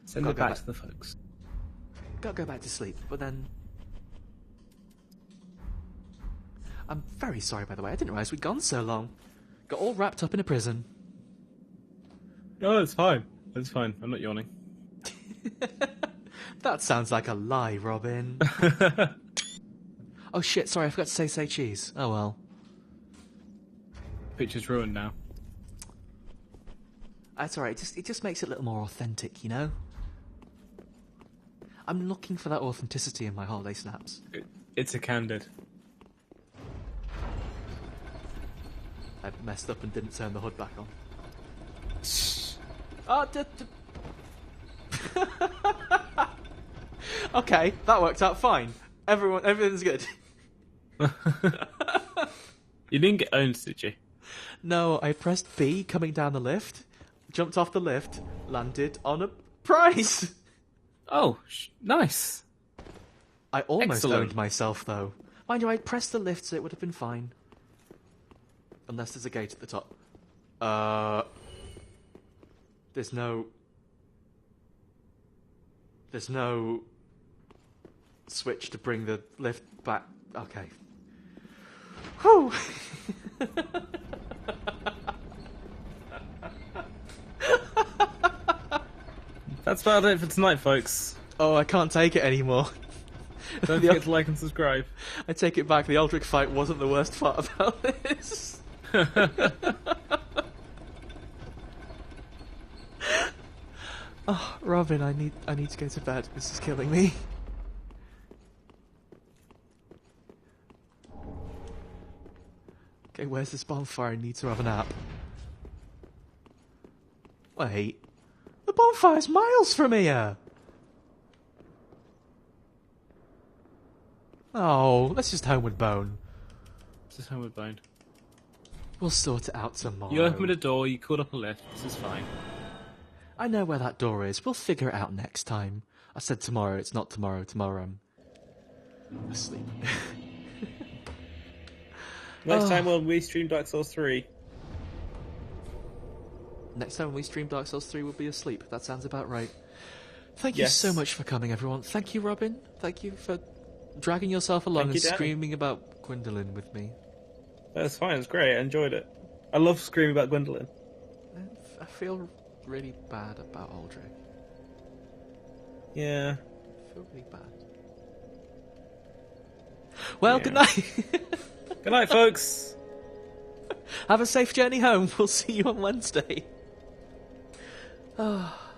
Send Gotta it go back back. to the folks. Gotta go back to sleep, but then... I'm very sorry, by the way. I didn't realise we'd gone so long. Got all wrapped up in a prison. No, it's fine. It's fine. I'm not yawning. That sounds like a lie, Robin. Oh shit, sorry, I forgot to say cheese. Oh well. Picture's ruined now. That's alright, it just makes it a little more authentic, you know? I'm looking for that authenticity in my holiday snaps. It's a candid. I messed up and didn't turn the hood back on. Oh, okay, that worked out fine. Everything's good. You didn't get owned, did you? No, I pressed B coming down the lift, jumped off the lift, landed on a prize. Oh, nice. I almost Excellent. owned myself, though. Mind you, I pressed the lift, so it would have been fine. Unless there's a gate at the top. There's no switch to bring the lift back. Okay. Whew. That's about it for tonight, folks. Oh, I can't take it anymore. Don't forget to like and subscribe. I take it back. The Aldrich fight wasn't the worst part about this. Oh, Robin, I need to go to bed. This is killing me. Okay, where's this bonfire? I need to have a nap. Wait. The bonfire's miles from here! Oh, let's just homeward bone. This is homeward bound. We'll sort it out tomorrow. You opened a door, you called up a lift. This is fine. I know where that door is. We'll figure it out next time. I said tomorrow. It's not tomorrow. Tomorrow I'm asleep. Next time when we stream Dark Souls 3. Next time we stream Dark Souls 3, we'll be asleep. That sounds about right. Thank you Yes. so much for coming, everyone. Thank you, Robin. Thank you for dragging yourself along Thank and you, Danny. screaming about Gwendolyn with me. That's fine, it's great, I enjoyed it. I love screaming about Gwendolyn. I feel really bad about Aldrich. Yeah. I feel really bad. Well, Yeah. good night. Good night, folks. Have a safe journey home. We'll see you on Wednesday. Ah.